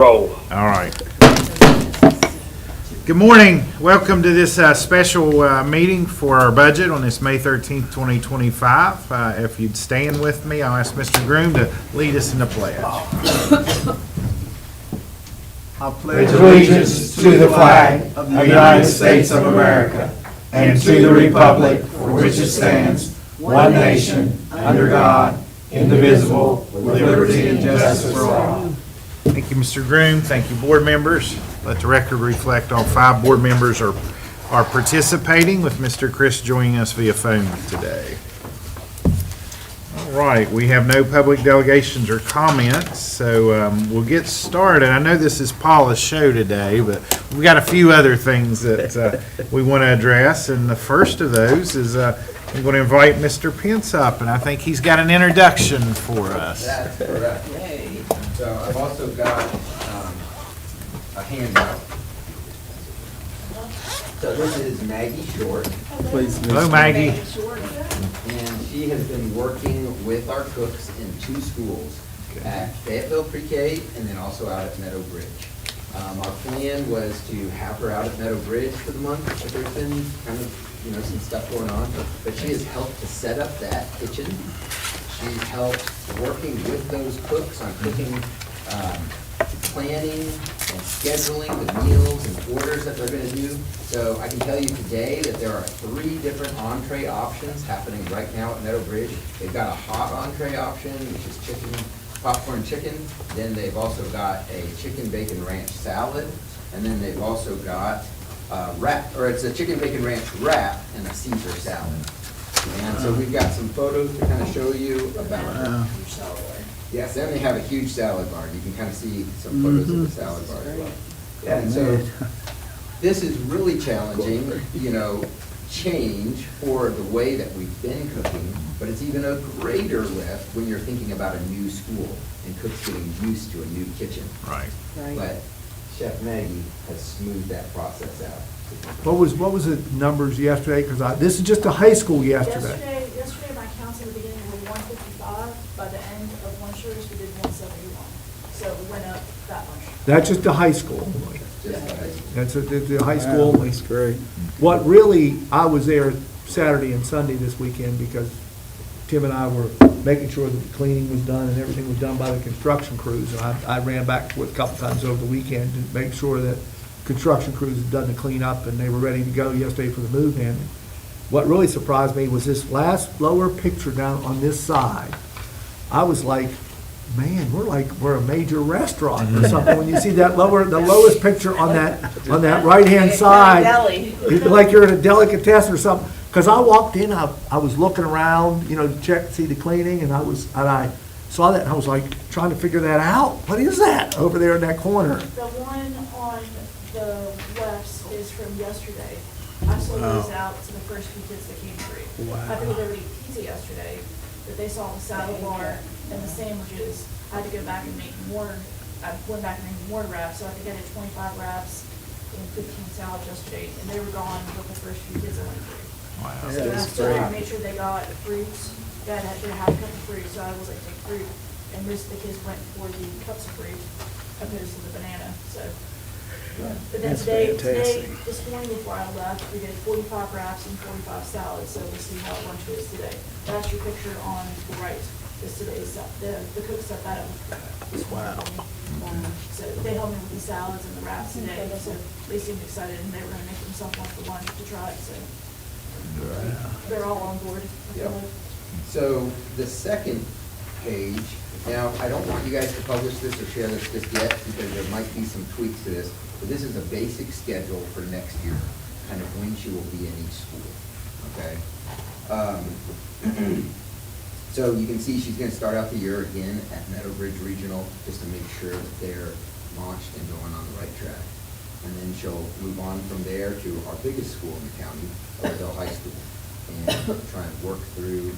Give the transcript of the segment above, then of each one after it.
Roll. All right. Good morning. Welcome to this special meeting for our budget on this May 13th, 2025. If you'd stand with me, I'll ask Mr. Groom to lead us in the pledge. I pledge allegiance to the flag of the United States of America and to the republic for which it stands, one nation, under God, indivisible, with liberty and justice for all. Thank you, Mr. Groom. Thank you, board members. Let the record reflect all 5 board members are participating, with Mr. Chris joining us via phone today. All right, we have no public delegations or comments, so we'll get started. I know this is Paula's show today, but we've got a few other things that we want to address, and the first of those is I'm going to invite Mr. Pence up, and I think he's got an introduction for us. That's correct. So I've also got a handout. So this is Maggie Short, Hello, Maggie. and she has been working with our cooks in 2 schools, at Fayetteville Pre-K and then also out at Meadow Bridge. Our plan was to have her out at Meadow Bridge for the month, but there's been kind of, some stuff going on. But she has helped to set up that kitchen. She's helped working with those cooks on cooking, planning and scheduling the meals and orders that they're gonna do. So I can tell you today that there are 3 different entree options happening right now at Meadow Bridge. They've got a hot entree option, which is popcorn chicken. Then they've also got a chicken bacon ranch salad. And then they've also got it's a chicken bacon ranch wrap and a Caesar salad. And so we've got some photos to kind of show you about it. Yes, and they have a huge salad bar. You can kind of see some photos of the salad bar as well. And so this is really challenging, change for the way that we've been cooking, but it's even a greater lift when you're thinking about a new school and cooks getting used to a new kitchen. Right. But Chef Maggie has smoothed that process out. What was the numbers yesterday? Because this is just a high school yesterday. Yesterday my counts in the beginning were 155. By the end of one service, we did 171. So we went up that much. That's just a high school. Just the high school. That's the high school. That's great. What really, I was there Saturday and Sunday this weekend because Tim and I were making sure that the cleaning was done and everything was done by the construction crews. And I ran back and forth a couple times over the weekend to make sure that construction crews had done the cleanup and they were ready to go yesterday for the move in. What really surprised me was this last lower picture down on this side. I was like, man, we're a major restaurant or something. When you see that the lowest picture on that right-hand side, it's like you're at a delicatessen or something. Because I walked in, I was looking around, to check, see the cleaning, and I saw that and I was like trying to figure that out. What is that over there in that corner? The one on the left is from yesterday. I sold those out to the first few kids that came through. I think they were eating pizza yesterday, but they saw the salad bar and the sandwiches. I had to go back and make more. I went back and made more wraps, so I think I did 25 wraps and 15 salads yesterday, and they were gone with the first few kids that went through. Wow. So I made sure they got fruits. They had cut the fruit, so I was like, take fruit. And most of the kids went for the cups of fruit opposed to the banana, so. But then today, this morning before I left, we did 45 wraps and 45 salads, so we'll see how lunch goes today. That's your picture on the right, is today's stuff. The cook set that up. Wow. So they helped me with the salads and the wraps today, so they seemed excited and they were gonna make themselves one for lunch to try it, so. They're all on board. I feel Yep. like. So the second page, now, I don't want you guys to publish this or share this just yet because there might be some tweaks to this, but this is a basic schedule for next year, kind of when she will be in each school, okay? So you can see she's gonna start out the year again at Meadow Bridge Regional, just to make sure that they're launched and going on the right track. And then she'll move on from there to our biggest school in the county, Oakdale High School, and try and work through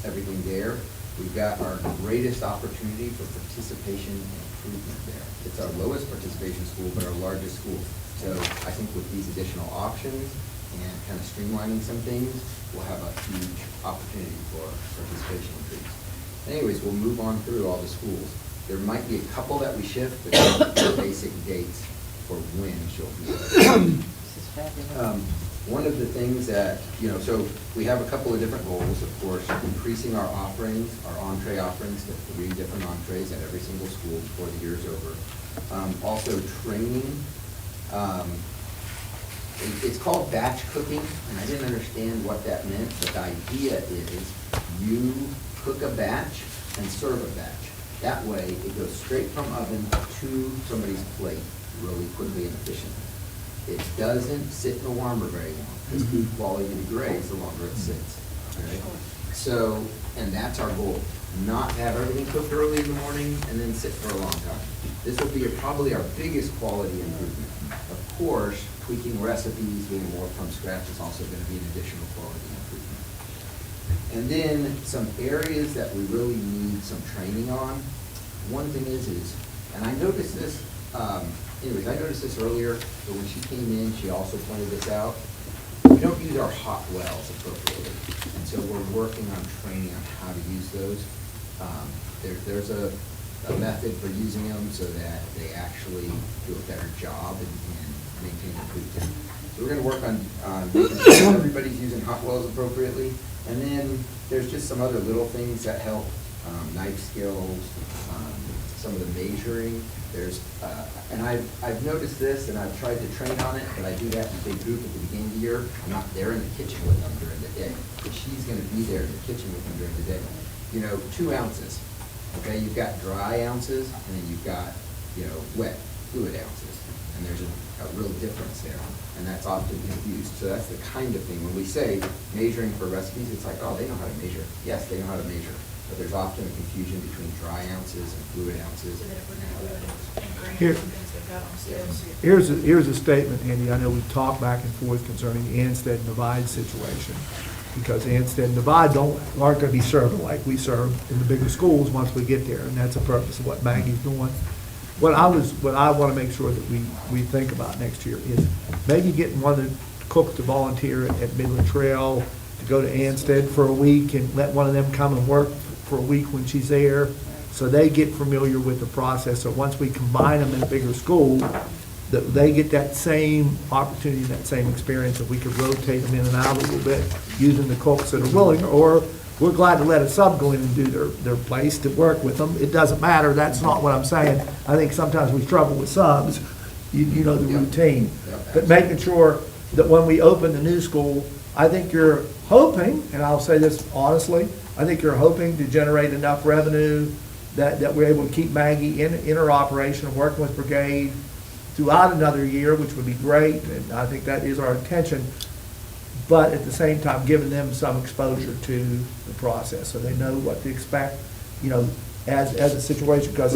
everything there. We've got our greatest opportunity for participation and improvement there. It's our lowest participation school, but our largest school. So I think with these additional options and kind of streamlining some things, we'll have a huge opportunity for participation increase. Anyways, we'll move on through all the schools. There might be a couple that we shift, but they're basic dates for when she'll be there. One of the things that, so we have a couple of different goals, of course, increasing our offerings, our entree offerings to 3 different entrees at every single school before the year's over. Also training. It's called batch cooking, and I didn't understand what that meant, but the idea is you cook a batch and serve a batch. That way, it goes straight from oven to somebody's plate really quickly and efficiently. It doesn't sit in the warmer very long, because food quality degrades the longer it sits. Okay? So, and that's our goal, not to have everything cooked early in the morning and then sit for a long time. This will be probably our biggest quality improvement. Of course, tweaking recipes, doing more from scratch is also going to be an additional quality improvement. And then some areas that we really need some training on. One thing is, and I noticed this, I noticed this earlier, but when she came in, she also pointed this out. We don't use our hot wells appropriately. And so we're working on training on how to use those. There's a method for using them so that they actually do a better job in maintaining food temp. So we're going to work on making sure everybody's using hot wells appropriately. And then there's just some other little things that help, knife skills, some of the measuring. There's, and I've noticed this, and I've tried to train on it, but I do that in a big group at the beginning of the year. I'm not there in the kitchen with them during the day, but she's going to be there in the kitchen with them during the day. 2 ounces. Okay, you've got dry ounces, and then you've got, wet fluid ounces. And there's a real difference there, and that's often confused. So that's the kind of thing, when we say measuring for recipes, it's like, oh, they know how to measure. Yes, they know how to measure, but there's often a confusion between dry ounces and fluid ounces. So that if we're gonna do it in grams Here- and things like that on scales. Here's a statement, Andy. I know we've talked back and forth concerning the Ansted and Divide situation, because Ansted and Divide aren't gonna be served like we serve in the bigger schools once we get there, and that's the purpose of what Maggie's doing. What I want to make sure that we think about next year is maybe getting one of the cooks to volunteer at Midland Trail, to go to Ansted for a week, and let one of them come and work for a week when she's there, so they get familiar with the process. So once we combine them in a bigger school, that they get that same opportunity, that same experience, that we could rotate them in and out a little bit using the cooks that are willing, or we're glad to let a sub go in and do their place to work with them. It doesn't matter, that's not what I'm saying. I think sometimes we struggle with subs, you know the routine. But making sure that when we open the new school, I think you're hoping, and I'll say this honestly, I think you're hoping to generate enough revenue that we're able to keep Maggie in her operation, working with Brigade throughout another year, which would be great, and I think that is our intention. But at the same time, giving them some exposure to the process, so they know what to expect, as a situation, because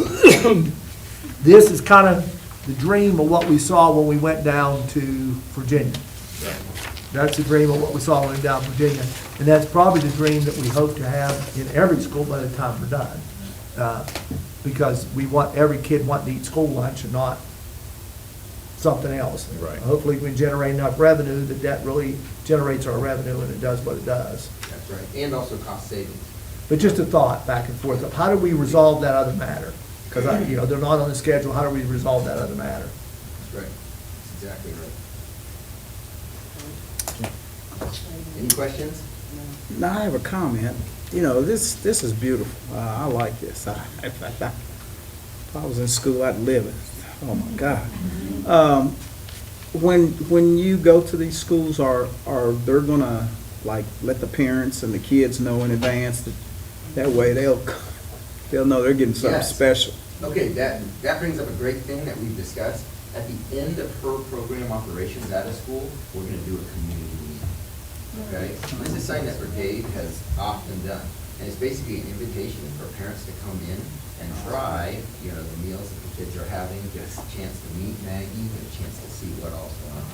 this is kind of the dream of what we saw when we went down to Virginia. That's the dream of what we saw when we went down to Virginia, and that's probably the dream that we hope to have in every school by the time we're done. Because we want every kid wanting to eat school lunch and not something else. Right. Hopefully, we can generate enough revenue that really generates our revenue, and it does what it does. That's right, and also cost savings. But just a thought back and forth of how do we resolve that other matter? Because, they're not on the schedule, how do we resolve that other matter? That's right, that's exactly right. Any questions? Now, I have a comment. This is beautiful. I like this. If I was in school, I'd live it. Oh, my God. When you go to these schools, are they're gonna, let the parents and the kids know in advance that way they'll know they're getting something Yes. special? Okay, that brings up a great thing that we've discussed. At the end of her program operations at a school, we're gonna do a community meeting. Okay? This is something that Brigade has often done, and it's basically an invitation for parents to come in and try, the meals that the kids are having, get a chance to meet Maggie, get a chance to see what all's going on.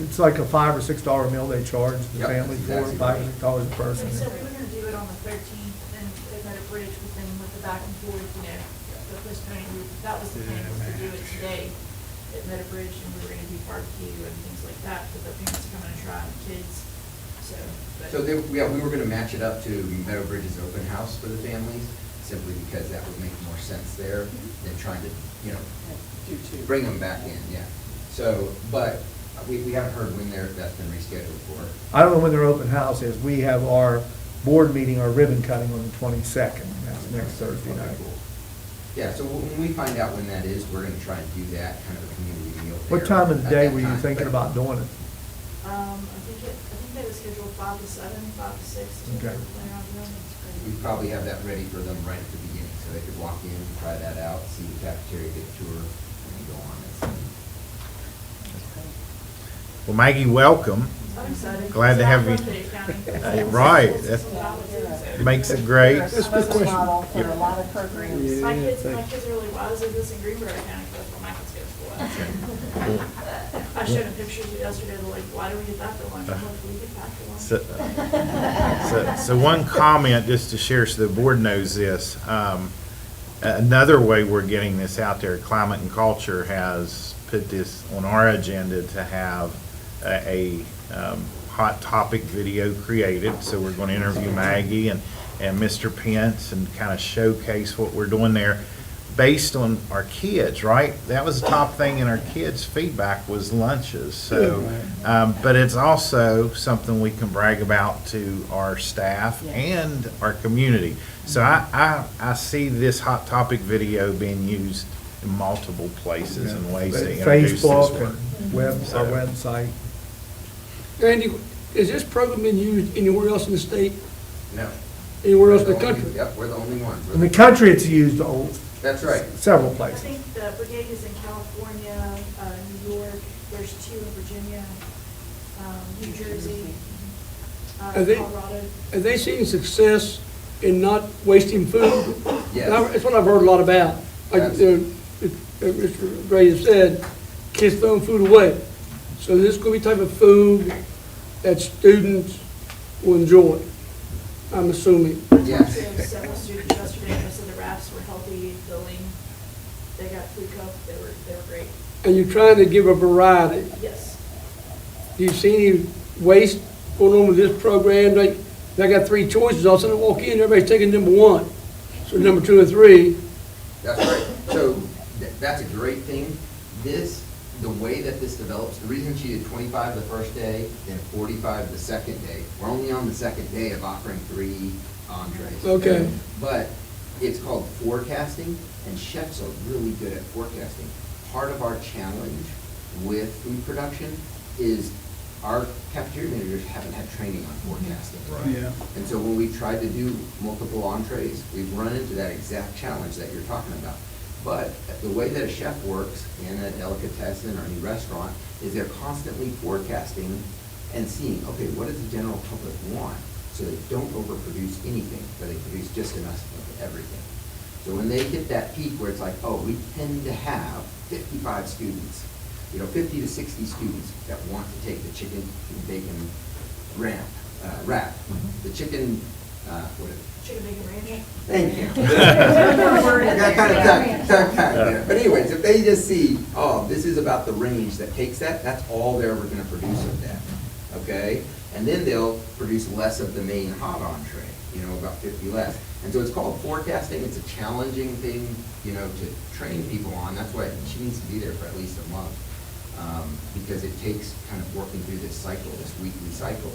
It's like a $5 or $6 meal they charge the Yep, family for, exactly $5 right. or $6 a person. They said we were gonna do it on the 13th, and they met a bridge with them with the back and forth, the postponing, that was the plan, was to do it today at Meadow Bridge, and we were gonna do barbecue and things like that, for the parents to come in and try, and kids, so. But So we were gonna match it up to Meadow Bridge's open house for the families. simply because that would make more sense there than trying to, you know, bring them back in, yeah. So, but we haven't heard when that's been rescheduled for. I don't know when their open house is. We have our board meeting, our ribbon cutting on the 22nd. That's next Thursday Okay, night. cool. Yeah, so when we find out when that is, we're gonna try and do that, kind of a community meal there. What time of the at day that were you time, thinking but- about doing it? I think they was scheduled 5 to 7, 5 to 6. is what they Okay. were planning on doing. We probably have that ready for them right at the beginning, so they could walk in, try that out, see the cafeteria, get a tour, and then go on. Well, Maggie, welcome. I'm excited. Glad to It's have our you. birthday, County. Right, It's that some volunteers, so- makes it great. That's a good model for a lot of programs. Yeah. My kids are really, why is it this in Greenbrier County? That's where my kids go to school. I showed them pictures yesterday, they're like, why do we get that for lunch? I'm like, we get that for lunch. So one comment, just to share so the board knows this, another way we're getting this out there, Climate and Culture has put this on our agenda to have a hot topic video created. So we're going to interview Maggie and Mr. Pence and kind of showcase what we're doing there based on our kids, right? That was the top thing in our kids' feedback was lunches. So, but it's also something we can brag about to our staff and our community. So I see this hot topic video being used in multiple places and ways to introduce this Facebook work. and our website. Randy, is this program being used anywhere else in the state, No. anywhere else in the We're country? Yep, we're the only ones. We're In the country, it's used That's right. several I places. think the brigade is in California, New York, there's 2 in Virginia, New Jersey, Are they- Colorado. Have they seen success in not wasting food? Yes. That's what I've heard a lot about. Like, That's- Mr. Gray has said, kids throwing food away. So this could be type of food that students will enjoy, I'm assuming. I talked Yes. to several students yesterday, and they said the wraps were healthy, filling, they got food cup, they were great. And you're trying to give a variety. Yes. Do you see any waste going on with this program? Like, I got 3 choices, all of a sudden I walk in, everybody's taking number 1. So number 2 or 3, That's right. So that's a great thing. The way that this develops, the reason she did 25 the first day, then 45 the second day, we're only on the second day of offering 3 entrees. Okay. But it's called forecasting, and chefs are really good at forecasting. Part of our challenge with food production is our cafeteria managers haven't had training on forecasting. Yeah. And so when we tried to do multiple entrees, we've run into that exact challenge that you're talking about. But the way that a chef works in a delicatessen or any restaurant is they're constantly forecasting and seeing, okay, what does the general public want? So they don't overproduce anything, but they produce just enough of everything. So when they hit that peak where it's like, oh, we tend to have 55 students, 50 to 60 students that want to take the chicken and bacon wrap, the chicken, what is it? Chicken bacon ranch. Thank you. I got kind of tongue-tied there. But anyways, if they just see, oh, this is about the range that takes that, that's all they're ever gonna produce of that, okay? And then they'll produce less of the main hot entree, about 50 less. And so it's called forecasting. It's a challenging thing, to train people on. That's why she needs to be there for at least a month. Because it takes kind of working through this cycle, this weekly cycle,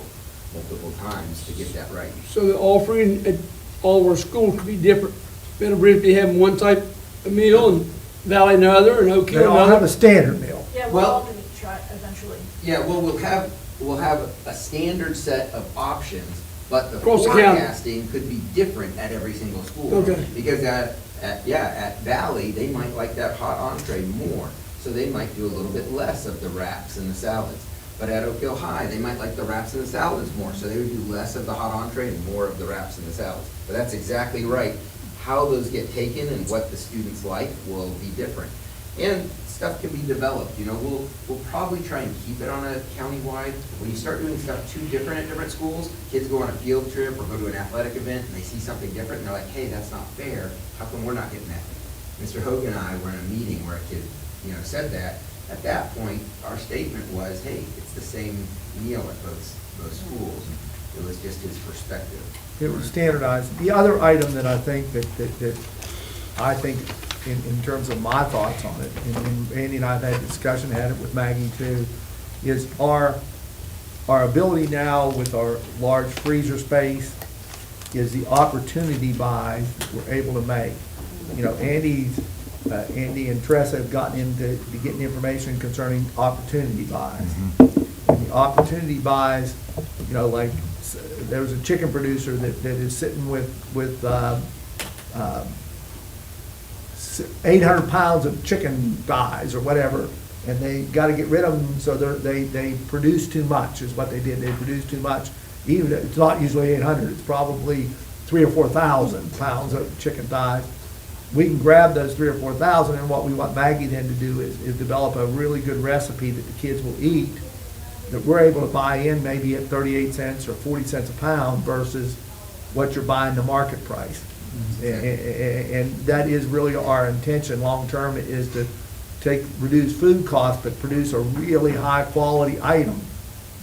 multiple times to get that right. so the offering at all of our schools could be different. Meadowbridge be having one type of meal and Valley another and Oak They Hill all have a another. standard meal. Yeah, we're Well- all gonna try eventually. Yeah, well, we'll have a standard set of options, but the Across the county. forecasting could be different at every single school. Okay. Because at Valley, they might like that hot entree more, so they might do a little bit less of the wraps and the salads. But at Oak Hill High, they might like the wraps and the salads more, so they would do less of the hot entree and more of the wraps and the salads. But that's exactly right. How those get taken and what the students like will be different. And stuff can be developed, we'll probably try and keep it on a countywide. When you start doing stuff too different at different schools, kids go on a field trip or go to an athletic event and they see something different and they're like, hey, that's not fair. How come we're not getting that? Mr. Hogan and I were in a meeting where a kid, said that. At that point, our statement was, hey, it's the same meal at both schools. It was just his perspective. It was standardized. The other item that I think that I think in terms of my thoughts on it, and Andy and I have had a discussion, had it with Maggie too, is our ability now with our large freezer space is the opportunity buys that we're able to make. You know, Andy and Tressa have gotten into getting information concerning opportunity buys. And the opportunity buys, you know, like, there was a chicken producer that is sitting with 800 pounds of chicken thighs or whatever, and they got to get rid of them, so they produce too much, is what they did. They produced too much. Even, it's not usually 800, it's probably 3,000 or 4,000 pounds of chicken thighs. We can grab those 3,000 or 4,000, and what we want Maggie then to do is develop a really good recipe that the kids will eat, that we're able to buy in maybe at 38 cents or 40 cents a pound versus what you're buying the market price. And that is really our intention long-term, is to reduce food costs, but produce a really high-quality item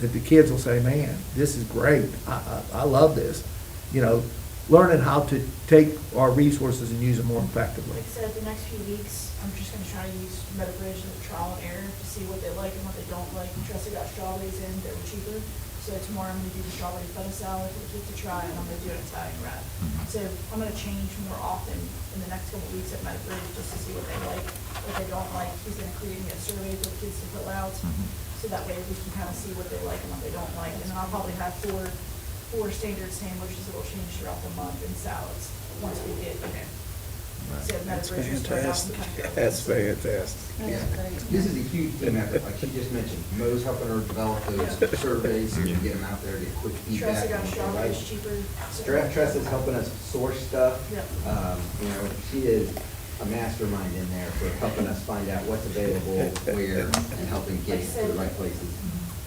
that the kids will say, man, this is great, I love this. You know, learning how to take our resources and use them more effectively. Like I said, the next few weeks, I'm just gonna try to use Meadow Bridge as a trial and error to see what they like and what they don't like. Tressa got strawberries in, they were cheaper, so tomorrow I'm gonna do the strawberry feta salad for the kids to try, and I'm gonna do an Italian wrap. So I'm gonna change more often in the next couple of weeks at Meadow Bridge, just to see what they like, what they don't like. He's gonna create me a survey for the kids to fill out, so that way we can kind of see what they like and what they don't like. And then I'll probably have four standard sandwiches that will change throughout the month in salads, once we get, so Meadow That's Bridge will start out and fantastic. kind of go. That's fantastic. Yeah. This is a huge team effort, like she just mentioned. Mo's helping her develop those surveys, so we can get them out there, get quick feedback. Tressa got on what they strawberries like. cheaper. so- Tressa's helping us source stuff. Yep. You know, she is a mastermind in there for helping us find out what's available, where, and helping get it to the right places.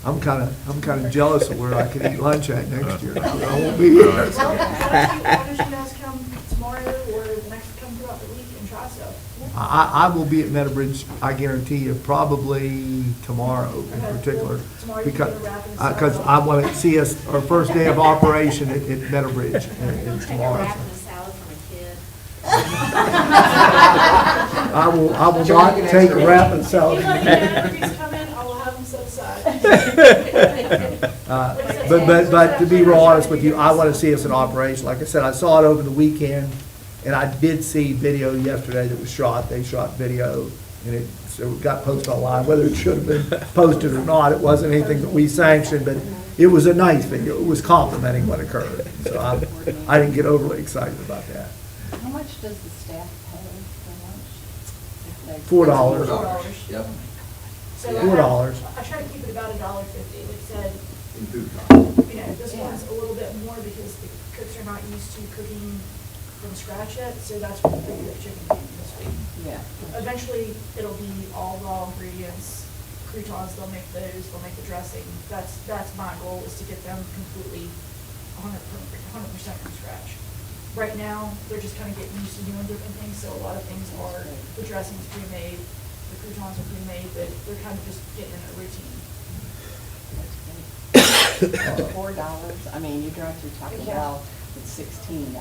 I'm kind of jealous of where I could eat lunch at next year. I won't be here. Well, why don't you guys come tomorrow or the next, come throughout the week and try stuff? I will be at Meadowbridge, I guarantee you, probably tomorrow in Okay, particular. well, tomorrow you Because, can wrap and stuff. because I want to see us, our first day of operation at Meadowbridge is Take a tomorrow. wrap and a salad from a kid. I will not take a wrap and If salad. you let me know if he's coming, I will have him set aside. But to be real honest with you, I want to see us in operation. Like I said, I saw it over the weekend, and I did see video yesterday that was shot. They shot video, and so it got posted online. Whether it should have been posted or not, it wasn't anything that we sanctioned, but it was a nice video. It was complimenting what occurred. So I didn't get overly excited about that. How much does the staff pay for lunch? $4. $4. Yep, So Yeah. $4. I try to keep it about $1.50. Like I said, in food costs. you know, this one's a little bit more because the cooks are not used to cooking from scratch yet, so that's what we do the chicken came this week. Yeah. Eventually, it'll be all raw ingredients, croutons, they'll make those, they'll make the dressing. That's my goal, is to get them completely 100% from scratch. Right now, they're just kind of getting used to doing different things, so a lot of things are, the dressing's pre-made, the croutons are pre-made, but they're kind of just getting in a routine. $4, I mean, you drive through Taco Yeah. Bell, it's $16.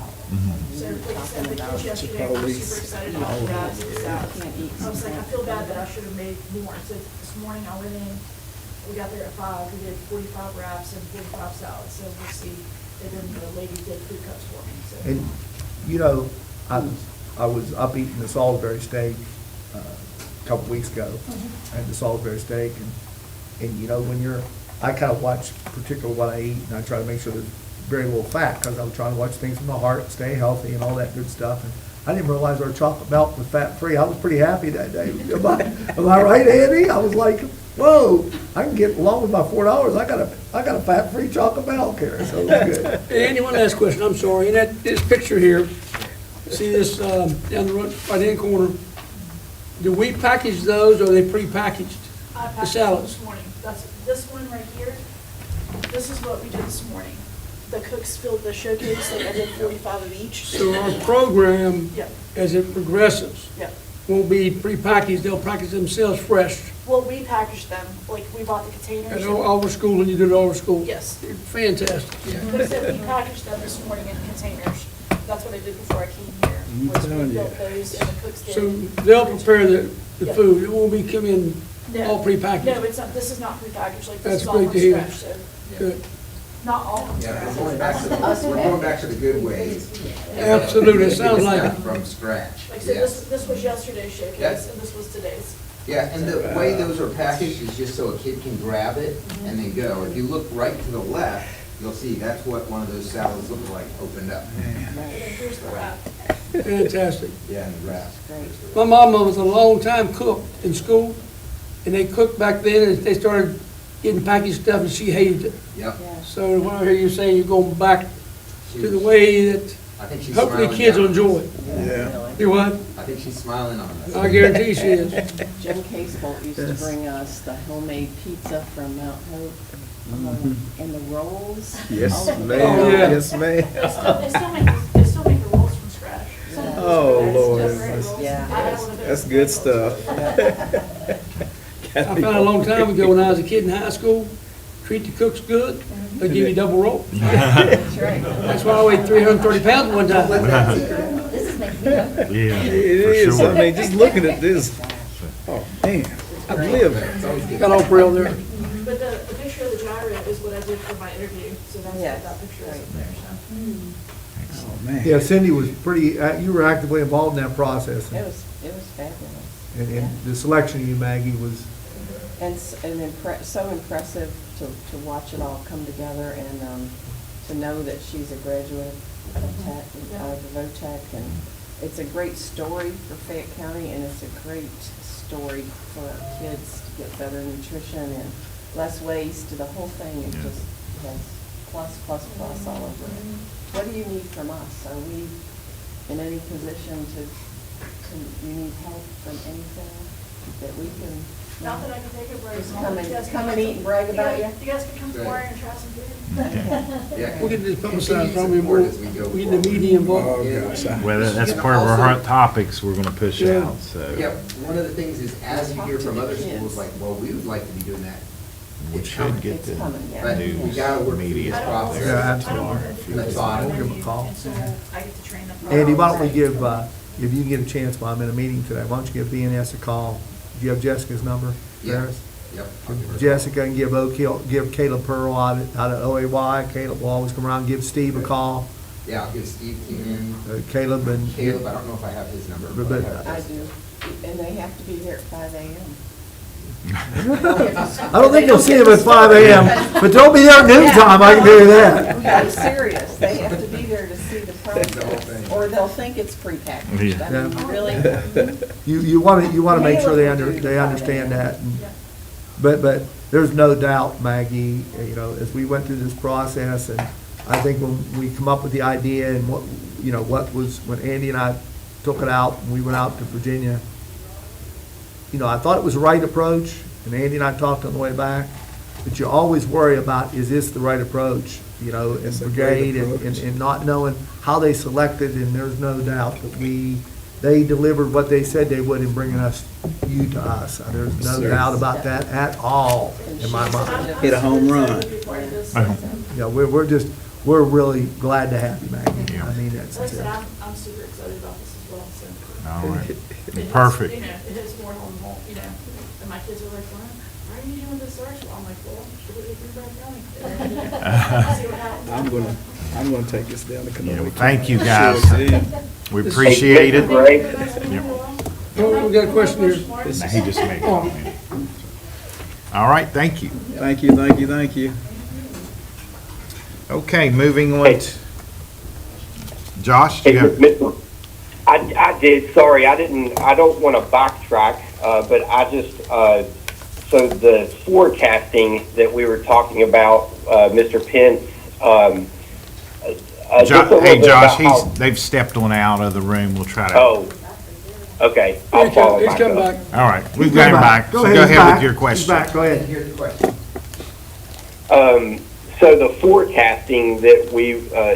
So, You're like I said, the talking about, kids yesterday were super excited about the guys and stuff. Can't eat I was like, I some feel bad that I should have made more. So this morning I went in, we got there at 5, we did 45 wraps and 45 salads, so we'll see. And then the lady did food cups for me, so. And, you know, I was up eating the Salisbury steak a couple weeks ago, and the Salisbury steak, and you know, when I kind of watch particularly what I eat, and I try to make sure there's very little fat, because I'm trying to watch things from the heart, stay healthy and all that good stuff, and I didn't realize our chocolate milk was fat-free. I was pretty happy that day. Am I right, Andy? I was like, whoa, I can get along with my $4. I got a fat-free chocolate milk here, so it was good. Hey, Andy, one last question, I'm sorry, in this picture here, see this, down the right-hand corner, do we package those, or are they pre-packaged? I The packed salads? this morning. That's, this one right here, this is what we did this morning. The cooks filled the showcase, like I did 45 of each. So our program, Yep, as it progresses, yep. won't be prepackaged, they'll package themselves fresh. Well, we packaged them, like, we bought the containers. And over school, and you do it over school? Yes. Fantastic. They said we packaged them this morning in containers. That's what I did before I came here, was we telling you. built those and the cooks did. So they'll prepare the Yeah. food, it won't be coming No. all prepackaged? No, it's not, this is not prepackaged, like, That's this is all great from to hear. scratch, so, Good. not all from Yeah, scratch. we're going back to the, we're going back to the good ways. Absolutely, it sounds like it. From scratch, Like, so yes. this was yesterday's showcase, Yes. and this was today's. Yeah, and the way those are packaged is just so a kid can grab it and then go. If you look right to the left, you'll see that's what one of those salads look like opened up. And then here's the wrap. Fantastic. Yeah, and the wrap. My mama was a long-time cook in school, and they cooked back then, and they started getting packaged stuff, and she hated it. Yep. So when I hear you saying you're going back She to the was- way that I think she's hopefully smiling kids will down. enjoy it. Yeah. You what? I think she's smiling on us. I guarantee she is. Jim Casebolt used to Yes. bring us the homemade pizza from Mount Hope, and the rolls. Yes, Oh, ma'am, Oh, yeah. yes, ma'am. They still make the rolls from scratch. Oh, Lord. Yeah. That's good stuff. I found a long time ago when I was a kid in high school, treat the cooks good, they give you double roll. That's right. That's why I weighed 330 pounds one time. This is making me hungry. Yeah, It is, for I sure. mean, just looking at this, oh, man, I'm living. Got off rail there. But the picture of the gyro is what I did for my interview, so that's Yes, what that picture is right. up there, so. Oh, man. Yeah, Cindy was pretty, you were actively involved in that process. It was fabulous. And the selection of you, Maggie, was, And so impressive to watch it all come together and to know that she's a graduate of Tech, the VOTech. And it's a great story for Fayette County, and it's a great story for our kids to get better nutrition and less waste. The whole thing, it just has plus, plus, plus all over it. What do you need from us? Are we in any position you need help from anything that we can? Not that I can take a break. Just come and eat and brag about you? You guys can come tomorrow and try some food. Yeah. We'll get this publicized, Continue probably support more, as we go we get the forward. media involved. Oh, gosh. Well, that's part of our hot topics we're gonna push Yeah. out, so. Yeah, one of the things is, as you hear from other schools, like, well, we would like to be doing that. We It's should coming. get It's the coming, yeah. But we news, gotta work through media this I don't out want there. to- Yeah, I don't absolutely. want to do That's this fine. We'll give 'em a call. until I get to train them. Andy, why don't we give, if you can get a chance while I'm in a meeting today, why don't you give BNS a call? Do you have Jessica's number? Yeah. Ferris? Yep. I'll give her a call. Jessica and give Caleb Pearl out at OAY. Caleb will always come around, and give Steve a call. Yeah, I'll give Steve Keenan, Caleb and. Caleb, I don't know if I have his number. But- I have I his. do, and they have to be here at 5 a.m. I don't think you'll see him at 5 a.m., but don't be there at noon time, I can tell you that. I'm serious, they have to be there to see the The whole process, thing. or they'll think it's prepackaged. I mean, Yeah. really, You want to make sure they understand that. and- But there's no doubt, Maggie, as we went through this process, and I think when we come up with the idea and when Andy and I took it out, and we went out to Virginia, I thought it was the right approach, and Andy and I talked on the way back, but you always worry about, is this the right approach? And It's a great Brigade, approach. and not knowing how they selected, and there's no doubt that they delivered what they said they would in bringing you to us. There's no Sir. doubt about that at all, in my mind. Hit a home run. We're really glad to have you, Maggie. Yeah. I mean, that's Like I said, sincere. I'm super excited about this as well, so. All right, It hits, perfect. You know, it hits more home, and my kids are like, why are you doing this search? Well, I'm like, well, should we do Greenback County? See what happens. I'm gonna take this down to Yeah, Canoli. well, thank you, Sure, guys. it is. We appreciate it. Oh, we got a question here. Now, he just made a comment. All right, thank you. Thank you, thank you, thank you. Okay, moving on. Josh, do Hey, you have? Mr. I did, sorry, I don't want to backtrack, but I just, so the forecasting that we were talking about, Mr. Pence, just a little Hey, bit Josh, about how- they've stepped on out of the room. We'll try to. Oh, okay, I'll follow He's back coming up. back. All right, we've got him back. So go he's ahead back. with your He's question. back, go ahead. Here's the question. So the forecasting that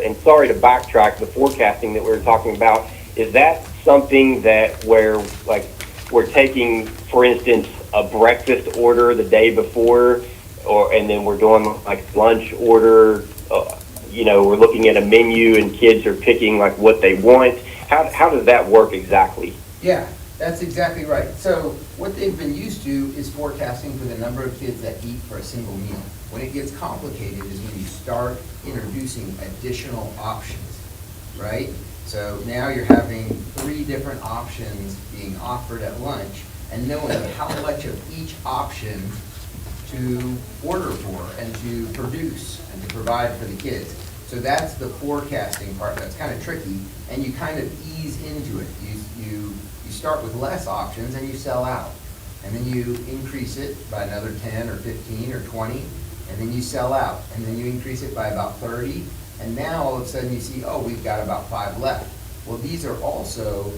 and sorry to backtrack, the forecasting that we were talking about, is that something that where, like, we're taking, for instance, a breakfast order the day before, and then we're doing like lunch order. We're looking at a menu and kids are picking like what they want. How does that work exactly? Yeah, that's exactly right. So what they've been used to is forecasting for the number of kids that eat for a single meal. When it gets complicated is when you start introducing additional options, right? So now you're having 3 different options being offered at lunch and knowing how much of each option to order for and to produce and to provide for the kids. So that's the forecasting part that's kind of tricky, and you kind of ease into it. You start with less options and you sell out. And then you increase it by another 10 or 15 or 20, and then you sell out. And then you increase it by about 30, and now all of a sudden you see, oh, we've got about 5 left. Well, these are also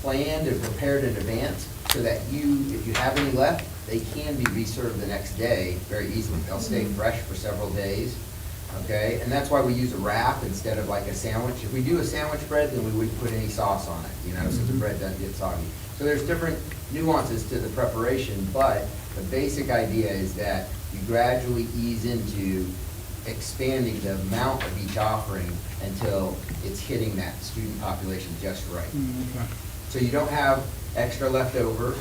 planned and prepared in advance so that if you have any left, they can be reserved the next day very easily. They'll stay fresh for several days, okay? And that's why we use a wrap instead of like a sandwich. If we do a sandwich bread, then we wouldn't put any sauce on it, so the bread doesn't get soggy. So there's different nuances to the preparation, but the basic idea is that you gradually ease into expanding the amount of each offering until it's hitting that student population just right. So you don't have extra left over,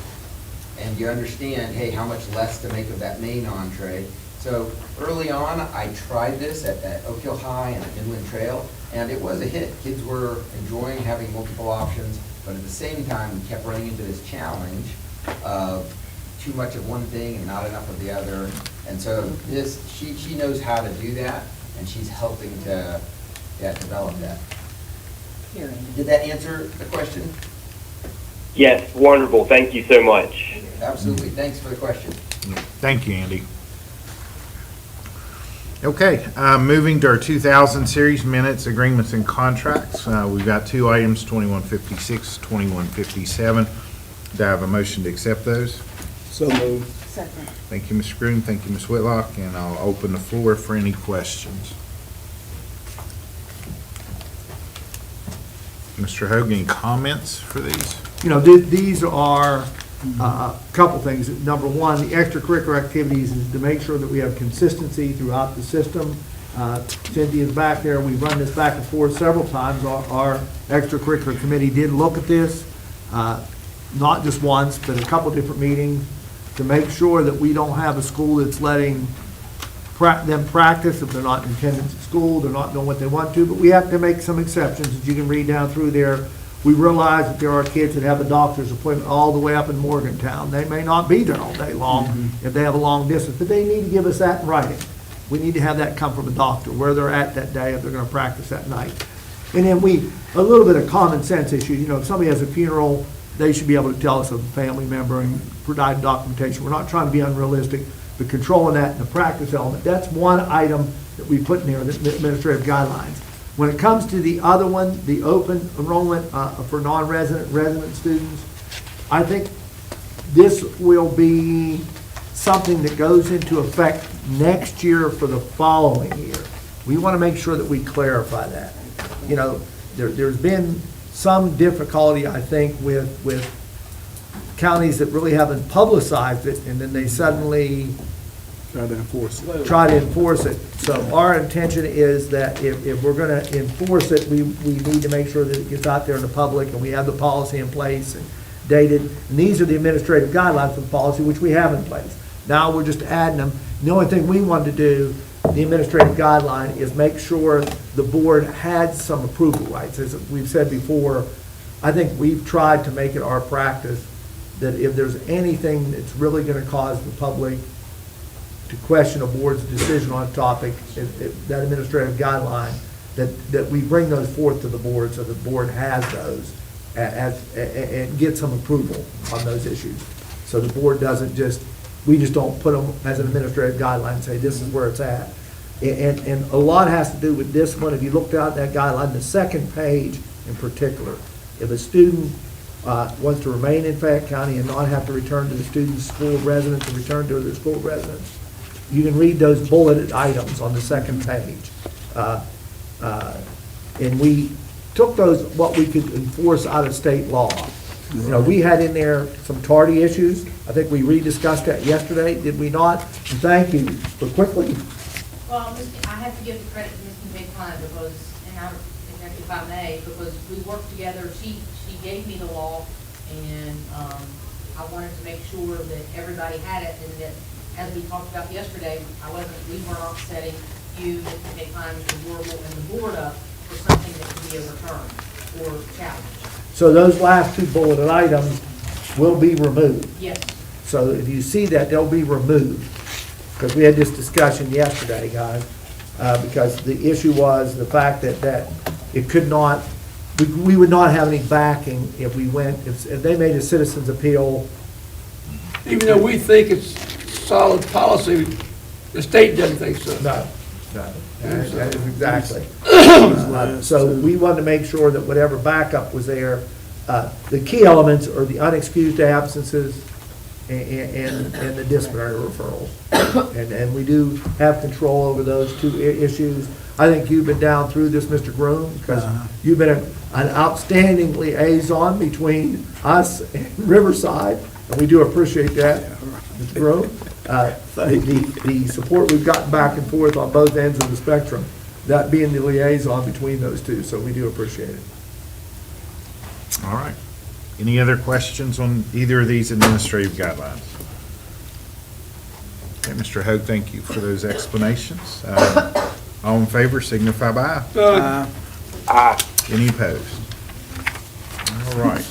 and you understand, hey, how much less to make of that main entree. So early on, I tried this at Oak Hill High and at Midland Trail, and it was a hit. Kids were enjoying having multiple options, but at the same time, we kept running into this challenge of too much of one thing and not enough of the other. And so she knows how to do that, and she's helping to develop that. Did that answer the question? Yes, wonderful. Thank you so much. Absolutely. Thanks for the question. Thank you, Andy. Okay, moving to our 2000 series minutes, agreements, and contracts. We've got 2 items, 2156, 2157. Do I have a motion to accept those? So moved. Second. Thank you, Mr. Groom. Thank you, Ms. Whitlock. And I'll open the floor for any questions. Mr. Hogan, any comments for these? These are a couple things. Number one, the extracurricular activities is to make sure that we have consistency throughout the system. Cynthia's back there. We run this back and forth several times. Our extracurricular committee did look at this, not just once, but a couple different meetings, to make sure that we don't have a school that's letting them practice if they're not in attendance at school, they're not doing what they want to, but we have to make some exceptions. As you can read down through there, we realize that there are kids that have a doctor's appointment all the way up in Morgantown. They may not be there all day long if they have a long distance, but they need to give us that in writing. We need to have that come from a doctor, where they're at that day, if they're gonna practice that night. And then a little bit of common sense issues. If somebody has a funeral, they should be able to tell us of a family member and provide documentation. We're not trying to be unrealistic, but controlling that in the practice element, that's one item that we put in there, the administrative guidelines. When it comes to the other one, the open enrollment for non-resident, resident students, I think this will be something that goes into effect next year for the following year. We want to make sure that we clarify that. There's been some difficulty, I think, with counties that really haven't publicized it, and then they suddenly Try to enforce it. So our intention is that if we're going to enforce it, we need to make sure that it gets out there in the public, and we have the policy in place and dated. And these are the administrative guidelines for the policy, which we have in place. Now we're just adding them. The only thing we wanted to do, the administrative guideline, is make sure the board had some approval rights. As we've said before, I think we've tried to make it our practice that if there's anything that's really going to cause the public to question a board's decision on a topic, that administrative guideline, that we bring those forth to the board so the board has those and get some approval on those issues. So the board doesn't we just don't put them as an administrative guideline and say this is where it's at. And a lot has to do with this one. If you looked out that guideline, the second page in particular, if a student wants to remain in Fayette County and not have to return to the student's school of residence and return to their school of residence, you can read those bulleted items on the second page. And we took those, what we could enforce out of state law. You know, we had in there some tardy issues. I think we rediscussed that yesterday, did we not? And thank you for quickly. Well, I have to give the credit to Ms. Big Pine because, if I may, because we worked together, she gave me the law, and, I wanted to make sure that everybody had it, and that, as we talked about yesterday, we weren't offsetting you, Mr. Big Pine, Mr. Warble, and the board up for something that could be overturned or challenged. So those last two bulleted items will be removed. Yes. So if you see that, they'll be removed. Because we had this discussion yesterday, guys, because the issue was the fact that it could not, we would not have any backing if we went, if they made a citizen's appeal. Even though we think it's solid policy, the state doesn't think so. No. That is exactly. So we wanted to make sure that whatever backup was there, the key elements are the unexcused absences and the disciplinary referrals. And we do have control over those two issues. I think you've been down through this, Mr. Groom, because you've been an outstanding liaison between us and Riverside, and we do appreciate that, Mr. Groom. The support we've gotten back and forth on both ends of the spectrum, that being the liaison between those two, so we do appreciate it. All right. Any other questions on either of these administrative guidelines? Okay, Mr. Hoag, thank you for those explanations. All in favor signify by aye. Aye. Any opposed? All right.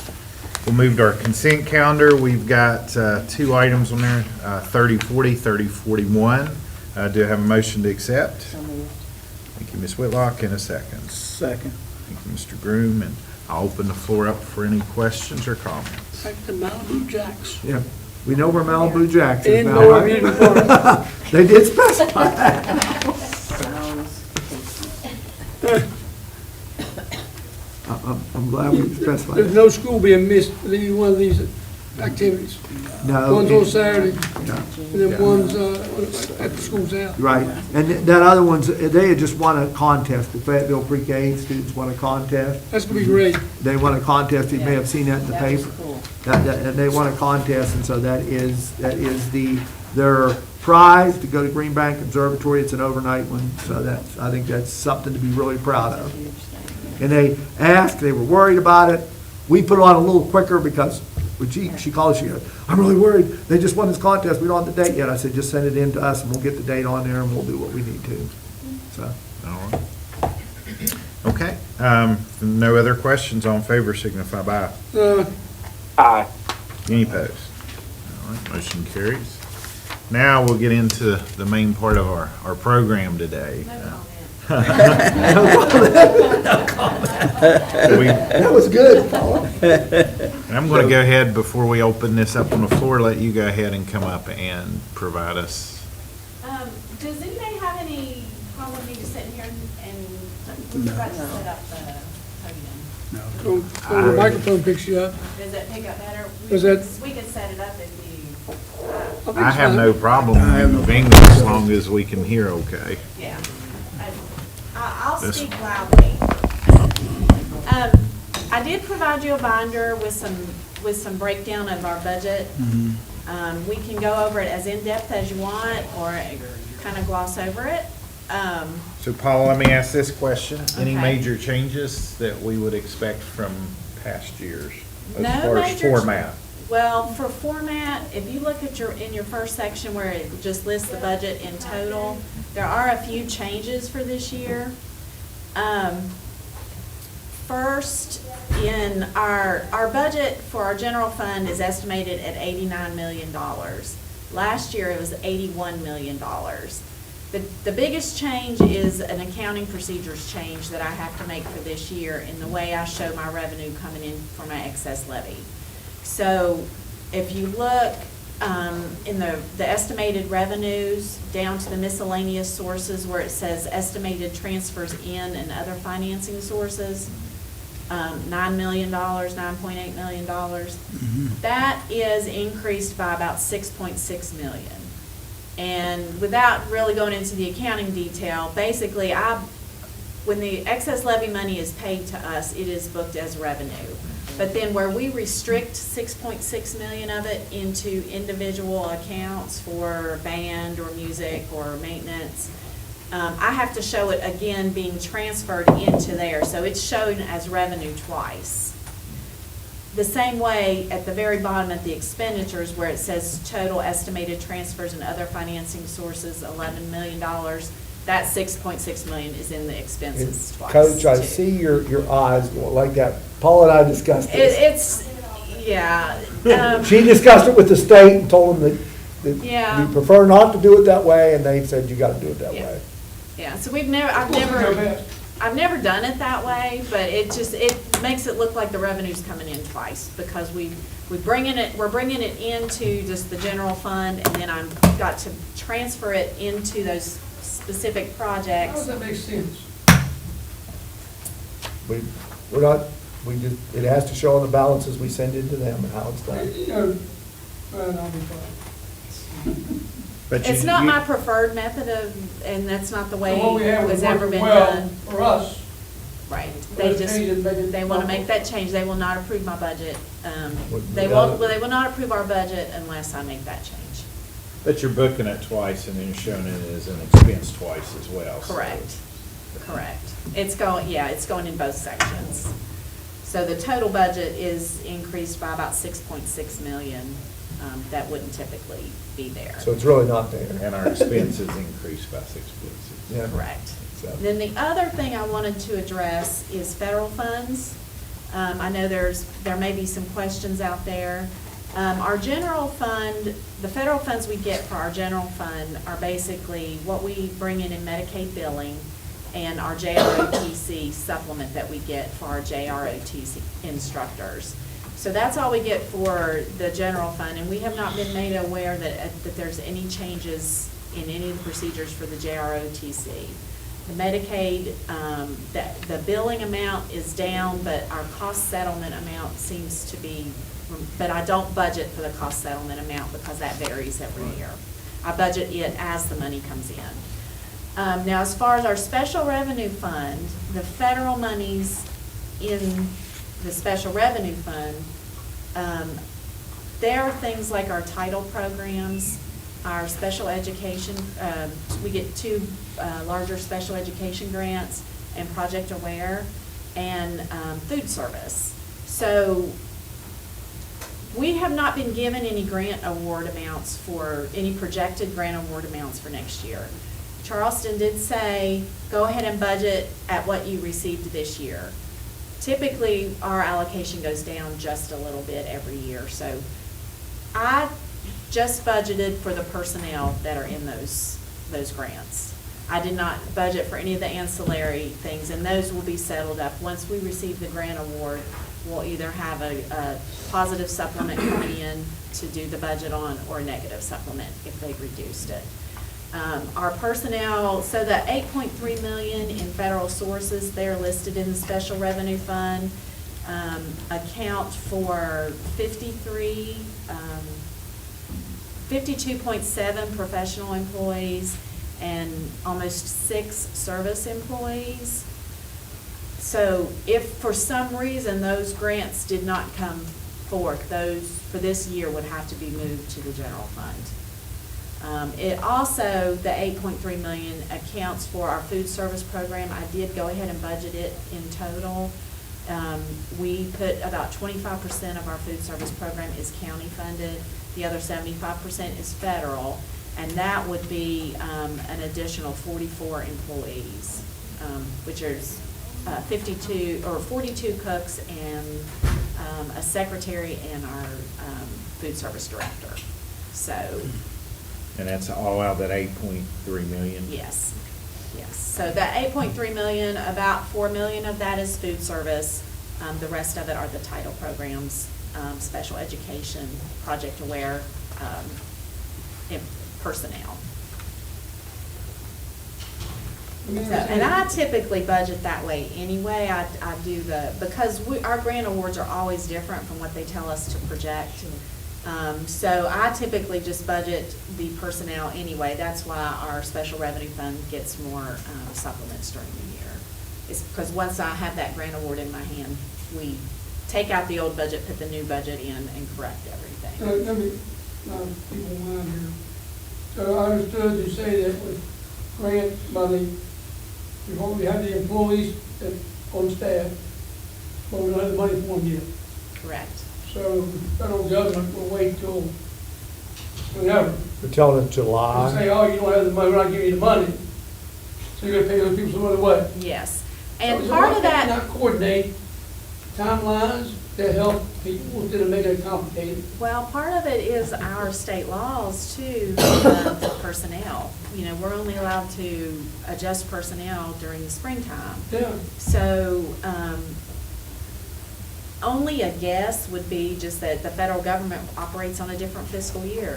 We'll move to our consent calendar. We've got two items on there, 3040, 3041. Do I have a motion to accept? So moved. Thank you, Ms. Whitlock, in a second. Second. Thank you, Mr. Groom, and I'll open the floor up for any questions or comments. Like the Malibu Jacks. Yeah, we know where Malibu Jacks is now, Indoor right? amusement park. They did specify that. Sounds I'm glad we specified. There's no school being missed with either one of these activities. No. One's on Saturday, Yeah. and then one's, at the school's out. Right, and that other one's, they had just won a contest, the Fayetteville Pre-K students won a contest. That's gonna be great. They won a contest, you may have seen that in the That was paper. cool. And they won a contest, and so that is their prize to go to Green Bank Observatory. It's an overnight one, so I think that's something to be really proud of. Huge thing. And they asked, they were worried about it. We put it on a little quicker because when she called, she goes, I'm really worried. They just won this contest. We don't have the date yet. I said, just send it in to us and we'll get the date on there and we'll do what we need to. So, All right. Okay, no other questions, all in favor signify by aye. Aye. Any opposed? All right, motion carries. Now we'll get into the main part of our program today. No comment. that was good, Paula. I'm going to go ahead, before we open this up on the floor, let you go ahead and come up and provide us. Does anybody have any problem with me just sitting here and we're about to set up the podium? When the microphone picks you up. Does that pick up better? Is that- We could set it up if you, think I it's have fine. no problem moving as long as we can hear okay. yeah. I'll This- speak loudly. I did provide you a binder with some breakdown of our budget. We can go over it as in-depth as you want, or kind of gloss over it. So Paul, let me ask this question. Any Okay. major changes that we would expect from past years? No As far as major- format? Well, for format, if you look at in your first section where it just lists the budget in total, there are a few changes for this year. First, in our budget for our general fund is estimated at $89 million. Last year, it was $81 million. The biggest change is an accounting procedures change that I have to make for this year in the way I show my revenue coming in for my excess levy. So if you look in the estimated revenues down to the miscellaneous sources where it says estimated transfers in and other financing sources, $9 million, $9.8 million, that is increased by about $6.6 million. And without really going into the accounting detail, basically when the excess levy money is paid to us, it is booked as revenue. But then where we restrict 6.6 million of it into individual accounts for band or music or maintenance, I have to show it again being transferred into there, so it's shown as revenue twice. The same way at the very bottom at the expenditures where it says total estimated transfers and other financing sources, $11 million, that 6.6 million is in the expenses twice. Coach, I too. see your eyes going like that. Paul and I discussed this. Yeah. She discussed it with the state and told them that Yeah. we prefer not to do it that way, and they said you gotta do it that Yeah. way. Yeah, so I've never done it that way, but it makes it look like the revenue's coming in twice, because we're bringing it into just the general fund, and then I've got to transfer it into those specific How projects. does that make sense? We're not, we just, it has to show on the balances we send into them and how it's done. You know, well, I'll be fine. But It's you- not you- my preferred method of, and that's not the way So what we have it's is ever working been well done. for us. Right, But they it's just, changing, maybe they want to not. make that change, they will not approve my budget. Would- They without- won't, they will not approve our budget unless I make that change. But you're booking it twice and then you're showing it as an expense twice as well. so- Correct, correct. It's going in both sections. So the total budget is increased by about 6.6 million, that wouldn't typically be there. So it's really not there. And our expenses increased by 6.6. Yeah. Correct. So- Then the other thing I wanted to address is federal funds. I know there may be some questions out there. Our general fund, the federal funds we get for our general fund are basically what we bring in Medicaid billing and our JROTC supplement that we get for our JROTC instructors. So that's all we get for the general fund, and we have not been made aware that there's any changes in any of the procedures for the JROTC. The Medicaid, the billing amount is down, but our cost settlement amount seems to be, but I don't budget for the cost settlement amount because that varies every year. I budget it as the money comes in. Now, as far as our special revenue fund, the federal monies in the special revenue fund, there are things like our title programs, our special education, we get two larger special education grants, and Project Aware, and food service. So we have not been given any grant award amounts for, any projected grant award amounts for next year. Charleston did say, go ahead and budget at what you received this year. Typically, our allocation goes down just a little bit every year, so I just budgeted for the personnel that are in those grants. I did not budget for any of the ancillary things, and those will be settled up. Once we receive the grant award, we'll either have a positive supplement coming in to do the budget on, or a negative supplement if they've reduced it. Our personnel, so the 8.3 million in federal sources, they're listed in the special revenue fund, account for 52.7 professional employees and almost 6 service employees. So if for some reason those grants did not come forth, those for this year would have to be moved to the general fund. It also, the 8.3 million accounts for our food service program. I did go ahead and budget it in total. We put about 25% of our food service program is county funded. The other 75% is federal, and that would be an additional 44 employees, which is 42 cooks and a secretary and our food service director. So. And that's all out of that 8.3 million? Yes, yes. So that 8.3 million, about 4 million of that is food service. The rest of it are the title programs, special education, Project Aware, and personnel. So, and I typically budget that way anyway. I do because our grant awards are always different from what they tell us to project. So I typically just budget the personnel anyway. That's why our special revenue fund gets more supplements during the year. It's because once I have that grant award in my hand, we take out the old budget, put the new budget in, and correct everything. Let me, people mind here. So I understood you say that with grant money, we have the employees that on staff, but we don't have the money for them yet. Correct. So the federal government will wait till whenever. They're telling us They'll July. say, oh, you don't have the money, we're not giving you the money. So you're gonna pay those people some other way. Yes. So And part of why can't you that, not coordinate timelines that help people instead of making it complicated? well, part of it is our state laws too, for personnel. You know, we're only allowed to adjust personnel during the springtime. Yeah. So, only a guess would be just that the federal government operates on a different fiscal year.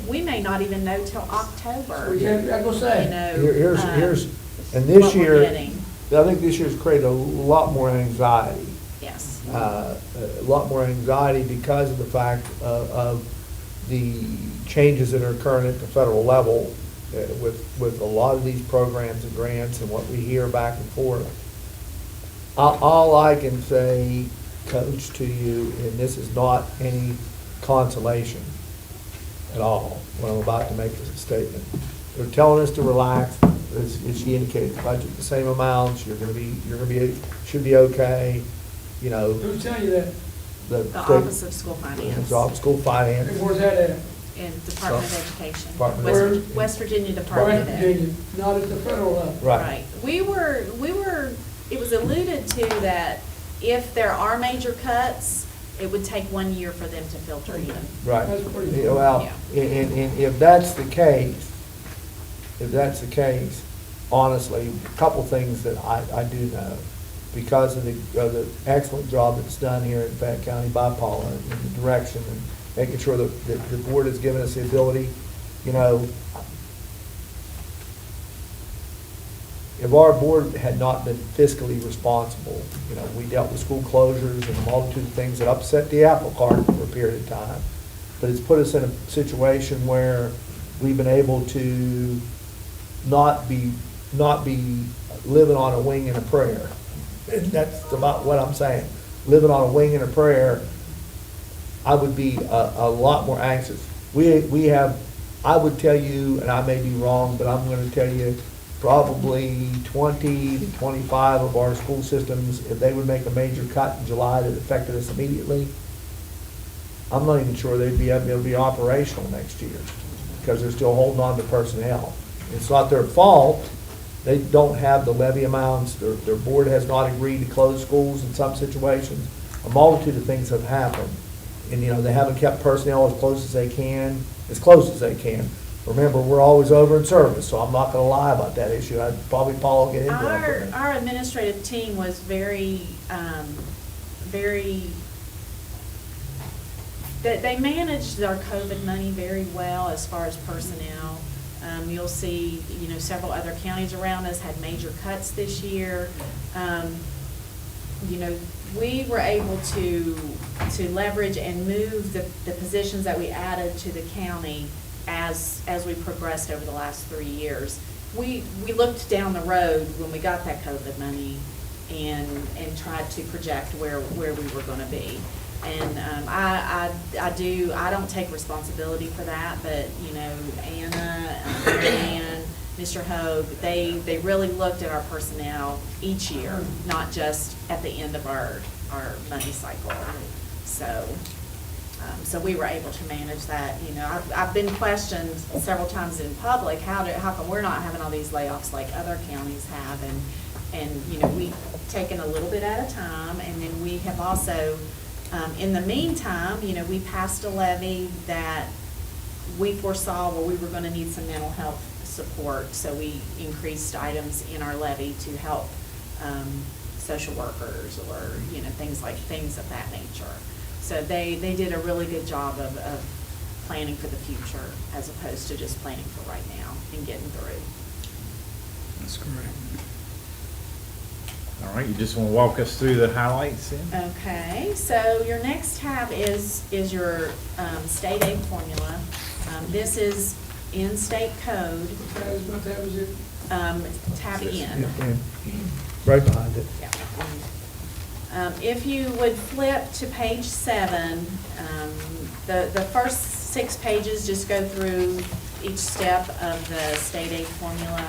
We may not even know till October, So we you can't, I'm gonna say. know. Here's, and what this we're year, getting. I think this year's created a lot more anxiety. Yes. A lot more anxiety because of the fact of the changes that are occurring at the federal level with a lot of these programs and grants and what we hear back and forth. All I can say, Coach, to you, and this is not any consolation at all, when I'm about to make this statement. They're telling us to relax, as she indicated, budget the same amounts, should be okay, you know. Who's telling you that? The Office of School Finance The Office of School Finance. And where's that at? and Department of Education. Department of West Virginia Department of West Ed. Virginia, not at the federal level. Right. We were, it was alluded to that if there are major cuts, it would take 1 year for them to filter in. Right. That's pretty Yeah, good. well, Yeah. and if that's the case, honestly, a couple things that I do know, because of the excellent job that's done here in Fayette County by Paula and the direction and making sure that the board has given us the ability, you know, if our board had not been fiscally responsible, you know, we dealt with school closures and a multitude of things that upset the apple cart for a period of time. But it's put us in a situation where we've been able to not be living on a wing and a prayer. And that's about what I'm saying. Living on a wing and a prayer, I would be a lot more anxious. We have, I would tell you, and I may be wrong, but I'm gonna tell you, probably 20 to 25 of our school systems, if they would make a major cut in July that affected us immediately, I'm not even sure they'd be able to be operational next year, because they're still holding on to personnel. It's not their fault. They don't have the levy amounts. Their board has not agreed to close schools in some situations. A multitude of things have happened. And, you know, they haven't kept personnel as close as they can. Remember, we're always over in service, so I'm not gonna lie about that issue. Paul will get into that. Our administrative team was very, they managed our COVID money very well as far as personnel. You'll see, you know, several other counties around us had major cuts this year. You know, we were able to leverage and move the positions that we added to the county as we progressed over the last 3 years. We looked down the road when we got that COVID money and tried to project where we were gonna be. And I don't take responsibility for that, but, you know, Anna, Mary Ann, Mr. Hogue, they really looked at our personnel each year, not just at the end of our money cycle. So we were able to manage that. You know, I've been questioned several times in public, how come we're not having all these layoffs like other counties have? And you know, we've taken a little bit at a time, and then we have also, in the meantime, you know, we passed a levy that we foresaw where we were gonna need some mental health support, so we increased items in our levy to help social workers or, you know, things of that nature. So they did a really good job of planning for the future as opposed to just planning for right now and getting through. That's correct. All right, you just want to walk us through the highlights then? Okay, so your next tab is your state aid formula. This is in state code, What tab is it? tab N. And right behind it. Yeah. If you would flip to page 7, the first 6 pages just go through each step of the state aid formula.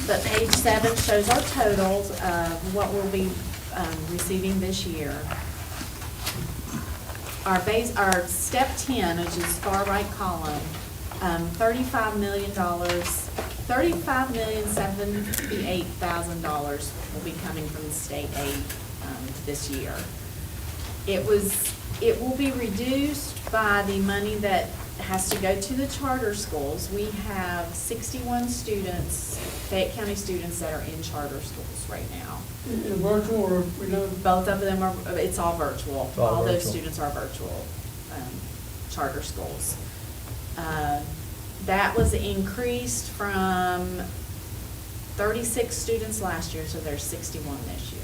But page 7 shows our totals of what we'll be receiving this year. Our step 10, which is far right column, $35 million, $35,078,000 will be coming from the state aid this year. It will be reduced by the money that has to go to the charter schools. We have 61 students, Fayette County students, that are in charter schools right now. In virtual or we know? Both of them are, it's all virtual. It's all All those virtual. students are virtual charter schools. That was increased from 36 students last year, so there's 61 this year.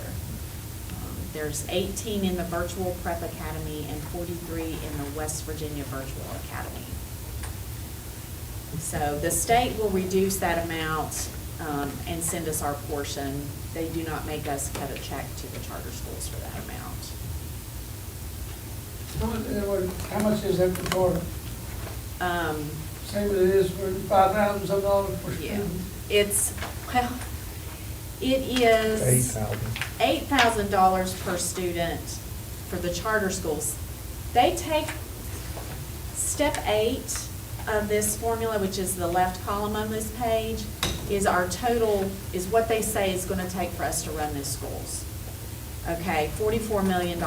There's 18 in the Virtual Prep Academy and 43 in the West Virginia Virtual Academy. So the state will reduce that amount and send us our portion. They do not make us cut a check to the charter schools for that amount. How much is that for charter? Same as it is for $5,000 some dollars for Yeah, students? it's, well, it is $8,000 per student for the charter schools. They take step 8 of this formula, which is the left column on this page, is our total, is what they say is gonna take for us to run these schools. Okay, $44 million.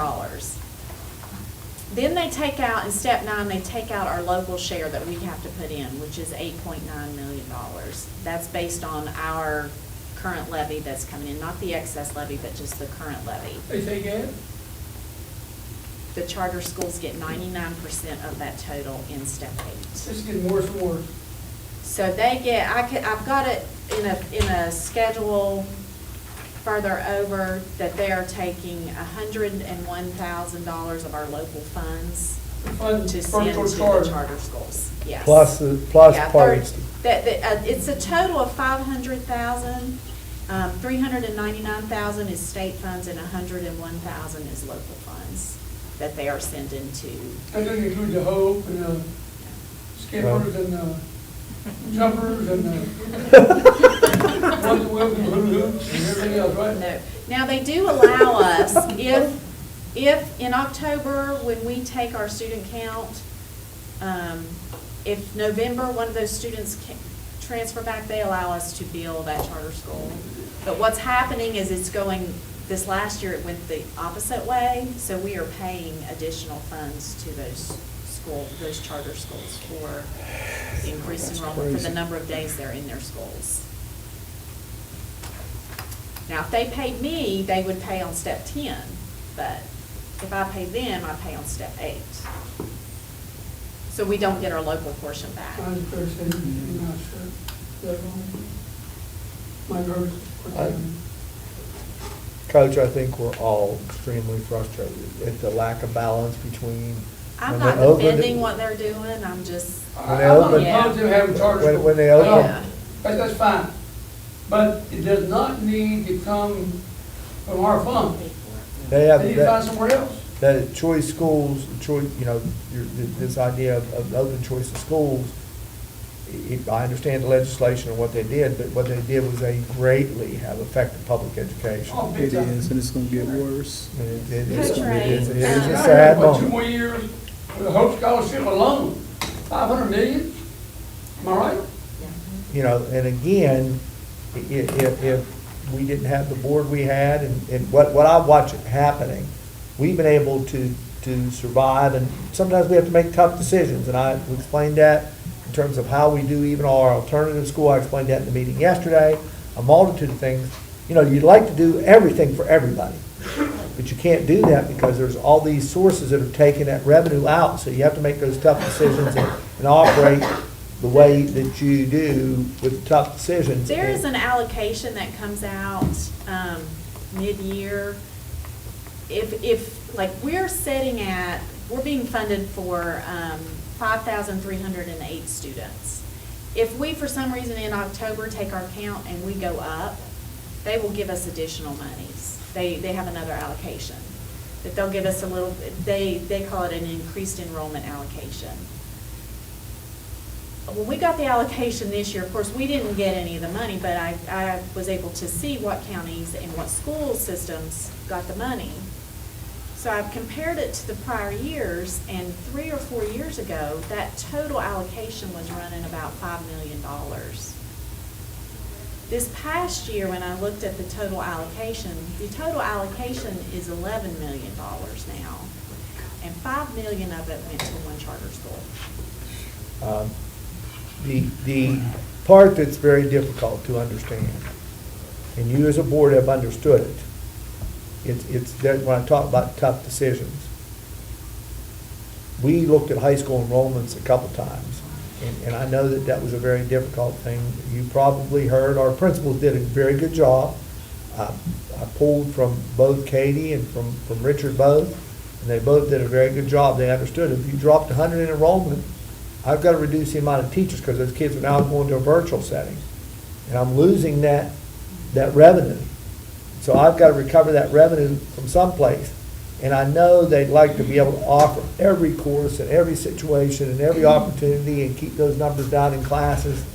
Then they take out, in step 9, they take out our local share that we have to put in, which is $8.9 million. That's based on our current levy that's coming in, not the excess levy, but just the current levy. They take it? The charter schools get 99% of that total in step 8. It's getting worse and worse. So they get, I've got it in a schedule further over that they are taking $101,000 of our local funds Fund to send virtual to charter. the charter schools. Yes. Plus Yeah, parties. It's a total of $500,000. $399,000 is state funds and $101,000 is local funds that they are sending to. That doesn't include the hope and the skippers and the jumpers and the ones that will do hoops and everything else, right? No. Now, they do allow us, if in October, when we take our student count, if November, one of those students transfer back, they allow us to bill that charter school. But what's happening is it's going, this last year it went the opposite way, so we are paying additional funds to those charter schools for the increased enrollment, for the number of days they're in their schools. Now, if they paid me, they would pay on step 10, but if I pay them, I pay on step 8. So we don't get our local portion back. I was first saying, I'm not sure. Is that wrong? My nerves. Coach, I think we're all extremely frustrated at the lack of balance between. I'm when not they opened it- defending what they're doing, I'm just, When they I'm not open- opposed to having charter schools. When they at all. open- That's fine. But it does not need to come from our fund. They have They need to find that, somewhere else. that choice schools, choice, this idea of open choice of schools. I understand the legislation and what they did, but what they did was they greatly have affected public education. Oh, big It time. is, and it's gonna get worse. And it is Coach Ray, a I sad got, what, 2 moment. more years with a Hope Scholarship alone, 500 million? Am I right? And again, if we didn't have the board we had, and what I watch it happening, we've been able to survive, and sometimes we have to make tough decisions, and I explained that in terms of how we do even our alternative school. I explained that in the meeting yesterday, a multitude of things. You'd like to do everything for everybody, but you can't do that because there's all these sources that are taking that revenue out, so you have to make those tough decisions and operate the way that you do with tough decisions. there is an allocation that comes out mid-year. If, like, we're being funded for 5,308 students. If we, for some reason in October, take our count and we go up, they will give us additional monies. They have another allocation. That they'll give us a little, they call it an increased enrollment allocation. When we got the allocation this year, of course, we didn't get any of the money, but I was able to see what counties and what school systems got the money. So I've compared it to the prior years, and 3 or 4 years ago, that total allocation was running about $5 million. This past year, when I looked at the total allocation is $11 million now, and $5 million of it went to one charter school. The part that's very difficult to understand, and you as a board have understood it, it's that when I talk about tough decisions, we looked at high school enrollments a couple times, and I know that was a very difficult thing. You probably heard our principals did a very good job. I pulled from both Katie and from Richard both, and they both did a very good job. They understood if you dropped 100 in enrollment, I've got to reduce the amount of teachers because those kids are now going to a virtual setting. And I'm losing that revenue. So I've got to recover that revenue from someplace. And I know they'd like to be able to offer every course and every situation and every opportunity and keep those numbers down in classes.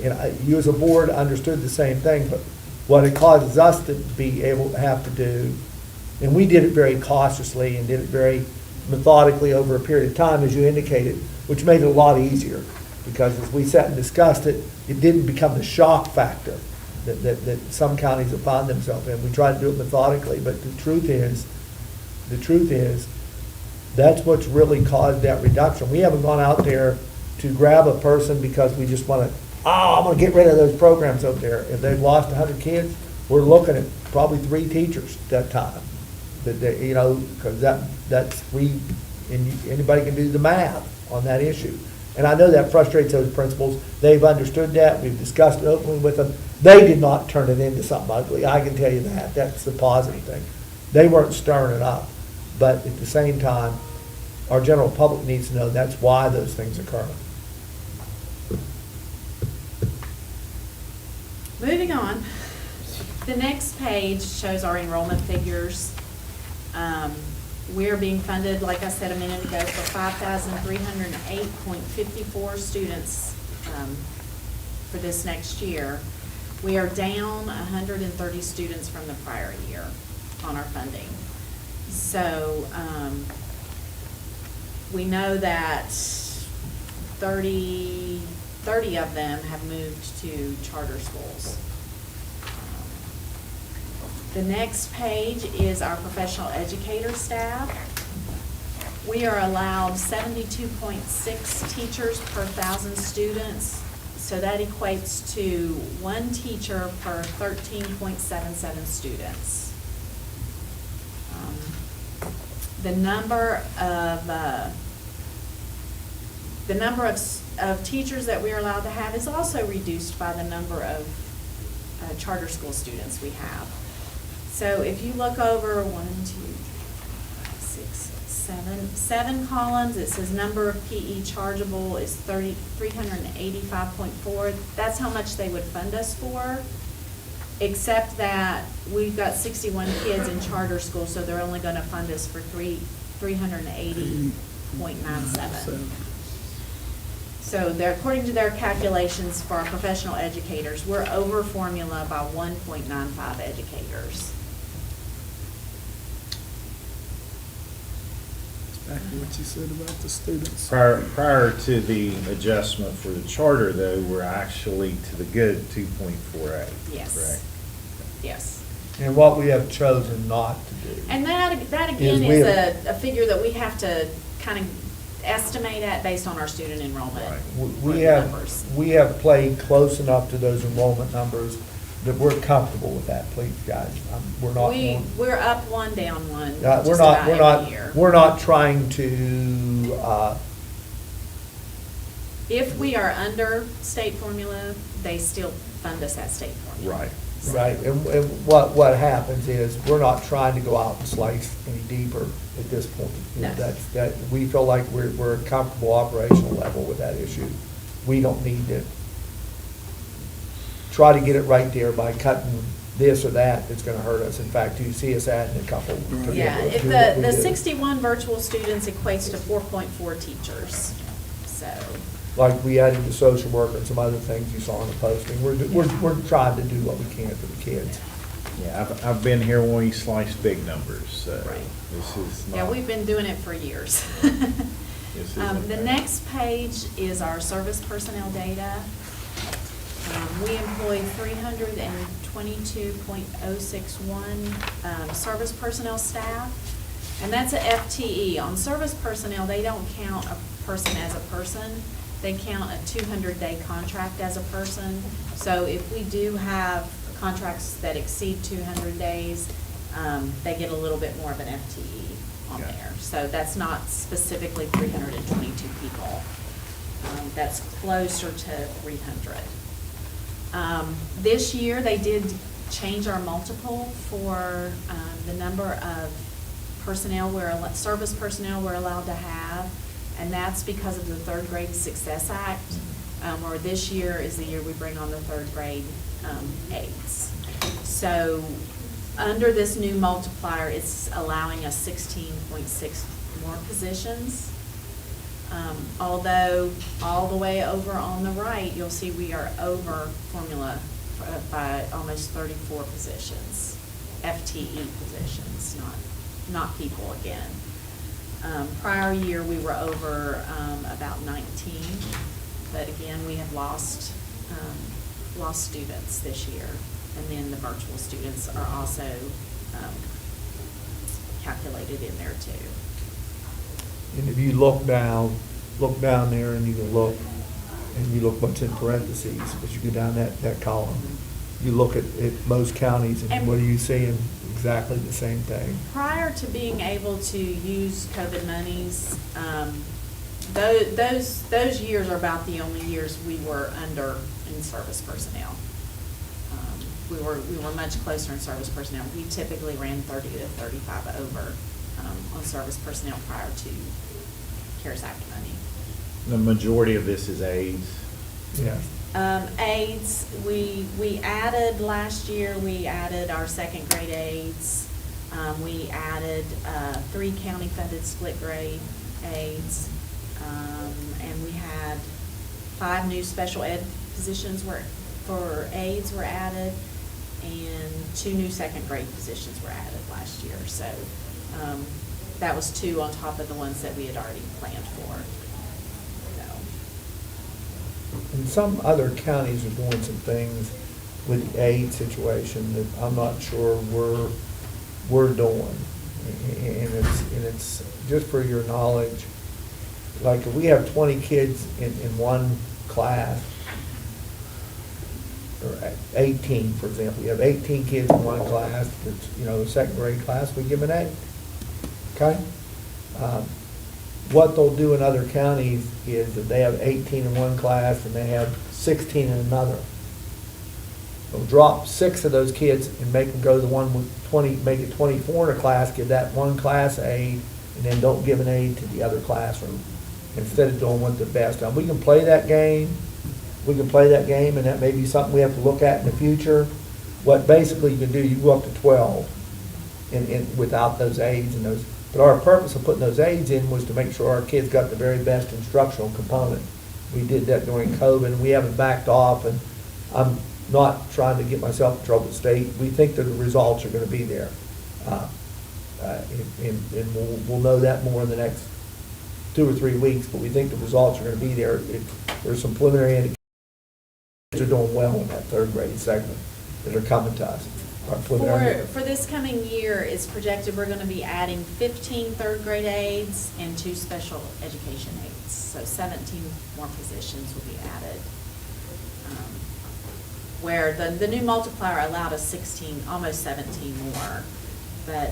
And you as a board understood the same thing, but what it causes us to be able to have to do, and we did it very cautiously and did it very methodically over a period of time, as you indicated, which made it a lot easier, because as we sat and discussed it, it didn't become the shock factor that some counties have found themselves in. We tried to do it methodically, but the truth is, that's what's really caused that reduction. We haven't gone out there to grab a person because we just want to, I'm going to get rid of those programs out there. If they've lost 100 kids, we're looking at probably 3 teachers at that time. Because that's 3, and anybody can do the math on that issue. And I know that frustrates those principals. They've understood that. We've discussed it openly with them. They did not turn it into something ugly. I can tell you that. That's the positive thing. They weren't stirring it up. But at the same time, our general public needs to know that's why those things occur. Moving on, the next page shows our enrollment figures. We're being funded, like I said a minute ago, for 5,308.54 students for this next year. We are down 130 students from the prior year on our funding. So we know that 30 of them have moved to charter schools. The next page is our professional educator staff. We are allowed 72.6 teachers per 1,000 students, so that equates to 1 teacher per 13.77 students. The number of teachers that we are allowed to have is also reduced by the number of charter school students we have. So if you look over 7 columns, it says number of PE chargeable is 385.4. That's how much they would fund us for, except that we've got 61 kids in charter school, so they're only going to fund us for 380.97. So they're, according to their calculations for our professional educators, we're over formula by 1.95 educators. Back to what you said about the students. Prior to the adjustment for the charter, though, we're actually to the good 2.48. Yes. Correct? Yes. And what we have chosen not to do. And that again Is is a figure that we have to kind of estimate at based on our student enrollment. Right. We numbers. have played close enough to those enrollment numbers that we're comfortable with that, please, guys. We're not. We're up 1, down 1, We're just not, about every year. we're not trying to, If we are under state formula, they still fund us at state formula. Right. right, and what happens is, we're not trying to go out and slice any deeper at this point. You know, No. we feel like we're at a comfortable operational level with that issue. We don't need to try to get it right there by cutting this or that that's gonna hurt us. In fact, you see us adding a couple. to be Yeah, able to if do what we the do. 61 virtual students equates to 4.4 teachers, so. Like we added the social worker and some other things you saw in the posting. We're trying to do what we can for the kids. Yeah, I've been here when we sliced big numbers, so Right. this is not. Yeah, we've been doing it for years. This isn't The bad. next page is our service personnel data. We employ 322.061 service personnel staff, and that's a FTE. On service personnel, they don't count a person as a person. They count a 200-day contract as a person. So if we do have contracts that exceed 200 days, they get a little bit more of an FTE on Okay. there. So that's not specifically 322 people. That's closer to 300. This year, they did change our multiple for the number of personnel service personnel we're allowed to have, and that's because of the Third Grade Success Act, where this year is the year we bring on the third grade aides. So, under this new multiplier, it's allowing us 16.6 more positions. Although, all the way over on the right, you'll see we are over formula by almost 34 positions, FTE positions, not people again. Prior year, we were over about 19, but again, we have lost students this year. And then the virtual students are also calculated in there too. And if you look down there and you can look, and you look what's in parentheses, as you go down that column, you look at most counties, and And- what are you seeing? Exactly the same thing. Prior to being able to use COVID monies, those years are about the only years we were under in service personnel. We were much closer in service personnel. We typically ran 30 to 35 over on service personnel prior to CARES Act money. The majority of this is aides. Yeah. Aides, we added last year, we added our second grade aides. We added 3 county funded split grade aides. And we had 5 new special ed positions for aides were added, and 2 new second grade positions were added last year. So that was 2 on top of the ones that we had already planned for. So. And some other counties are doing some things with the aid situation that I'm not sure we're doing. And it's just for your knowledge, like if we have 20 kids in one class, or 18, for example, you have 18 kids in one class, it's, the second grade class, we give them an aid. Okay? What they'll do in other counties is that they have 18 in one class and they have 16 in another. They'll drop 6 of those kids and make them go to the one with 20, make it 24 in a class, give that one class aid, and then don't give an aid to the other classroom, instead of doing what the best. Now, we can play that game, and that may be something we have to look at in the future. What basically you can do, you go up to 12 without those aids and those. But our purpose of putting those aids in was to make sure our kids got the very best instructional component. We did that during COVID, and we haven't backed off, and I'm not trying to get myself in trouble with the state. We think that the results are going to be there. And we'll know that more in the next 2 or 3 weeks, but we think the results are going to be there. There's some preliminary indicators are doing well in that third grade segment that are coming to us. Our preliminary- For this coming year, it's projected we're gonna be adding 15 third grade aides and 2 special education aides. So 17 more positions will be added. Where the new multiplier allowed us 16, almost 17 more. But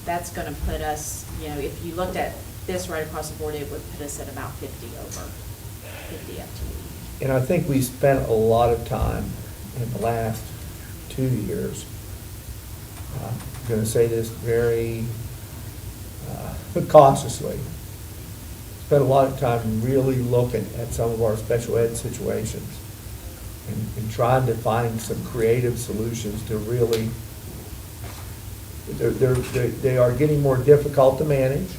that's gonna put us, if you looked at this right across the board, it would put us at about 50 over, 50 FTE. And I think we spent a lot of time in the last 2 years, I'm going to say this very cautiously, spent a lot of time really looking at some of our special ed situations. and trying to find some creative solutions to really, they are getting more difficult to manage.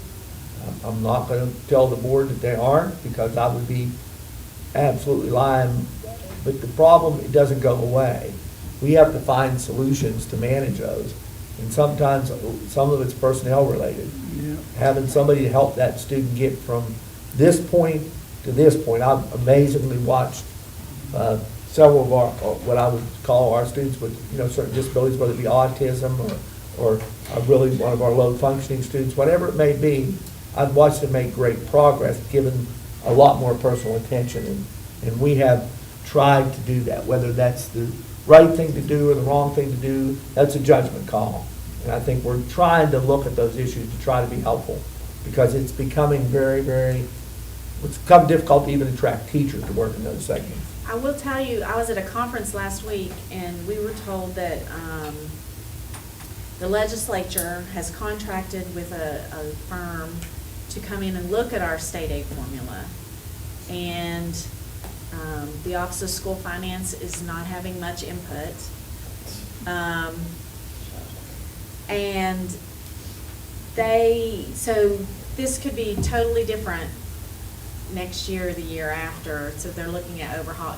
I'm not gonna tell the board that they aren't, because I would be absolutely lying, but the problem, it doesn't go away. We have to find solutions to manage those, and sometimes, some of it's personnel related. Yeah. Having somebody to help that student get from this point to this point. I've amazingly watched several of our, what I would call our students with, certain disabilities, whether it be autism or really one of our low-functioning students, whatever it may be. I've watched them make great progress, given a lot more personal attention, and we have tried to do that. Whether that's the right thing to do or the wrong thing to do, that's a judgment call. And I think we're trying to look at those issues to try to be helpful, because it's becoming it's become difficult to even attract teachers to work in those segments. I will tell you, I was at a conference last week, and we were told that the legislature has contracted with a firm to come in and look at our state aid formula. And the Office of School Finance is not having much input. And so this could be totally different next year or the year after. So they're looking at overhaul,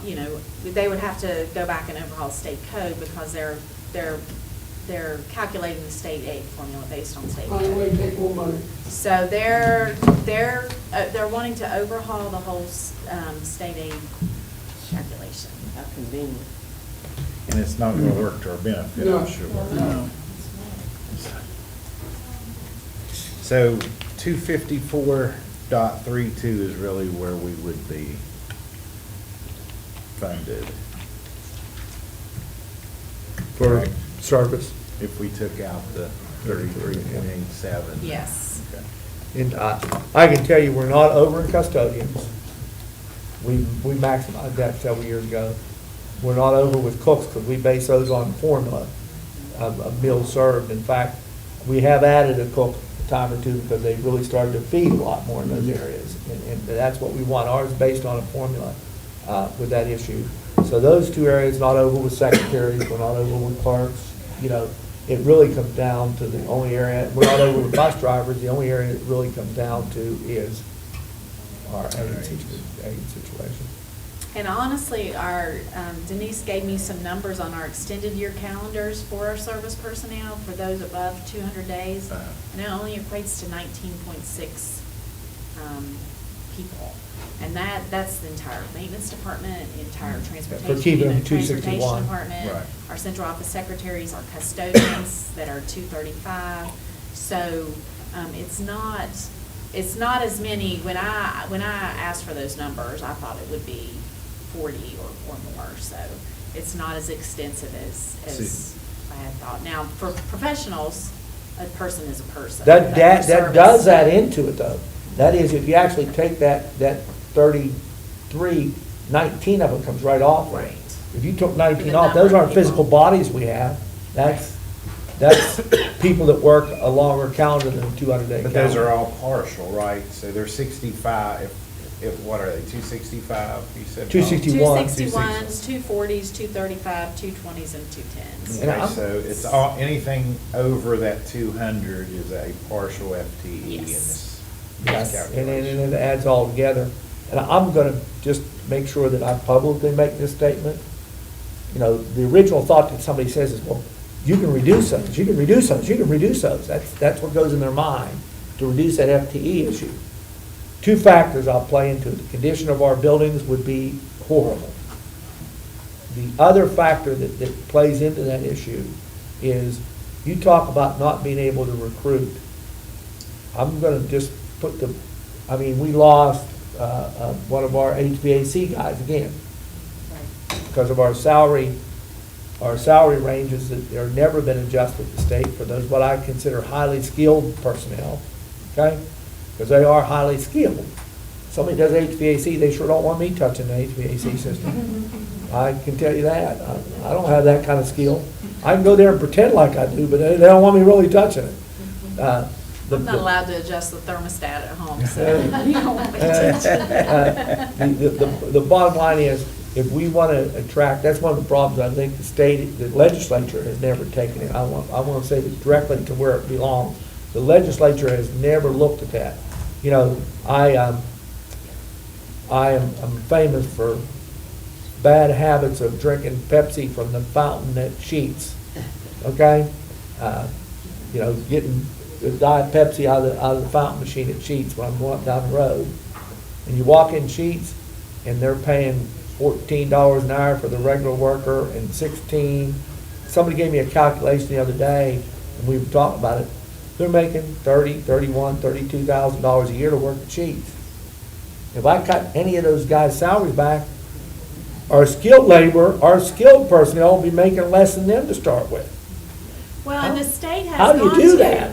they would have to go back and overhaul state code, because they're calculating the state aid formula based on state Find a way code. to take more money. So they're wanting to overhaul the whole state aid calculation. How convenient. And it's not gonna work to our benefit, No. I'm sure. No. So 254.32 is really where we would be funded. For Correct. service. If we took out the 33.87. Yes. Okay. And I can tell you, we're not over in custodians. We maximized that several years ago. We're not over with cooks, because we base those on formula of meals served. In fact, we have added a cook a time or two, because they really started to feed a lot more in those areas. And that's what we want. Ours is based on a formula with that issue. So those two areas, not over with secretaries, we're not over with clerks. It really comes down to the only area, we're not over with bus drivers. The only area it really comes down to is our aid situation. And honestly, Denise gave me some numbers on our extended year calendars for our service personnel for those above 200 days. And it only equates to 19.6 people. And that's the entire maintenance department, the entire transportation. keeping them Transportation 261. department, Right. our central office secretaries, our custodians that are 235. So it's not as many. When I asked for those numbers, I thought it would be 40 or more. So it's not as extensive as I had thought. Now, for professionals, a person is a person. That But for does service- that into it, though. That is, if you actually take that 33, 19 of it comes right off. Right. If you took 19 The off, those number of aren't physical people. bodies we have. That's people that work a longer calendar than a 200-day calendar. But those are all partial, right? So they're 65, if what are they, 265, you said? 261. 261s, 240s, 235, 220s, and 210s. And Okay, I'm- so it's all, anything over that 200 is a partial FTE in Yes. this Yes, calculation. and it adds all together. And I'm going to just make sure that I publicly make this statement. The original thought that somebody says is, well, you can reduce those, you can reduce those, you can reduce those. That's what goes in their mind, to reduce that FTE issue. Two factors I'll play into it. The condition of our buildings would be horrible. The other factor that plays into that issue is, you talk about not being able to recruit. I'm going to just put we lost one of our HVAC guys again, because of our salary ranges that are never been adjusted at the state for those, what I consider highly skilled personnel, okay? Because they are highly skilled. Somebody does HVAC, they sure don't want me touching the HVAC system. I can tell you that. I don't have that kind of skill. I can go there and pretend like I do, but they don't want me really touching it. I'm not allowed to adjust the thermostat at home, so you don't want me to touch it. The bottom line is, if we want to attract, that's one of the problems I think the legislature has never taken it. I want to say this directly to where it belongs. The legislature has never looked at that. You know, I'm famous for bad habits of drinking Pepsi from the fountain at Sheetz, okay? You know, getting the Diet Pepsi out of the fountain machine at Sheetz when I'm going up down the road. And you walk in Sheetz, and they're paying $14 an hour for the regular worker and $16. Somebody gave me a calculation the other day, and we were talking about it. They're making $30,000, $31,000, $32,000 a year to work at Sheetz. If I cut any of those guys' salaries back, our skilled labor, our skilled personnel will be making less than them to start with. Well, and the state has How do you gone do to, that?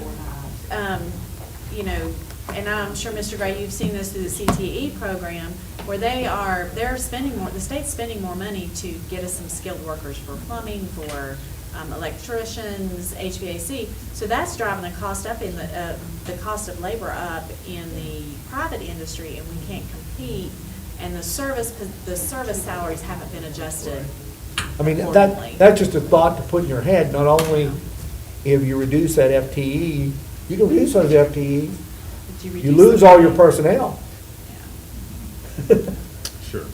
You know, and I'm sure, Mr. Gray, you've seen this through the CTE program, where they're spending more, the state's spending more money to get us some skilled workers for plumbing, for electricians, HVAC. So that's driving the cost up in the cost of labor up in the private industry, and we can't compete. And the service salaries haven't been adjusted I mean, accordingly. that's just a thought to put in your head. Not only if you reduce that FTE, you can reduce those FTEs, But you reduce lose the all your pay. personnel. Sure.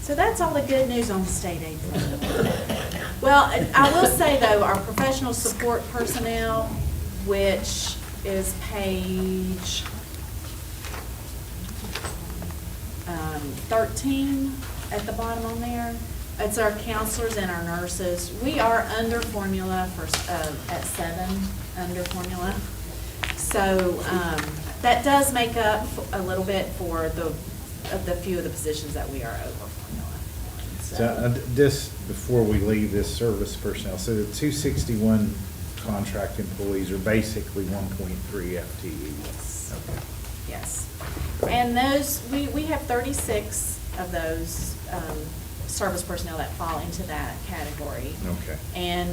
So that's all the good news on the state aid front. Well, I will say though, our professional support personnel, which is page 13 at the bottom on there, it's our counselors and our nurses. We are under formula for, at 7, under formula. So that does make up a little bit for the few of the positions that we are over formula. So, just before we leave this service personnel, so the 261 contract employees are basically 1.3 FTE. Yes. Okay. Yes. And those, we have 36 of those service personnel that fall into that category. Okay. And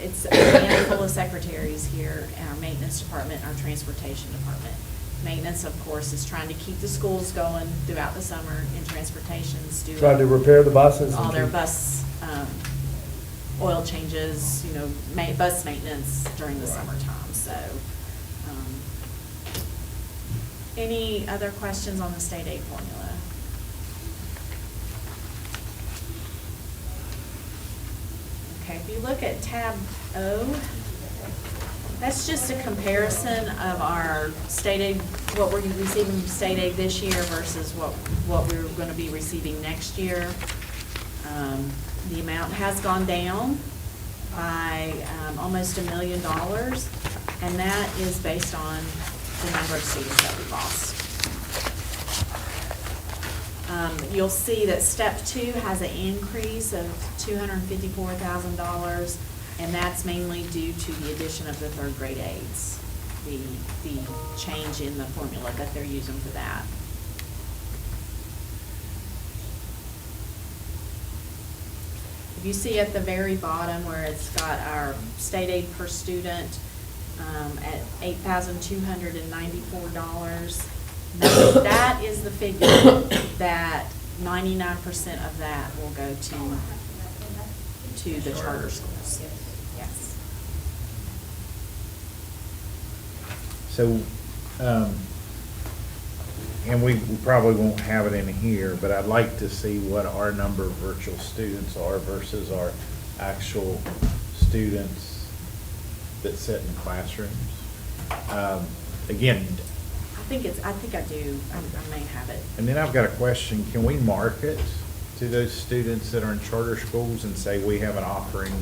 it's a handful of secretaries here in our maintenance department, our transportation department. Maintenance, of course, is trying to keep the schools going throughout the summer, and transportation's doing Try to repair the buses. all and their keep- bus oil changes, you know, bus maintenance during the summertime, so. Any other questions on the state aid formula? Okay, if you look at tab O, that's just a comparison of our state aid, what we're receiving from state aid this year versus what we're gonna be receiving next year. The amount has gone down by almost $1 million, and that is based on the number of students that we lost. You'll see that step 2 has an increase of $254,000, and that's mainly due to the addition of the third grade aides, the change in the formula that they're using for that. If you see at the very bottom where it's got our state aid per student at $8,294, that is the figure that 99% of that will go to the charter schools. Yes. So, and we probably won't have it in here, but I'd like to see what our number of virtual students are versus our actual students that sit in classrooms. Again, I think I do. I may have it. and then I've got a question. Can we market to those students that are in charter schools and say we have an offering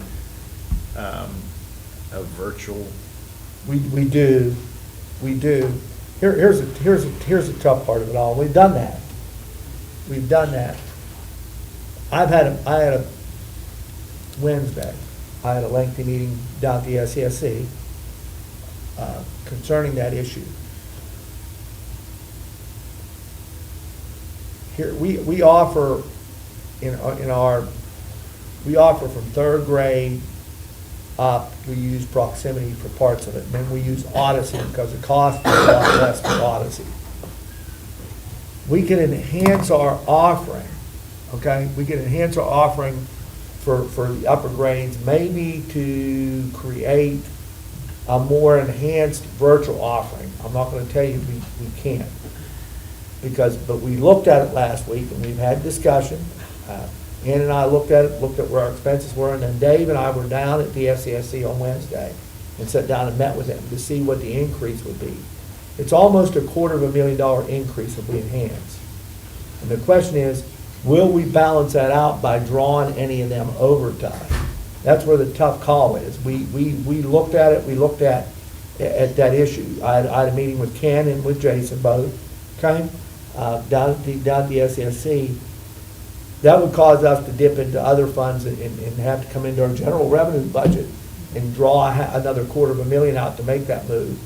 of virtual? We do. Here's a tough part of it all. We've done that. I had a Wednesday, I had a lengthy meeting down at the SESC concerning that issue. Here, we offer we offer from third grade up, we use proximity for parts of it, and then we use Odyssey because the cost is a lot less for Odyssey. we can enhance our offering, okay? We can enhance our offering for the upper grades, maybe to create a more enhanced virtual offering. I'm not gonna tell you we can't. But we looked at it last week, and we've had discussion. Ann and I looked at where our expenses were, and then Dave and I were down at the FCSC on Wednesday and sat down and met with him to see what the increase would be. It's almost a $250,000 increase if we enhance. And the question is, will we balance that out by drawing any of them overtime? That's where the tough call is. We looked at it, we looked at that issue. I had a meeting with Ken and with Jason both, okay, down at the SCSC. That would cause us to dip into other funds and have to come into our general revenue budget and draw another $250,000 out to make that move.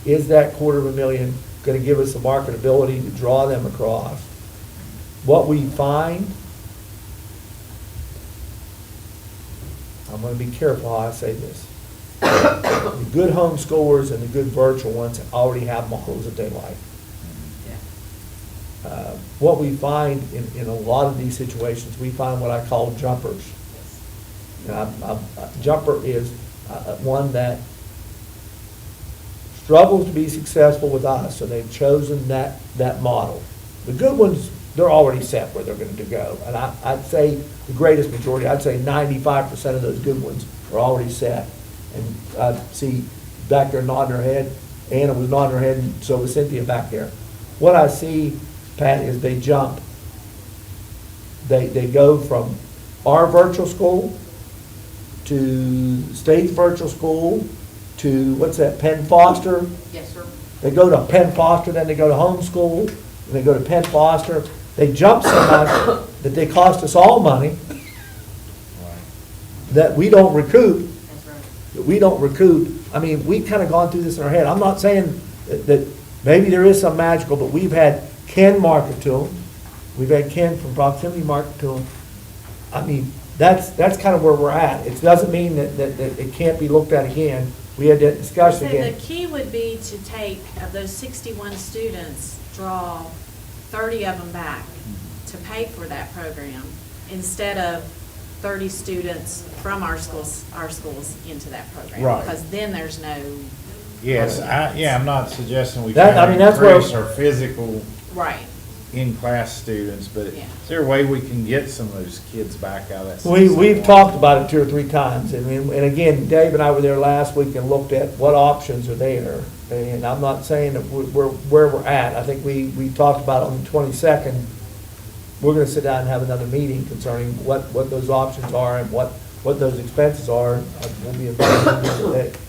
Is that $250,000 going to give us the marketability to draw them across? What we find, I'm going to be careful how I say this. The good homeschoolers and the good virtual ones already have models that they like. What we find in a lot of these situations, we find what I call jumpers. Jumper is one that struggles to be successful with us, so they've chosen that model. The good ones, they're already set where they're going to go. And I'd say the greatest majority, I'd say 95% of those good ones are already set. And I see back there nodding her head, Anna was nodding her head, and so was Cynthia back there. What I see, Pat, is they jump. They go from our virtual school to State's virtual school to, what's that, Penn Foster? Yes, sir. They go to Penn Foster, then they go to homeschool, and they go to Penn Foster. They jump so much that they cost us all money that we don't recoup. That's right. That we don't recoup. I mean, we've kind of gone through this in our head. I'm not saying that maybe there is some magical, but we've had Ken market to them. We've had Ken from Proximity market to them. I mean, that's kind of where we're at. It doesn't mean that it can't be looked at again. We had that discussion So again. the key would be to take, of those 61 students, draw 30 of them back to pay for that program, instead of 30 students from our schools into that program. Right. Because then there's no. Yes, I'm not suggesting we That- try I mean, to that's where- increase our physical Right. in-class students, but Yeah. is there a way we can get some of those kids back out of that? We've talked about it 2 or 3 times, and again, Dave and I were there last week and looked at what options are there. And I'm not saying that we're where we're at. I think we talked about it on the 22nd. We're gonna sit down and have another meeting concerning what those options are and what those expenses are. We'll be involved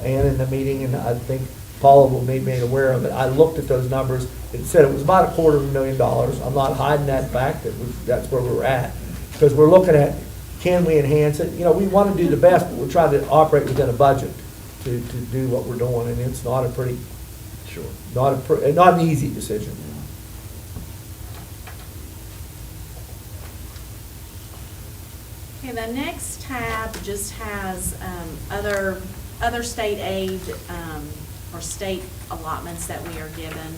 Ann in the meeting, and I think Paula will be made aware of it. I looked at those numbers. It said it was about $250,000. I'm not hiding that fact, that's where we're at. Because we're looking at, can we enhance it? You know, we want to do the best, but we're trying to operate within a budget to do what we're doing, and it's not a pretty, not an easy decision. Okay, the next tab just has other state aid or state allotments that we are given.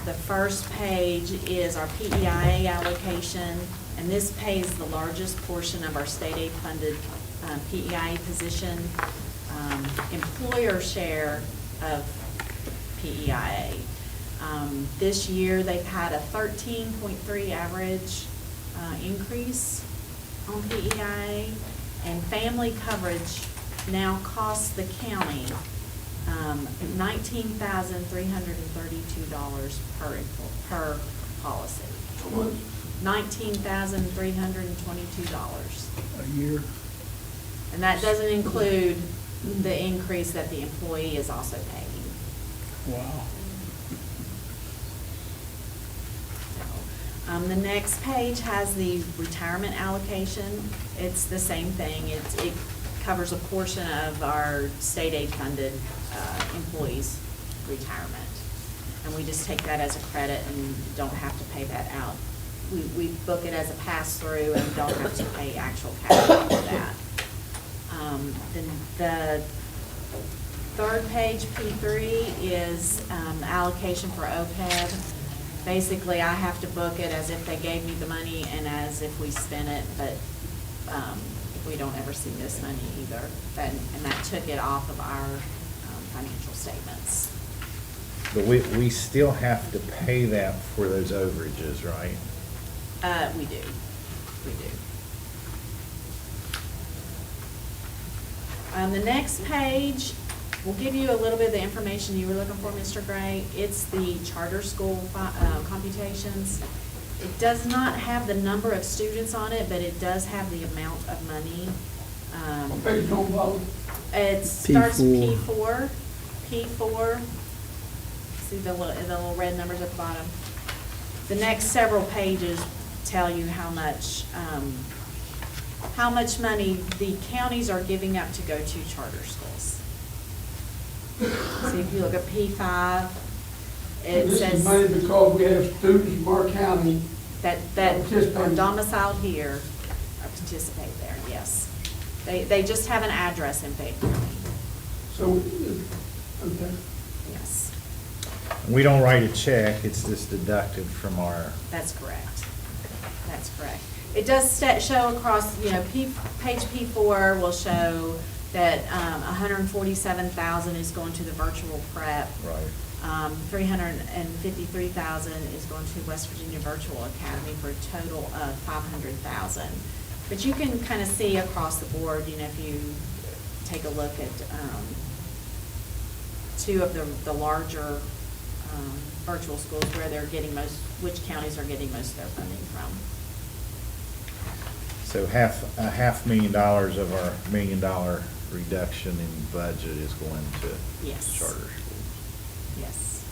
The first page is our PEIA allocation, and this pays the largest portion of our state aid funded PEIA position. Employer share of PEIA. This year, they've had a 13.3 average increase on PEIA, and family coverage now costs the county $19,332 per policy. $19,322. A year. And that doesn't include the increase that the employee is also paying. Wow. The next page has the retirement allocation. It's the same thing. It covers a portion of our state aid funded employees' retirement. And we just take that as a credit and don't have to pay that out. We book it as a pass-through and don't have to pay actual cash for that. Then the third page, P3, is allocation for OPEB. Basically, I have to book it as if they gave me the money and as if we spent it, but we don't ever see this money either. And that took it off of our financial statements. But we still have to pay that for those overages, right? We do. We do. On the next page, we'll give you a little bit of the information you were looking for, Mr. Gray. It's the charter school computations. It does not have the number of students on it, but it does have the amount of money. What page on bottom? It starts P4. P4. See the little red numbers at the bottom? The next several pages tell you how much money the counties are giving up to go to charter schools. See, if you look at P5, it This says is money because we have students from our county. that are domiciled here or participate there, yes. They just have an address in Fayette County, So, okay. yes. We don't write a check, it's just deducted from our, That's correct. That's correct. It does show across, page P4 will show that 147,000 is going to the virtual prep. right. 353,000 is going to West Virginia Virtual Academy for a total of 500,000. But you can kind of see across the board, if you take a look at two of the larger virtual schools where they're getting which counties are getting most of their funding from. So $500,000 of our $1 million reduction in budget is going to Yes. charter schools. Yes.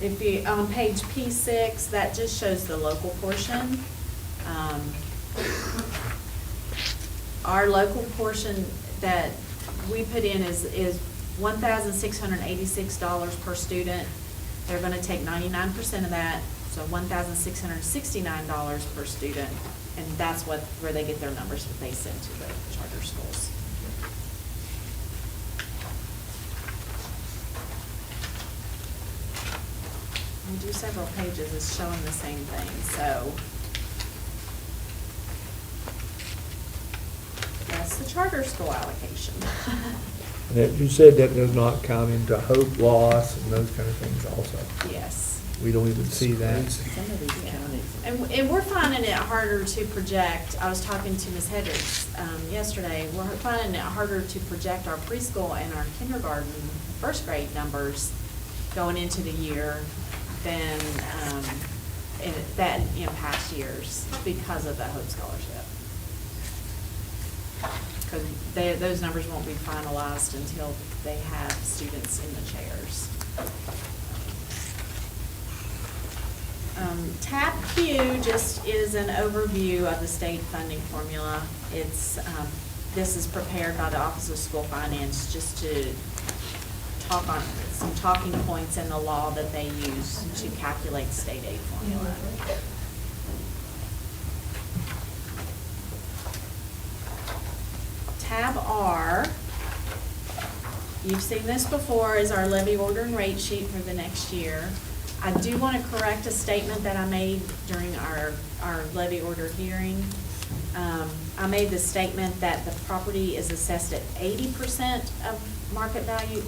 If you, on page P6, that just shows the local portion. Our local portion that we put in is $1,686 per student. They're gonna take 99% of that, so $1,669 per student, and that's where they get their numbers that they send to the charter schools. We do several pages, it's showing the same thing, so. That's the charter school allocation. And you said that does not count into hope loss and those kind of things also. Yes. We don't even see that. And we're finding it harder to project. I was talking to Ms. Hendricks yesterday. We're finding it harder to project our preschool and our kindergarten, first grade numbers going into the year than in past years because of the Hope Scholarship. Because those numbers won't be finalized until they have students in the chairs. Tab Q just is an overview of the state funding formula. This is prepared by the Office of School Finance just to talk on some talking points in the law that they use to calculate the state aid formula. Tab R, you've seen this before, is our levy order and rate sheet for the next year. I do want to correct a statement that I made during our levy order hearing. I made the statement that the property is assessed at 80% of market value.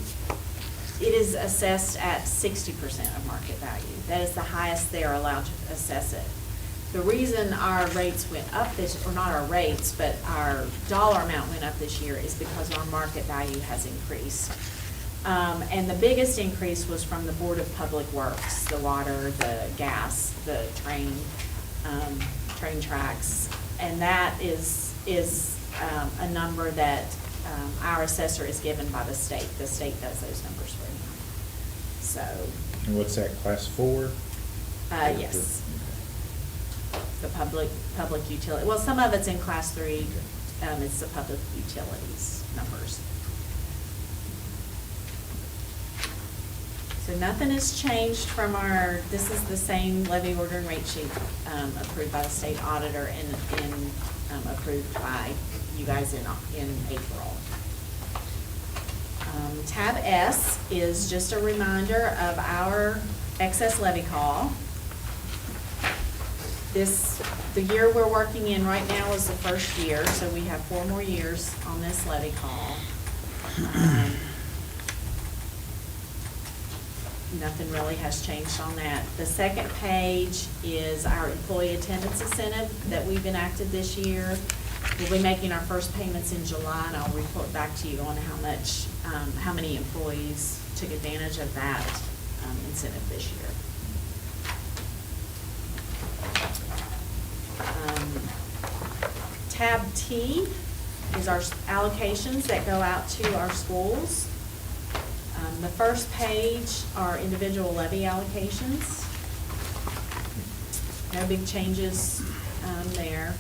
It is assessed at 60% of market value. That is the highest they are allowed to assess it. The reason our rates went up or not our rates, but our dollar amount went up this year is because our market value has increased. And the biggest increase was from the Board of Public Works, the water, the gas, the train tracks. And that is a number that our assessor is given by the state. The state does those numbers for him. So. And what's that, class 4? Yes. The public utility, well, some of it's in class 3, it's the public utilities numbers. So nothing has changed from this is the same levy order and rate sheet, approved by the state auditor and approved by you guys in April. Tab S is just a reminder of our excess levy call. The year we're working in right now is the first year, so we have 4 more years on this levy call. Nothing really has changed on that. The second page is our employee attendance incentive that we've enacted this year. We'll be making our first payments in July, and I'll report back to you on how many employees took advantage of that incentive this year. Tab T is our allocations that go out to our schools. The first page are individual levy allocations. No big changes there.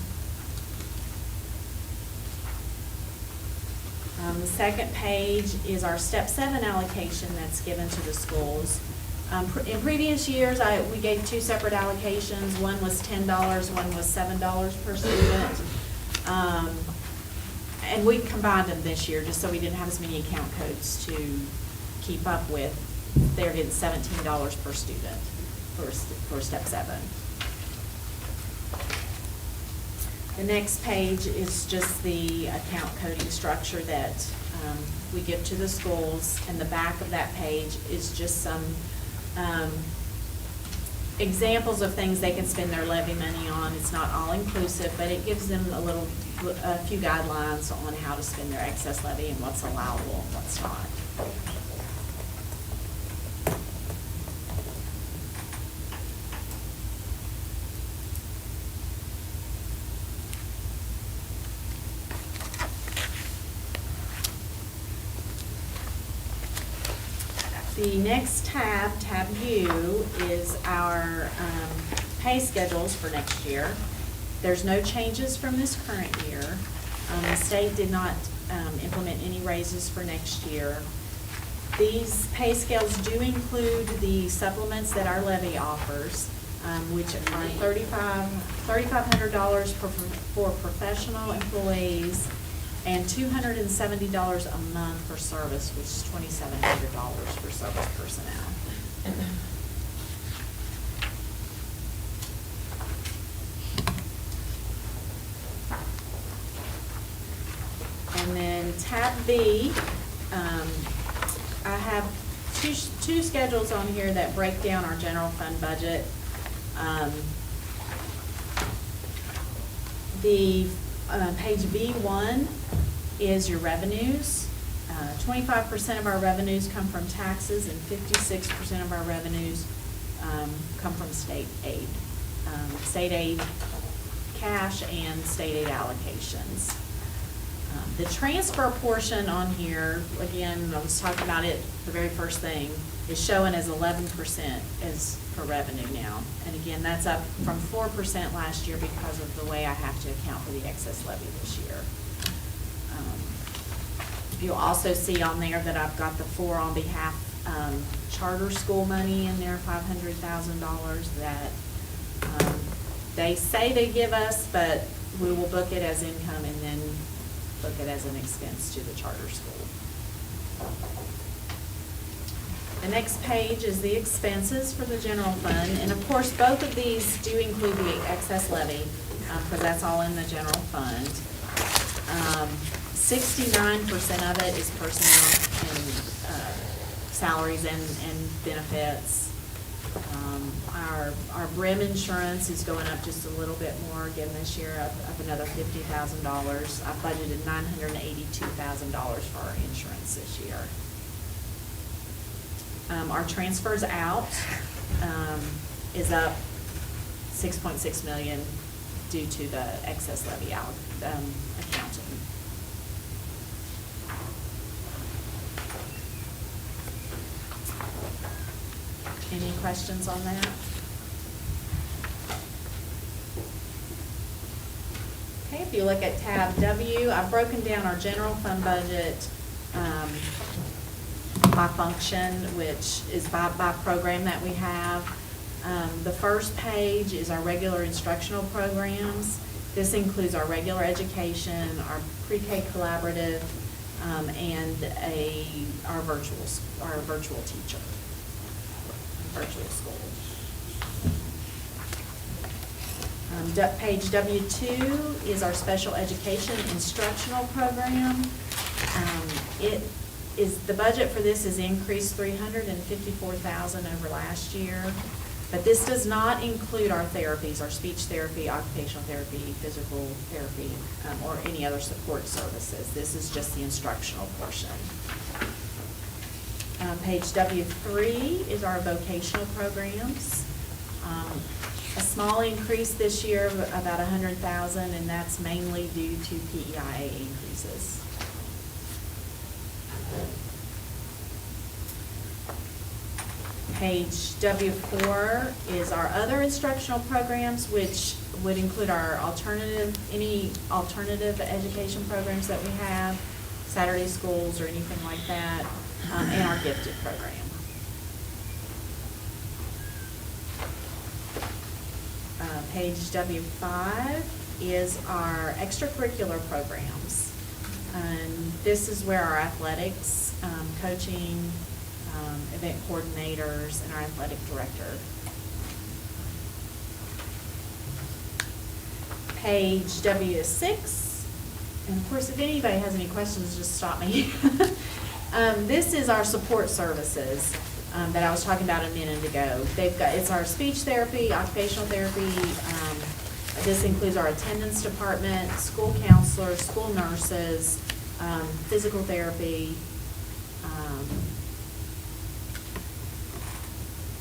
The second page is our Step 7 allocation that's given to the schools. In previous years, we gave 2 separate allocations. One was $10, one was $7 per student. And we combined them this year just so we didn't have as many account codes to keep up with. They're getting $17 per student for Step 7. The next page is just the account coding structure that we give to the schools, and the back of that page is just some examples of things they can spend their levy money on. It's not all inclusive, but it gives them a few guidelines on how to spend their excess levy and what's allowable and what's not. The next tab, tab U, is our pay schedules for next year. There's no changes from this current year. The state did not implement any raises for next year. These pay scales do include the supplements that our levy offers, which are $3,500 for professional employees and $270 a month for service, which is $2,700 for service personnel. And then tab B, I have two schedules on here that break down our general fund budget. Page B1 is your revenues. 25% of our revenues come from taxes and 56% of our revenues come from state aid. State aid cash and state aid allocations. The transfer portion on here, again, I was talking about it, the very first thing, is showing as 11% as for revenue now. And again, that's up from 4% last year because of the way I have to account for the excess levy this year. You'll also see on there that I've got the For on Behalf charter school money in there, $500,000 that they say they give us, but we will book it as income and then book it as an expense to the charter school. The next page is the expenses for the general fund, and of course both of these do include the excess levy because that's all in the general fund. 69% of it is personnel and salaries and benefits. Our BRIM insurance is going up just a little bit more again this year, up another $50,000. I budgeted $982,000 for our insurance this year. Our transfers out is up $6.6 million due to the excess levy accounting. Any questions on that? Okay, if you look at tab W, I've broken down our general fund budget by function, which is by program that we have. The first page is our regular instructional programs. This includes our regular education, our pre-K collaborative, and our virtual teacher, virtual school. Page W2 is our special education instructional program. The budget for this is increased $354,000 over last year, but this does not include our therapies, our speech therapy, occupational therapy, physical therapy, or any other support services. This is just the instructional portion. Page W3 is our vocational programs. A small increase this year of about $100,000, and that's mainly due to PEIA increases. Page W4 is our other instructional programs, which would include any alternative education programs that we have, Saturday schools or anything like that, and our gifted program. Page W5 is our extracurricular programs. And this is where our athletics, coaching, event coordinators, and our athletic director. Page W6, and of course, if anybody has any questions, just stop me. This is our support services that I was talking about a minute ago. It's our speech therapy, occupational therapy. This includes our attendance department, school counselors, school nurses, physical therapy.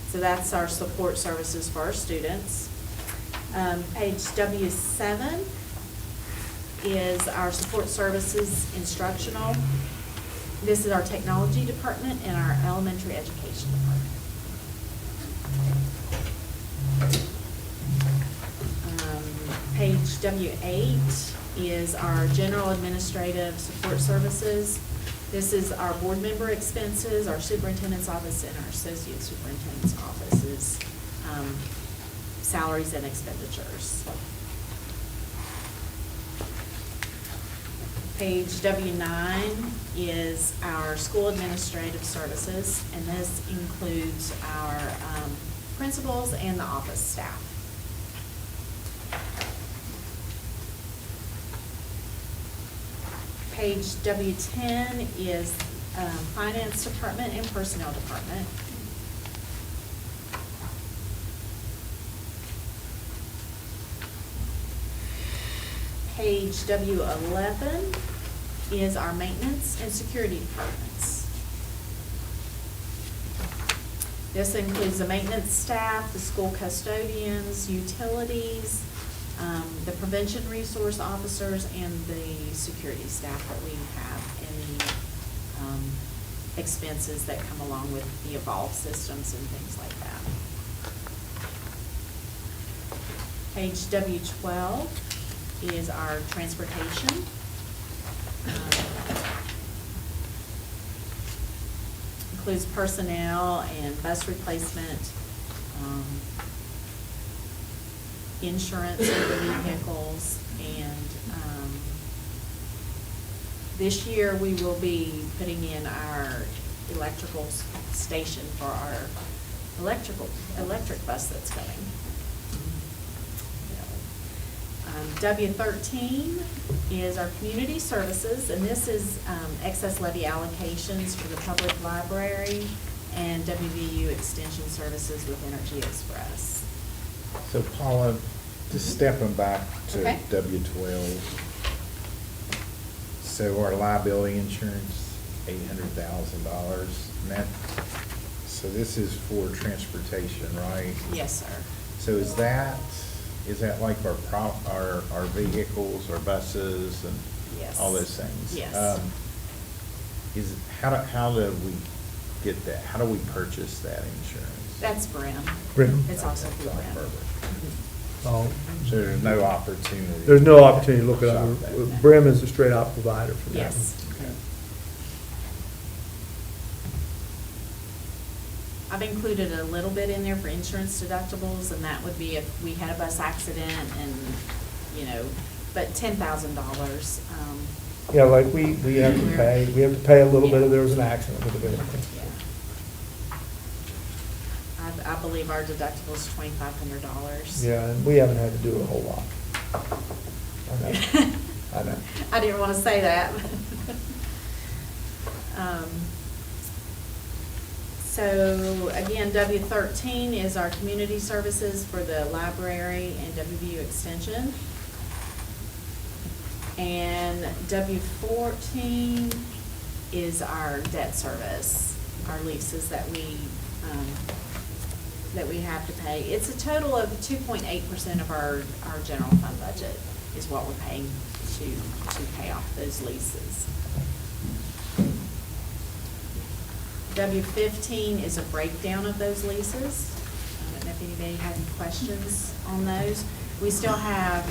So that's our support services for our students. Page W7 is our support services instructional. This is our technology department and our elementary education department. Page W8 is our general administrative support services. This is our board member expenses, our superintendent's office, and our associate superintendent's office's salaries and expenditures. Page W9 is our school administrative services, and this includes our principals and the office staff. Page W10 is finance department and personnel department. Page W11 is our maintenance and security departments. This includes the maintenance staff, the school custodians, utilities, the prevention resource officers, and the security staff that we have, and the expenses that come along with the Evolve systems and things like that. Page W12 is our transportation. Includes personnel and bus replacement, insurance for the vehicles, and this year we will be putting in our electrical station for our electric bus that's coming. W13 is our community services, and this is excess levy allocations for the public library and WVU extension services with Energy Express. So Paula, just stepping back to Okay. W12. So our liability insurance, $800,000 net. So this is for transportation, right? Yes, sir. So is that like our vehicles, our buses, and Yes. all those things? Yes. How do we get that? How do we purchase that insurance? That's Brim. Brim. It's also through Brim. Oh, So there's no opportunity? There's no opportunity to look it Shop up. that. Brim is a straight-out provider for that. Yes. Okay. I've included a little bit in there for insurance deductibles, and that would be if we had a bus accident and, but $10,000. You know, like we have to pay a little bit if there was an accident with the vehicle. I believe our deductible is $2,500. Yeah, and we haven't had to do a whole lot. I know, I know. I didn't want to say that. So again, W13 is our community services for the library and WVU Extension. And W14 is our debt service, our leases that we have to pay. It's a total of 2.8% of our general fund budget is what we're paying to pay off those leases. W15 is a breakdown of those leases. I don't know if anybody has any questions on those. We still have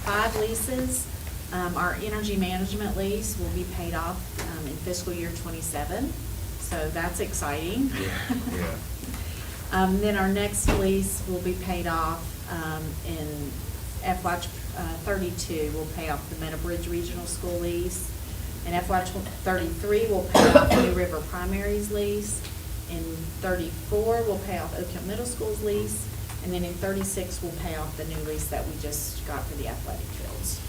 5 leases. Our energy management lease will be paid off in fiscal year '27, so that's exciting. Yeah. Then our next lease will be paid off in FY '32. We'll pay off the Meadowbridge Regional School lease. In FY '33, we'll pay off New River Primaries lease. In '34, we'll pay off Oak Hill Middle School's lease. And then in '36, we'll pay off the new lease that we just got for the athletic fields.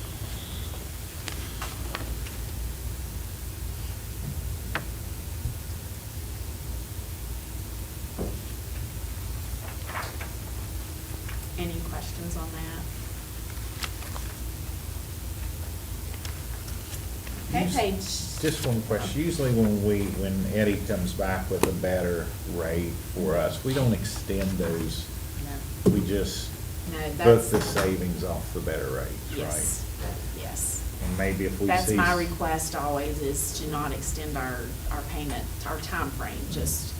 Any questions on that? Okay, page. Just one question. Usually when Eddie comes back with a better rate for us, we don't extend those. No. We just No, book that's, the savings off the better rates, right? yes, yes. And maybe if we see. That's my request always, is to not extend our payment, our time frame. Just,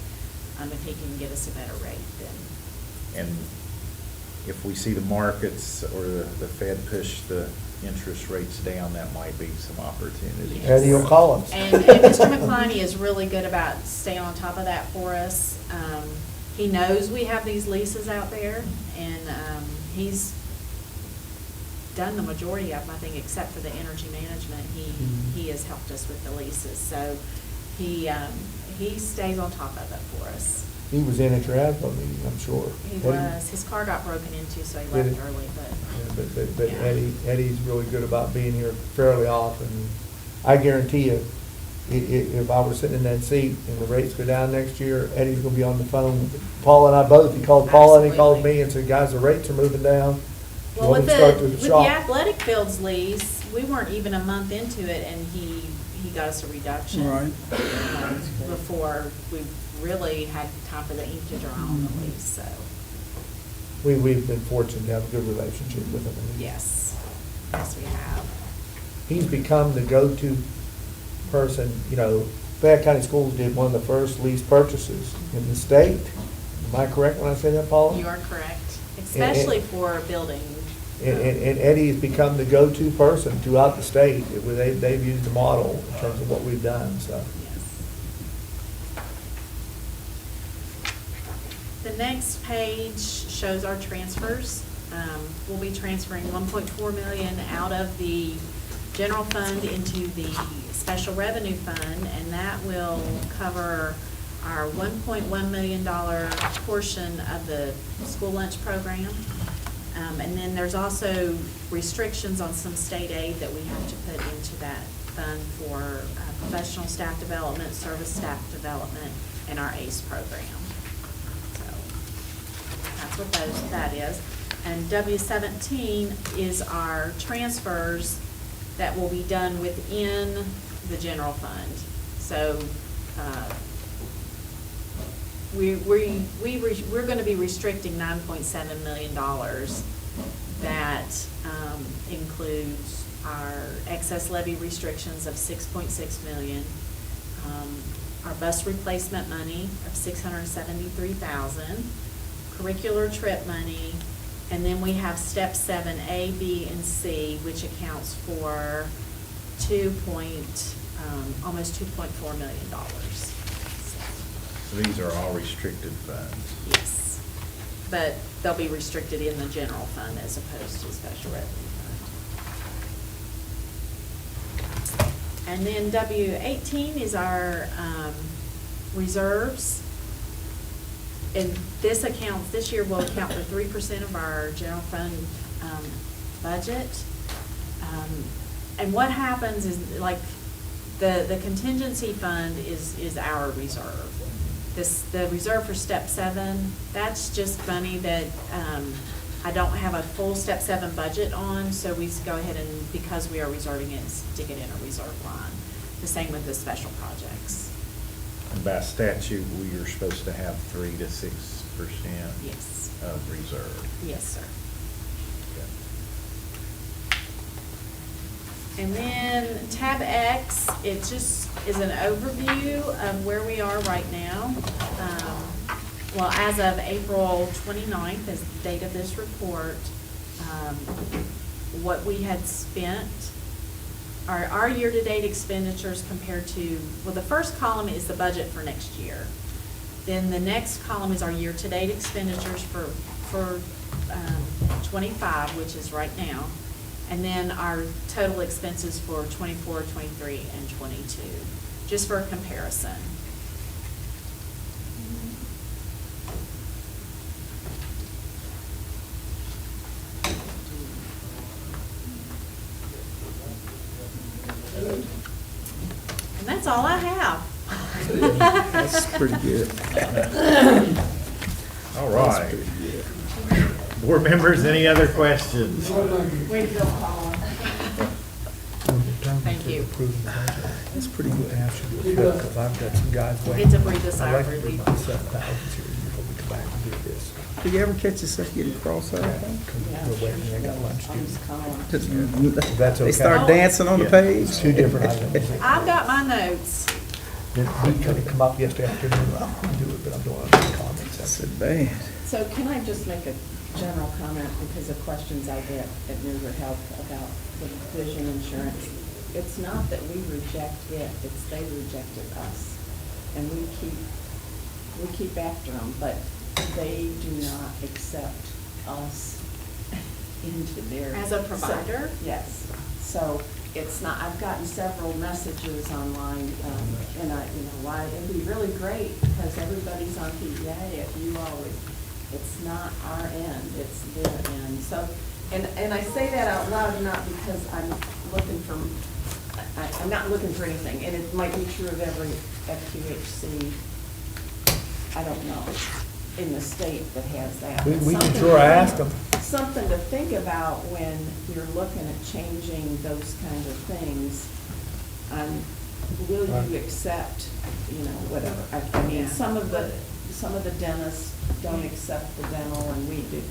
if he can get us a better rate, then. And if we see the markets or the Fed push the interest rates down, that might be some opportunity. Yes. Eddie will call us. And Mr. McCliney is really good about staying on top of that for us. He knows we have these leases out there, and he's done the majority of them, I think, except for the energy management. He has helped us with the leases, so he stays on top of it for us. He was in at your ASBO meeting, I'm sure. He Eddie? was. His car got broken into, so he Did left it? early, but. But Yeah. Eddie's really good about being here fairly often. I guarantee you, if I were sitting in that seat and the rates go down next year, Eddie's gonna be on the phone. Paul and I both, he called Paul and he called me and said, guys, the rates are moving down. You Well, want with me to start with the shop?" athletic fields lease, we weren't even a month into it, and he got us a reduction. Right. Before we really had time for the ink to dry on the lease, so, We've been fortunate to have a good relationship with him. yes, yes, we have. He's become the go-to person, you know, Fayette County Schools did one of the first lease purchases in the state. Am I correct when I say that, Paula? You are correct, especially for building. And Eddie has become the go-to person throughout the state. They've used the model in terms of what we've done, so. The next page shows our transfers. We'll be transferring $1.4 million out of the general fund into the special revenue fund, and that will cover our $1.1 million portion of the school lunch program. And then there's also restrictions on some state aid that we have to put into that fund for professional staff development, service staff development, and our ACE program. So that's what that is. And W17 is our transfers that will be done within the general fund. So we're going to be restricting $9.7 million. That includes our excess levy restrictions of $6.6 million, our bus replacement money of $673,000, curricular trip money, and then we have step 7A, B, and C, which accounts for almost $2.4 million. So these are all restricted funds. Yes, but they'll be restricted in the general fund as opposed to special revenue fund. And then W18 is our reserves. And this year will account for 3% of our general fund budget. And what happens is, like, the contingency fund is our reserve. The reserve for step 7, that's just money that I don't have a full step 7 budget on, so we go ahead and, because we are reserving it, stick it in a reserve line. The same with the special projects. And by statute, we are supposed to have 3 to 6% Yes. of reserve. Yes, sir. And then tab X, it just is an overview of where we are right now. Well, as of April 29th is the date of this report, what we had spent, our year-to-date expenditures compared to, well, the first column is the budget for next year. Then the next column is our year-to-date expenditures for 25, which is right now. And then our total expenses for 24, 23, and 22, just for comparison. And that's all I have. That's pretty good. All That's right. pretty good. Board members, any other questions? Way to go, Paula. Thank you. That's pretty good. Because I've got some guys waiting. It's a breathe a sigh I'd like of to relief. put my 7,000 here before we come back and do this. Do you ever catch yourself getting cross-eyed? Because we're waiting, I got lunch I'm due. just calling. That's They okay. start dancing on the Yeah. page? Two different items. I've got my notes. We could have come up yesterday afternoon, I couldn't do it, but I'm doing other comments. That's a bad. So can I just make a general comment because of questions I get at Newburgh Health about the vision insurance? It's not that we reject it, it's they rejected us. And we keep after them, but they do not accept us into their. As a provider? Yes. So it's not, I've gotten several messages online, and it'd be really great because everybody's on PEA if you all would, it's not our end, it's their end. So, and I say that out loud not because I'm looking for, I'm not looking for anything, and it might be true of every FQHC, I don't know, in the state that has that. We can Something sure to ask think- them. Something to think about when you're looking at changing those kind of things. Will Right. you accept, whatever? I mean, Yeah. some of the dentists don't accept the dental and we do.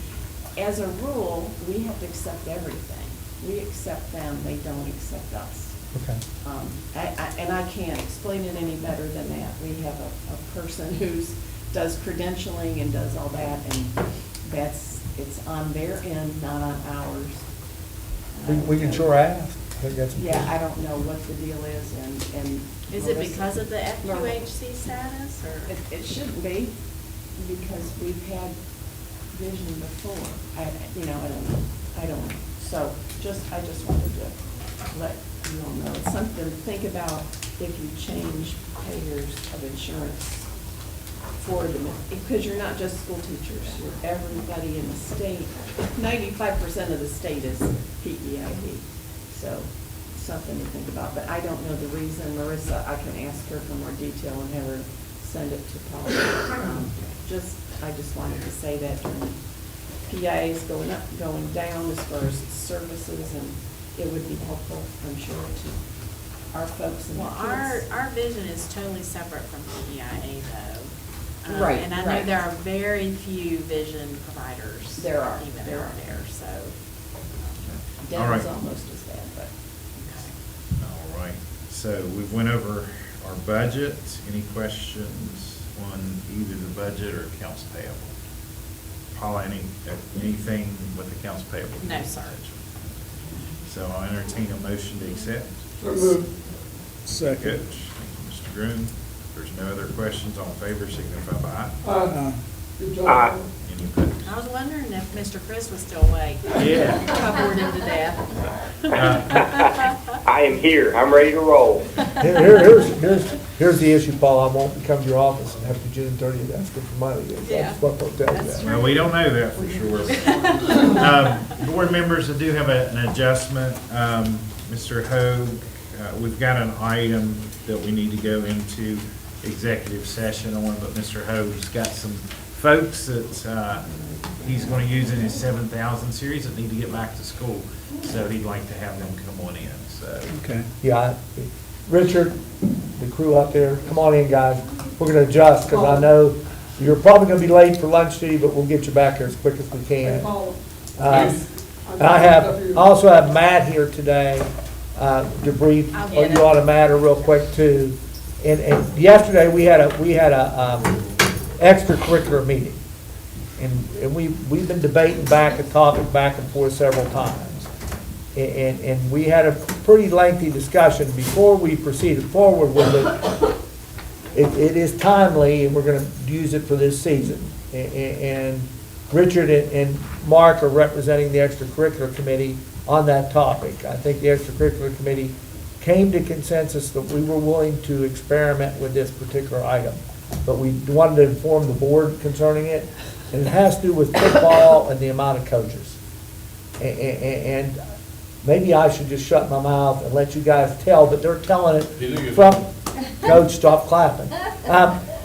As a rule, we have to accept everything. We accept them, they don't accept us. Okay. And I can't explain it any better than that. We have a person who's does credentialing and does all that, and it's on their end, not on ours. We can sure ask. I think that's Yeah, important. I don't know what the deal is, and. Is it Melissa- because of the FQHC status, or? It shouldn't be, because we've had vision before. I don't know. I don't know. So I just wanted to let you all know. It's something to think about if you change payers of insurance for them, because you're not just school teachers, you're everybody in the state. 95% of the state is PEID, so something to think about. But I don't know the reason. Marissa, I can ask her for more detail and have her send it to Paul. I just wanted to say that PIA is going up, going down as far as services, and it would be helpful, I'm sure, to our folks and Well, the kids. our vision is totally separate from PEIA though. Right, And I know right. there are very few vision providers. There are, Even there out are. there, so. All right. Dental's almost as bad, but. All right, so we went over our budget. Any questions on either the budget or accounts payable? Paula, anything with accounts payable? No, sir. So I'll entertain a motion to accept. So moved. Second. Good. Thank you, Mr. Groom. If there's no other questions, all in favor, signify by aye. Good job. Aye. Any opposed? I was wondering if Mr. Chris was still awake. Yeah. I bored him to death. I am here. I'm ready to roll. Here's the issue, Paul. I won't come to your office and after June 30th asking for money. That's what they'll tell you. That's that. Well, we don't know that for sure. Board members, I do have an adjustment. Mr. Hoag, we've got an item that we need to go into executive session on, but Mr. Hoag's got some folks that he's going to use in his 7,000 series that need to get back to school. So he'd like to have them come on in, so. Okay. Yeah, Richard, the crew out there, come on in, guys. We're gonna adjust, because I know you're probably gonna be late for lunch today, but we'll get you back here as quick as we can. I also have Matt here today, to brief I'll get you on a matter real quick too. And yesterday, we had a extracurricular meeting. And we've been debating back a topic back and forth several times. And we had a pretty lengthy discussion before we proceeded forward with it. It is timely, and we're gonna use it for this season. And Richard and Mark are representing the extracurricular committee on that topic. I think the extracurricular committee came to consensus that we were willing to experiment with this particular item. But we wanted to inform the board concerning it, and it has to do with football and the amount of coaches. And maybe I should just shut my mouth and let you guys tell, but they're telling it from, Coach, stop clapping.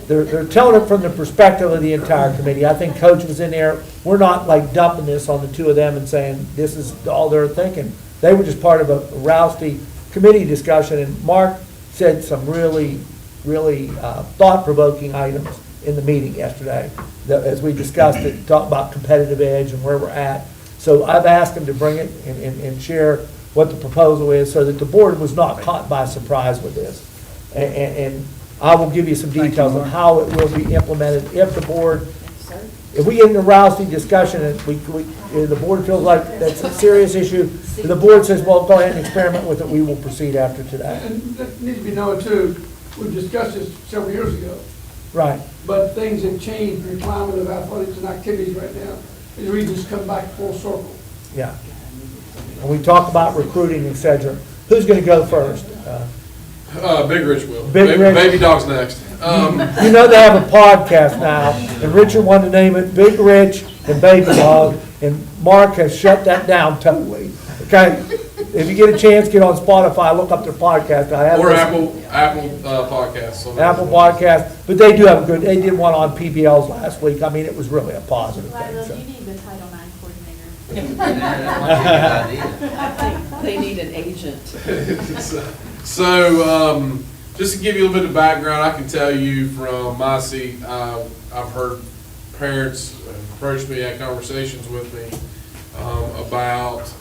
They're telling it from the perspective of the entire committee. I think Coach was in there. We're not like dumping this on the two of them and saying this is all they're thinking. They were just part of a rousty committee discussion, and Mark said some really thought-provoking items in the meeting yesterday, that, as we discussed it, talked about competitive edge and where we're at. So I've asked him to bring it and share what the proposal is, so that the board was not caught by surprise with this. And I will give you some details on how it will be implemented if the board, if we get in a rousing discussion and the board feels like that's a serious issue, if the board says, well, go ahead and experiment with it, we will proceed after today. And that needs to be known too, we discussed this several years ago, Right. but things have changed, the climate of athletics and activities right now. The regions come back full circle. Yeah. And we talk about recruiting, et cetera. Who's going to go first? Big Rich will. Big Rich. Baby Dog's next. You know they have a podcast now, and Richard wanted to name it Big Rich and Baby Dog, and Mark has shut that down totally. Okay? If you get a chance, get on Spotify, look up their podcast. I have Or listened- Apple Podcasts. Apple Podcast, but they do have a good, they did one on PBLs last week. I mean, it was really a positive thing. Lila, so. you need the Title IX coordinator. They need an agent. So, just to give you a little bit of background, I can tell you from my seat, I've heard parents approach me, had conversations with me about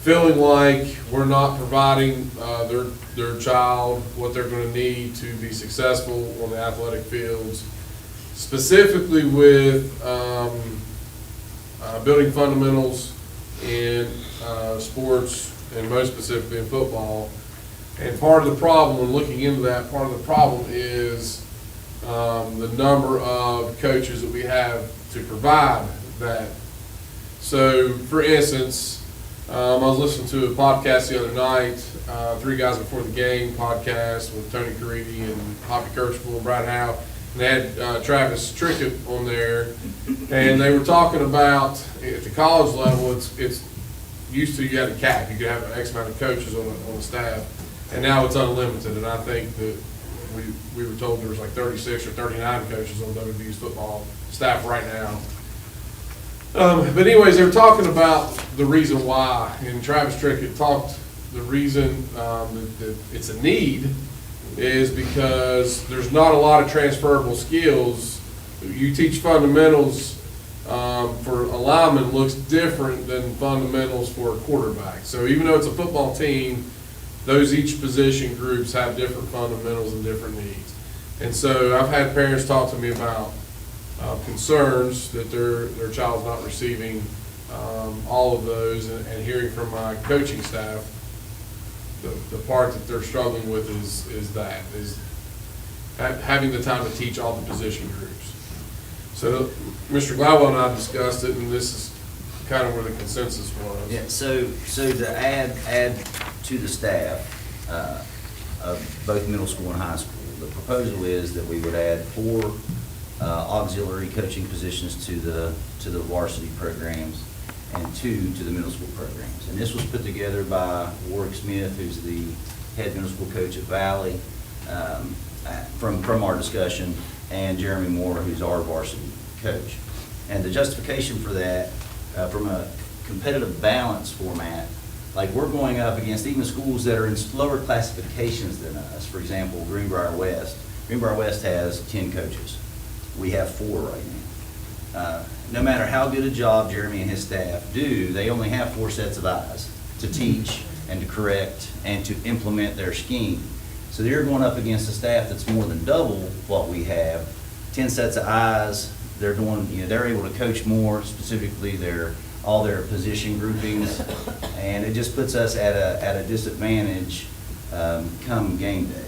feeling like we're not providing their child what they're going to need to be successful on the athletic fields, specifically with building fundamentals in sports, and most specifically in football. And part of the problem, when looking into that, part of the problem is the number of coaches that we have to provide that. So, for instance, I was listening to a podcast the other night, Three Guys Before the Game podcast with Tony Caridi and Hoppy Kirschpool and Brad Howe. And they had Travis Trickett on there, and they were talking about at the college level, it's used to you had a cap, you could have an X amount of coaches on the staff, and now it's unlimited. And I think that we were told there was like 36 or 39 coaches on WVU's football staff right now. But anyways, they were talking about the reason why, and Travis Trickett talked the reason that it's a need is because there's not a lot of transferable skills. You teach fundamentals for a lineman looks different than fundamentals for a quarterback. So even though it's a football team, those each position groups have different fundamentals and different needs. And so I've had parents talk to me about concerns that their child's not receiving all of those, and hearing from my coaching staff, the part that they're struggling with is having the time to teach all the position groups. So Mr. Gladwell and I discussed it, and this is kind of where the consensus was. Yeah, so to add to the staff of both middle school and high school. The proposal is that we would add 4 auxiliary coaching positions to the varsity programs and 2 to the middle school programs. And this was put together by Warwick Smith, who's the head middle school coach at Valley, from our discussion, and Jeremy Moore, who's our varsity coach. And the justification for that, from a competitive balance format, like we're going up against even schools that are in lower classifications than us. For example, Greenbrier West. Greenbrier West has 10 coaches. We have 4 right now. No matter how good a job Jeremy and his staff do, they only have 4 sets of eyes to teach and to correct and to implement their scheme. So they're going up against a staff that's more than double what we have, 10 sets of eyes. They're doing, they're able to coach more, specifically all their position groupings, and it just puts us at a disadvantage come game day.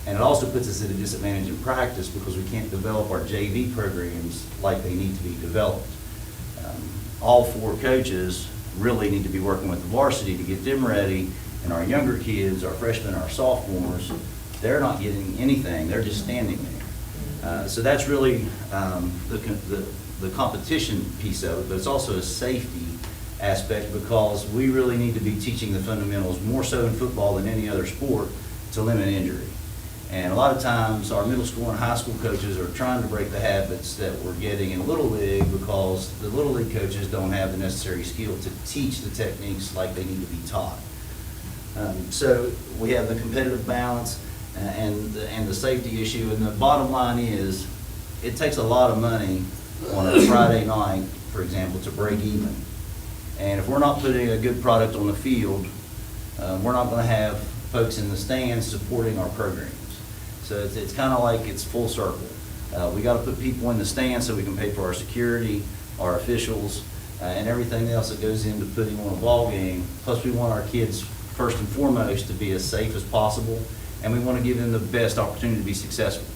And it also puts us at a disadvantage in practice because we can't develop our JV programs like they need to be developed. All 4 coaches really need to be working with the varsity to get them ready, and our younger kids, our freshmen, our sophomores, they're not getting anything, they're just standing there. So that's really the competition piece of it, but it's also a safety aspect because we really need to be teaching the fundamentals more so in football than any other sport to limit injury. And a lot of times our middle school and high school coaches are trying to break the habits that we're getting in Little League because the Little League coaches don't have the necessary skill to teach the techniques like they need to be taught. So we have the competitive balance and the safety issue, and the bottom line is it takes a lot of money on a Friday night, for example, to break even. And if we're not putting a good product on the field, we're not going to have folks in the stands supporting our programs. So it's kind of like it's full circle. We got to put people in the stands so we can pay for our security, our officials, and everything else that goes into putting on a ball game. Plus, we want our kids first and foremost to be as safe as possible, and we want to give them the best opportunity to be successful.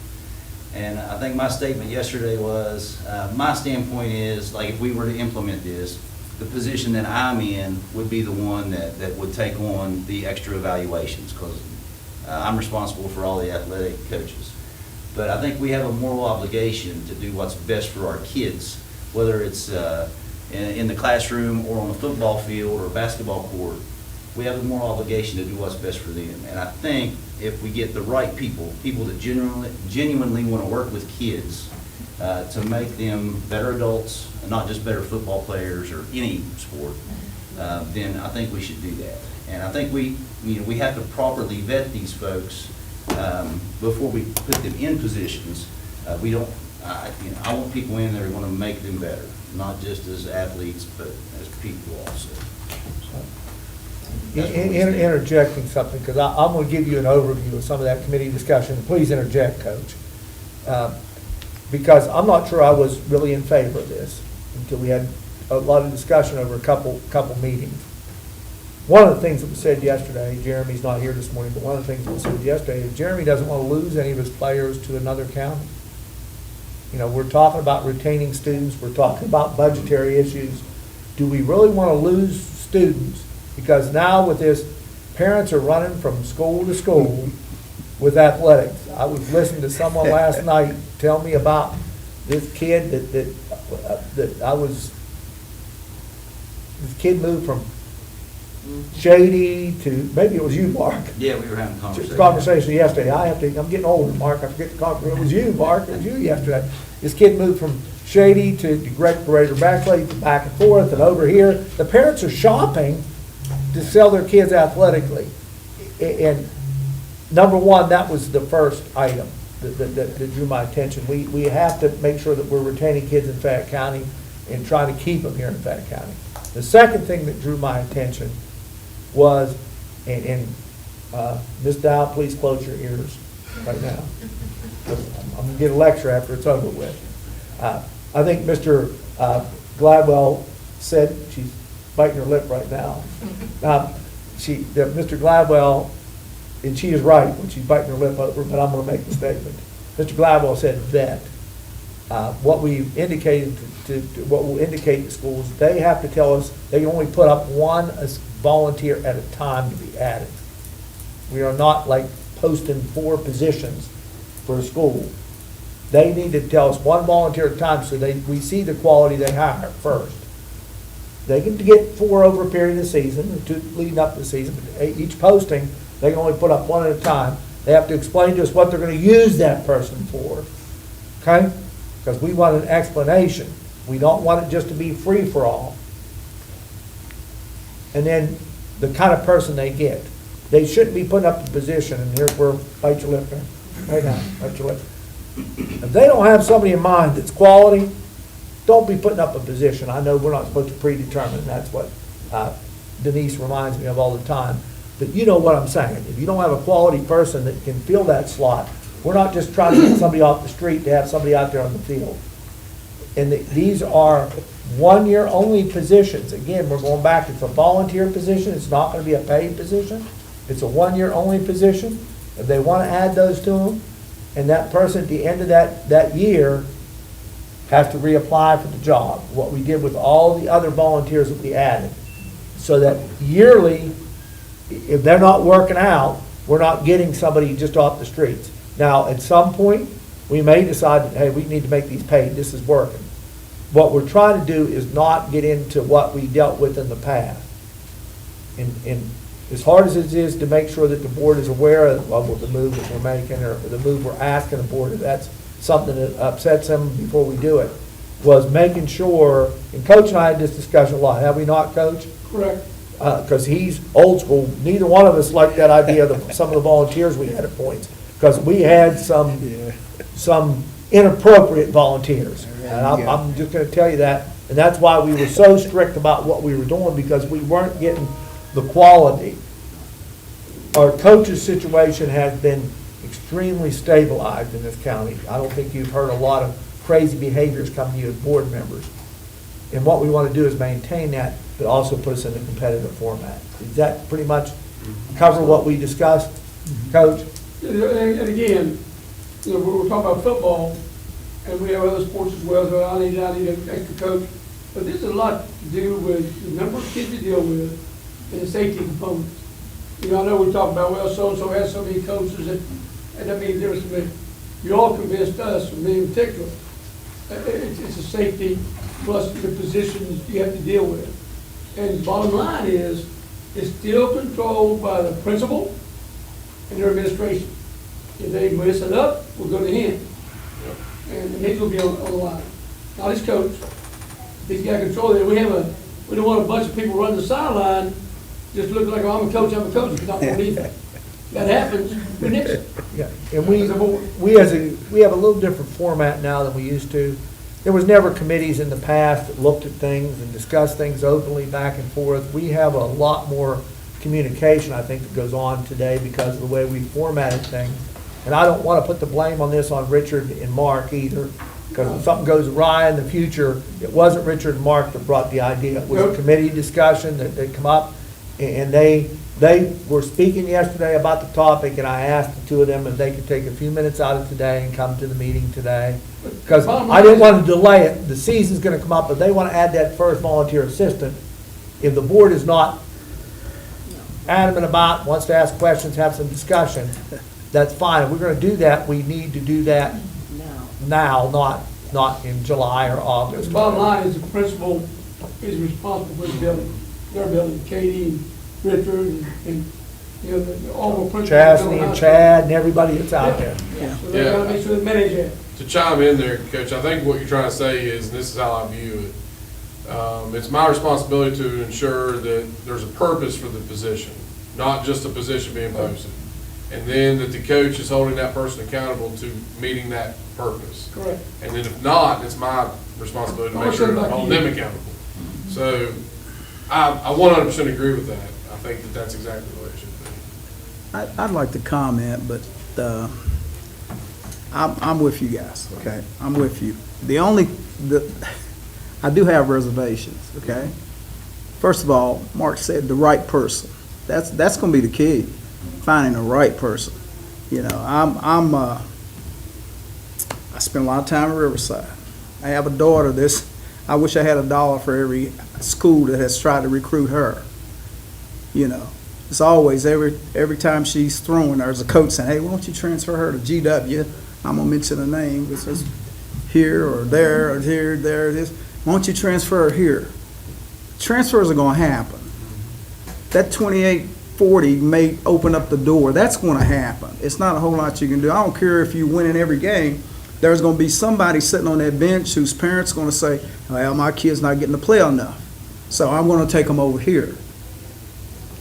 And I think my statement yesterday was, my standpoint is, like if we were to implement this, the position that I'm in would be the one that would take on the extra evaluations because I'm responsible for all the athletic coaches. But I think we have a moral obligation to do what's best for our kids, whether it's in the classroom or on the football field or basketball court. We have a moral obligation to do what's best for them. And I think if we get the right people that genuinely want to work with kids to make them better adults, and not just better football players or any sport, then I think we should do that. And I think we have to properly vet these folks before we put them in positions. I want people in that are going to make them better, not just as athletes, but as people also. Interjecting something, because I'm going to give you an overview of some of that committee discussion. Please interject, Coach. Because I'm not sure I was really in favor of this until we had a lot of discussion over a couple meetings. One of the things that was said yesterday, Jeremy's not here this morning, but one of the things that was said yesterday is Jeremy doesn't want to lose any of his players to another county. We're talking about retaining students, we're talking about budgetary issues. Do we really want to lose students? Because now with this, parents are running from school to school with athletics. I was listening to someone last night tell me about this kid this kid moved from Shady to, maybe it was you, Mark. Yeah, we were having a Conversation yesterday. I'm getting older, Mark. I forget the conversation. It was you, Mark. It was you yesterday. This kid moved from Shady to Great Parade or Backley, back and forth and over here. The parents are shopping to sell their kids athletically. And number one, that was the first item that drew my attention. We have to make sure that we're retaining kids in Fayette County and trying to keep them here in Fayette County. The second thing that drew my attention was, and Ms. Dow, please close your ears right now. I'm going to get a lecture after it's over with. I think Mr. Gladwell said, she's biting her lip right now. Mr. Gladwell, and she is right when she's biting her lip over, but I'm going to make the statement. Mr. Gladwell said that what we've indicated what will indicate to schools, they have to tell us they can only put up one volunteer at a time to be added. We are not like posting 4 positions for a school. They need to tell us one volunteer at a time so we see the quality they hire first. They can get 4 over a period of the season, or 2 leading up to the season, but each posting, they can only put up 1 at a time. They have to explain to us what they're gonna use that person for, okay? Because we want an explanation. We don't want it just to be free for all. And then the kind of person they get. They shouldn't be putting up the position, and here's where, bite your lip there, right now, bite your lip. If they don't have somebody in mind that's quality, don't be putting up a position. I know we're not supposed to predetermine, that's what Denise reminds me of all the time. But you know what I'm saying. If you don't have a quality person that can fill that slot, we're not just trying to get somebody off the street to have somebody out there on the field. And these are 1-year only positions. Again, we're going back, it's a volunteer position, it's not gonna be a paid position. It's a 1-year only position. If they wanna add those to them, and that person at the end of that year has to reapply for the job, what we did with all the other volunteers that we added. So that yearly, if they're not working out, we're not getting somebody just off the streets. Now, at some point, we may decide that, hey, we need to make these paid, this is working. What we're trying to do is not get into what we dealt with in the past. And as hard as it is to make sure that the board is aware of the move that we're making, or the move we're asking the board, if that's something that upsets them before we do it, was making sure, and Coach and I had this discussion a lot, have we not, Coach? Correct. Because he's old school. Neither one of us liked that idea of some of the volunteers we had at points, because we had some inappropriate volunteers. And I'm just gonna tell you that, and that's why we were so strict about what we were doing, because we weren't getting the quality. Our coach's situation has been extremely stabilized in this county. I don't think you've heard a lot of crazy behaviors come to you as board members. And what we want to do is maintain that, but also put us in a competitive format. Does that pretty much cover what we discussed, Coach? And again, you know, we're talking about football, and we have other sports as well, so I need an extra coach. But this has a lot to do with the number of kids you deal with and the safety components. You know, I know we talk about, well, so-and-so has so many coaches, and that means there's some, you all convinced us, me in particular, it's a safety plus the positions you have to deal with. And the bottom line is, it's still controlled by the principal and their administration. If they mess it up, we'll go to him. And he's gonna be on the line. Not his coach. He's got control of it. We don't want a bunch of people running the sideline just looking like, oh, I'm a coach, because I'm on defense. That happens, we're Nixon. Yeah, and we have a little different format now than we used to. There was never committees in the past that looked at things and discussed things openly back and forth. We have a lot more communication, I think, that goes on today because of the way we formatted things. And I don't want to put the blame on this on Richard and Mark either, because if something goes awry in the future, it wasn't Richard and Mark that brought the idea. It was a committee discussion that they come up, and they were speaking yesterday about the topic, and I asked the two of them if they could take a few minutes out of today and come to the meeting today. Because I didn't want to delay it. The season's going to come up, but they want to add that first volunteer assistant. If the board is not adamant about, wants to ask questions, have some discussion, that's fine. If we're going to do that, we need to do that now, not in July or August. The bottom line is the principal is responsible for the building, their building, Katie and Richard and you know, all the principals. Chastity and Chad and everybody that's out there. So they gotta make sure they manage that. To chime in there, Coach, I think what you're trying to say is, and this is how I view it, it's my responsibility to ensure that there's a purpose for the position, not just a position being posted. And then that the coach is holding that person accountable to meeting that purpose. Correct. And then if not, it's my responsibility to make sure I hold them accountable. So I 100% agree with that. I think that that's exactly the way it should be. I'd like to comment, but I'm with you guys, okay? I'm with you. I do have reservations, okay? First of all, Mark said the right person. That's going to be the key, finding the right person. You know, I spend a lot of time at Riverside. I have a daughter I wish I had $1 for every school that has tried to recruit her, you know. It's always, every time she's throwing, there's a coach saying, hey, why don't you transfer her to GW? I'm gonna mention a name, it says here or there or here, there it is. Why don't you transfer her here? Transfers are gonna happen. That 2840 may open up the door. That's gonna happen. It's not a whole lot you can do. I don't care if you win in every game. There's gonna be somebody sitting on that bench whose parents gonna say, well, my kid's not getting to play enough, so I'm gonna take them over here.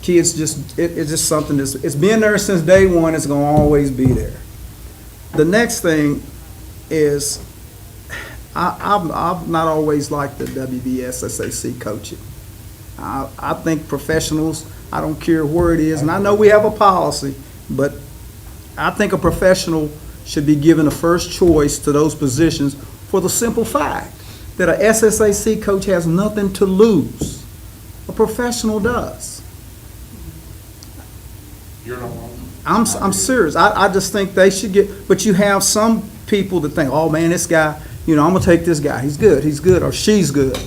Kids just, it's just something that's, it's been there since day one, it's gonna always be there. The next thing is, I've not always liked the WVSSAC coaching. I think professionals, I don't care where it is, and I know we have a policy, but I think a professional should be given a first choice to those positions for the simple fact that a SSAC coach has nothing to lose. A professional does. You're not wrong. I'm serious. I just think they should get, but you have some people that think, oh man, this guy, I'm gonna take this guy. He's good, or she's good.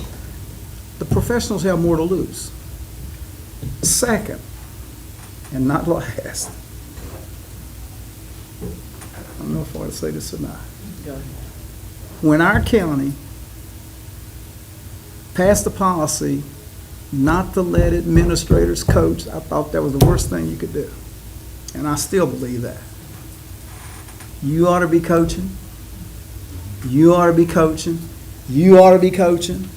The professionals have more to lose. Second, and not last, I don't know if I ought to say this or not. Go ahead. When our county passed the policy not to let administrators coach, I thought that was the worst thing you could do. And I still believe that. You ought to be coaching. You ought to be coaching. You ought to be coaching.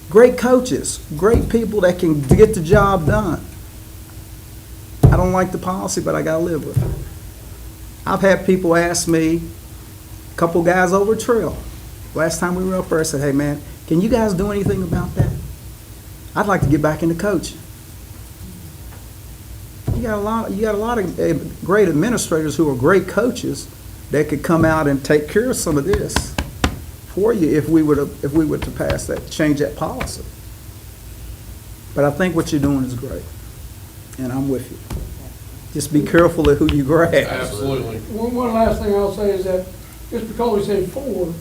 Great coaches, great people that can get the job done. I don't like the policy, but I gotta live with it. I've had people ask me, a couple guys over trail, last time we were up there, I said, hey man, can you guys do anything about that? I'd like to get back into coaching. You got a lot of great administrators who are great coaches that could come out and take care of some of this for you if we were to pass that, change that policy. But I think what you're doing is great, and I'm with you. Just be careful of who you grab. Absolutely. One last thing I'll say is that just because we say 4,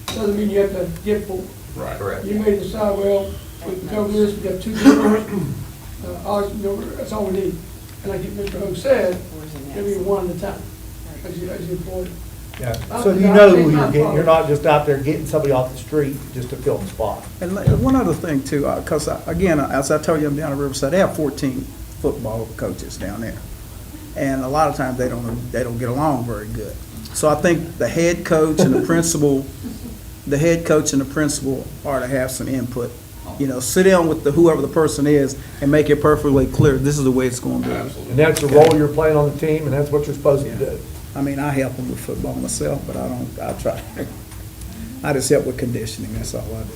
doesn't mean you have to get 4. Right. Correct. You may decide, well, we can cover this, we got 2 different, that's all we need. And like Mr. Hogue said, maybe one at a time, as you employ. Yeah, so you know who you're getting, you're not just out there getting somebody off the street just to fill the spot. And one other thing too, because again, as I told you, I'm down at Riverside, they have 14 football coaches down there. And a lot of times they don't get along very good. So I think the head coach and the principal are to have some input. Sit down with whoever the person is and make it perfectly clear, this is the way it's going to be. Absolutely. And that's the role you're playing on the team, and that's what you're supposed to do. I mean, I help them with football myself, but I try. I just help with conditioning, that's all I do.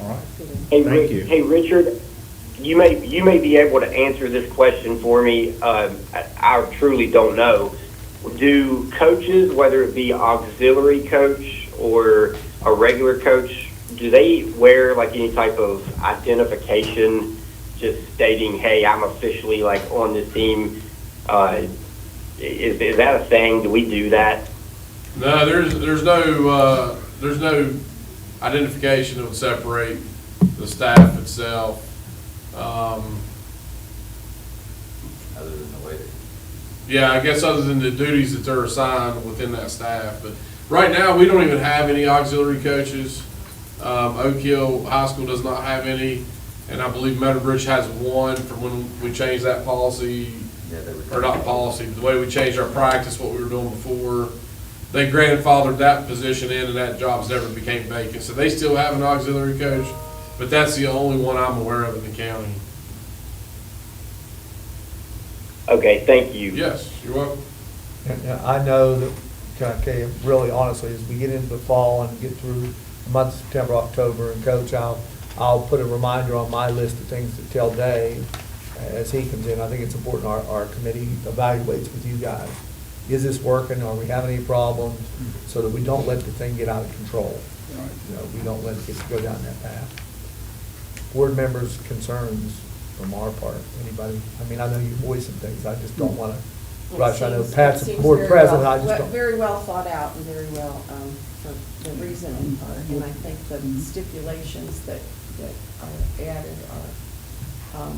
All right. Hey, Thank you. Hey, Richard, you may be able to answer this question for me. I truly don't know. Do coaches, whether it be auxiliary coach or a regular coach, do they wear like any type of identification, just stating, "Hey, I'm officially like on this team"? Is that a thing? Do we do that? No, there's no identification that would separate the staff itself. Other than the way that. Yeah, I guess other than the duties that they're assigned within that staff. But right now, we don't even have any auxiliary coaches. Oak Hill High School does not have any, and I believe Meadowbridge has one from when we changed that policy, or not policy, but the way we changed our practice, what we were doing before. They grandfathered that position in, and that job's never became vacant. So they still have an auxiliary coach, but that's the only one I'm aware of in the county. Okay, thank you. Yes, you're welcome. And I know that, okay, really honestly, as we get into the fall and get through the month of September, October, and Coach, I'll put a reminder on my list of things to tell Dave as he comes in. I think it's important our committee evaluates with you guys. Is this working? Are we having any problems? So that we don't let the thing get out of control. We don't let it go down that path. Board members' concerns from our part, anybody? I mean, I know you voice some things, I just don't want to rush. I know Pat's the board president, I just don't. Very well thought out and very well, for the reasoning part, and I think the stipulations that are added are are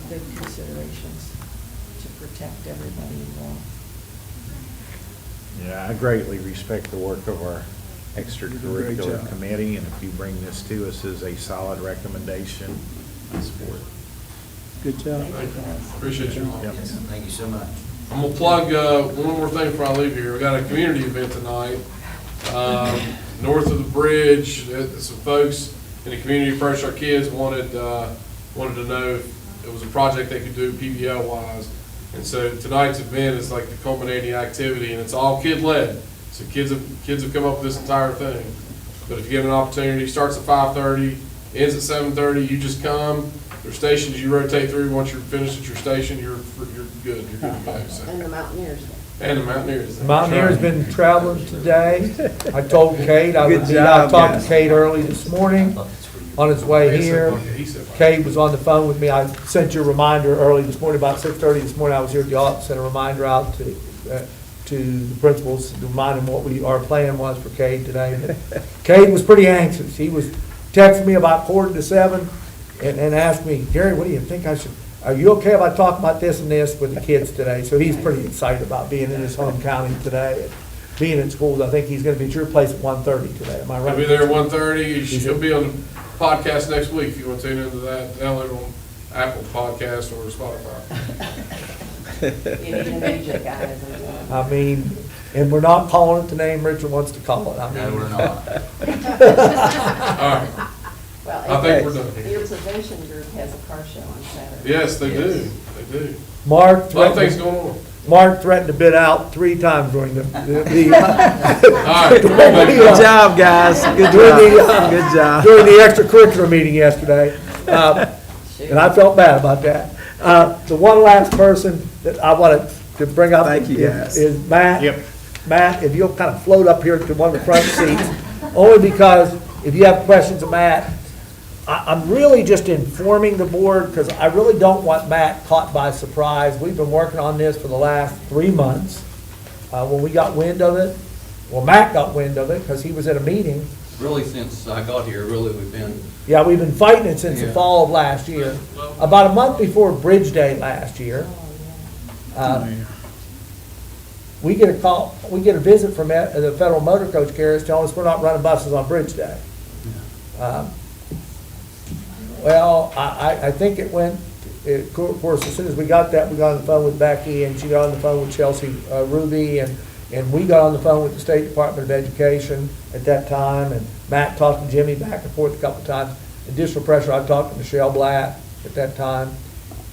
good considerations to protect everybody involved. Yeah, I greatly respect the work of our Great extracurricular job. committee, and if you bring this to us as a solid recommendation, I support it. Good job. Thank you. Appreciate you. Yep. Yes, thank you so much. I'm gonna plug, one more thing before I leave here. We got a community event tonight, north of the bridge. Some folks in the community approached our kids, wanted to know if it was a project they could do PBL wise. And so tonight's event is like the culminating activity, and it's all kid-led. So kids have come up with this entire thing. But if you get an opportunity, it starts at 5:30, ends at 7:30, you just come. There's stations you rotate through. Once you're finished at your station, you're good. You're good to go. So. And the Mountaineers. And the Mountaineers. Mountaineer's been traveling today. I told Kate I would Good be job, out, talked guys. to Kate early this morning on his way here. He said, Kate was on the phone with me. I sent you a reminder early this morning, about 6:30 this morning. I was here at the office, sent a reminder out to the principals to remind them what our plan was for Kate today. But Kate was pretty anxious. He was texting me about 6:45 and asked me, Gary, what do you think I should, are you okay if I talk about this and this with the kids today? So he's pretty excited about being in his home county today and being in schools. I think he's gonna be at your place at 1:30 today. Am I right? I'll be there at 1:30. He'll be on the podcast next week if you want to tune into that. Download it on Apple Podcast or Spotify. You need an agent, guys. I mean, and we're not calling it the name Richard wants to call it. I No, we're mean, not. All right. Well, I think we're done. Your prevention group has a car show on Saturday. Yes, they do. Yes. They do. Mark A lot of things threatened, going on. Mark threatened to bid out 3 times during the All right. Good job, guys. Good job. Good job. during the extracurricular meeting yesterday. And I felt bad about that. The one last person that I wanted to bring up Thank you, guys. is Matt. Yep. Matt, if you'll kind of float up here to one of the front seats, only because if you have questions of Matt, I'm really just informing the board, because I really don't want Matt caught by surprise. We've been working on this for the last 3 months. When we got wind of it, well, Matt got wind of it, because he was at a meeting. Really, since I got here, really, we've been, Yeah, we've been fighting it since the Yeah. fall of last year. About a month before Bridge Day last year, we get a call, we get a visit from the Federal Motor Coach Carriers telling us we're not running buses on Bridge Day. Well, I think it went, of course, as soon as we got that, we got on the phone with Becky, and she got on the phone with Chelsea Ruby, and we got on the phone with the State Department of Education at that time, and Matt talked to Jimmy back and forth a couple of times. Additional pressure, I talked to Michelle Blatt at that time,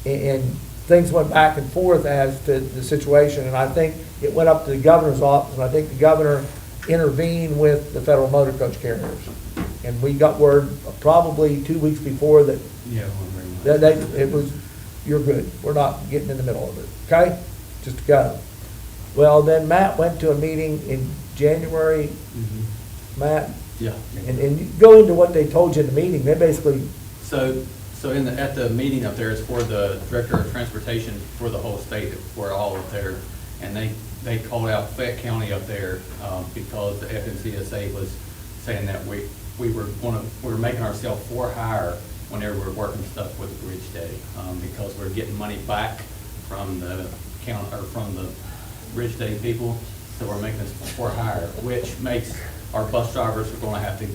and things went back and forth as to the situation, and I think it went up to the governor's office, and I think the governor intervened with the Federal Motor Coach Carriers. And we got word probably 2 weeks before that yeah, we're very much. it was, you're good, we're not getting in the middle of it, okay? Just go. Well, then Matt went to a meeting in January, Matt, Yeah. and you go into what they told you in the meeting, they basically, So at the meeting up there, it's for the Director of Transportation for the whole state, we're all up there. And they called out Fayette County up there, because the FMCSA was saying that we were making ourselves for hire whenever we're working stuff with the Bridge Day, because we're getting money back from the from the Bridge Day people, so we're making us for hire, which makes our bus drivers are gonna have to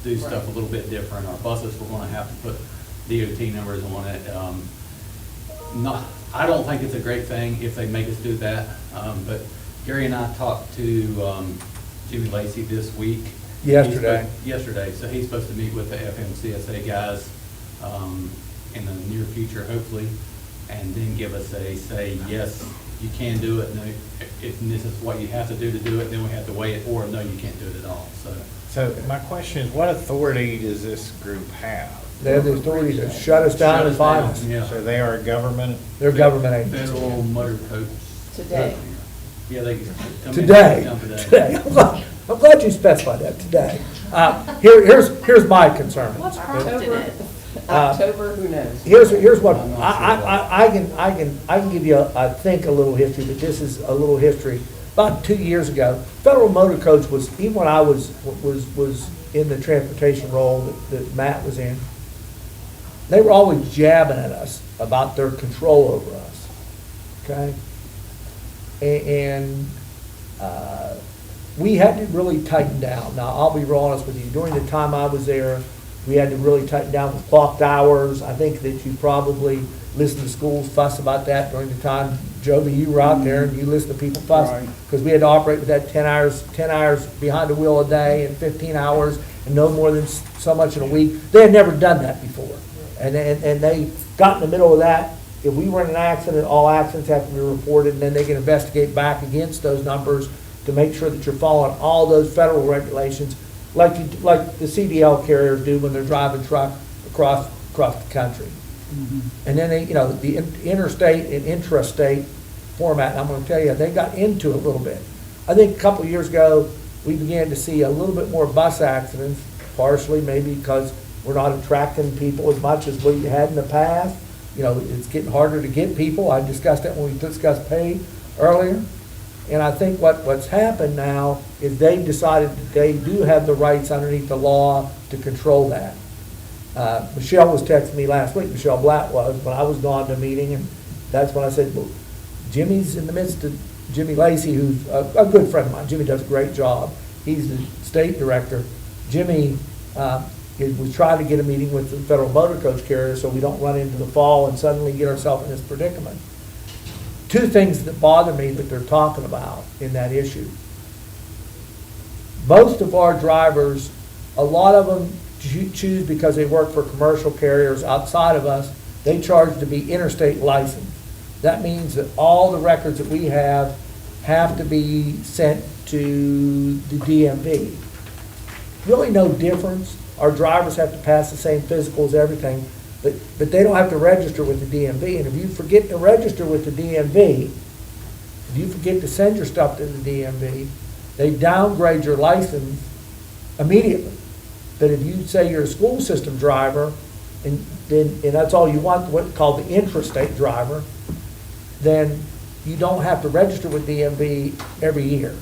do stuff a little bit different. Our buses, we're gonna have to put DOT numbers on it. I don't think it's a great thing if they make us do that, but Gary and I talked to Jimmy Lacy this week. Yesterday. Yesterday, so he's supposed to meet with the FMCSA guys in the near future, hopefully, and then give us say, yes, you can do it, no, if this is what you have to do it, then we have to weigh it, or no, you can't do it at all, so. So my question is, what authority does this group have? they have the authority to shut us down and fine us. Yeah. So they are a government? They're government agencies. Federal Motor Coach. Today. Yeah, they can come in. Today, Come today. I'm glad you specified that, today. Here's my concern. What's prompted it? October, who knows? Here's what, I'm not sure. I can give you, I think, a little history, but this is a little history. About 2 years ago, Federal Motor Coach was, even when I was in the transportation role that Matt was in, they were always jabbing at us about their control over us, okay? And we had to really tighten down. Now, I'll be real honest with you, during the time I was there, we had to really tighten down with clocked hours. I think that you probably listened to schools fuss about that during the time, Joby, you were out there, and you listened to people fuss, Right. because we had to operate with that 10 hours behind the wheel a day, and 15 hours, and no more than so much in a week. They had never done that before. And they got in the middle of that. If we were in an accident, all accidents have to be reported, and then they can investigate back against those numbers to make sure that you're following all those federal regulations, like the CDL carriers do when they're driving truck across the country. And then they, the interstate and intrastate format, and I'm gonna tell you, they got into it a little bit. I think a couple of years ago, we began to see a little bit more bus accidents, partially maybe because we're not attracting people as much as we had in the past. It's getting harder to get people. I discussed that when we discussed pay earlier. And I think what's happened now is they decided that they do have the rights underneath the law to control that. Michelle was texting me last week, Michelle Blatt was, when I was gone to a meeting, and that's when I said, well, Jimmy's in the midst of, Jimmy Lacey, who's a good friend of mine. Jimmy does a great job. He's the state director. Jimmy was trying to get a meeting with the federal motor coach carrier so we don't run into the fall and suddenly get ourselves in this predicament. Two things that bother me that they're talking about in that issue. Most of our drivers, a lot of them choose because they work for commercial carriers outside of us, they charge to be interstate licensed. That means that all the records that we have to be sent to the DMV. Really no difference. Our drivers have to pass the same physicals, everything, but they don't have to register with the DMV. And if you forget to register with the DMV, if you forget to send your stuff to the DMV, they downgrade your license immediately. But if you say you're a school system driver, and that's all you want, what's called the intrastate driver, then you don't have to register with DMV every year.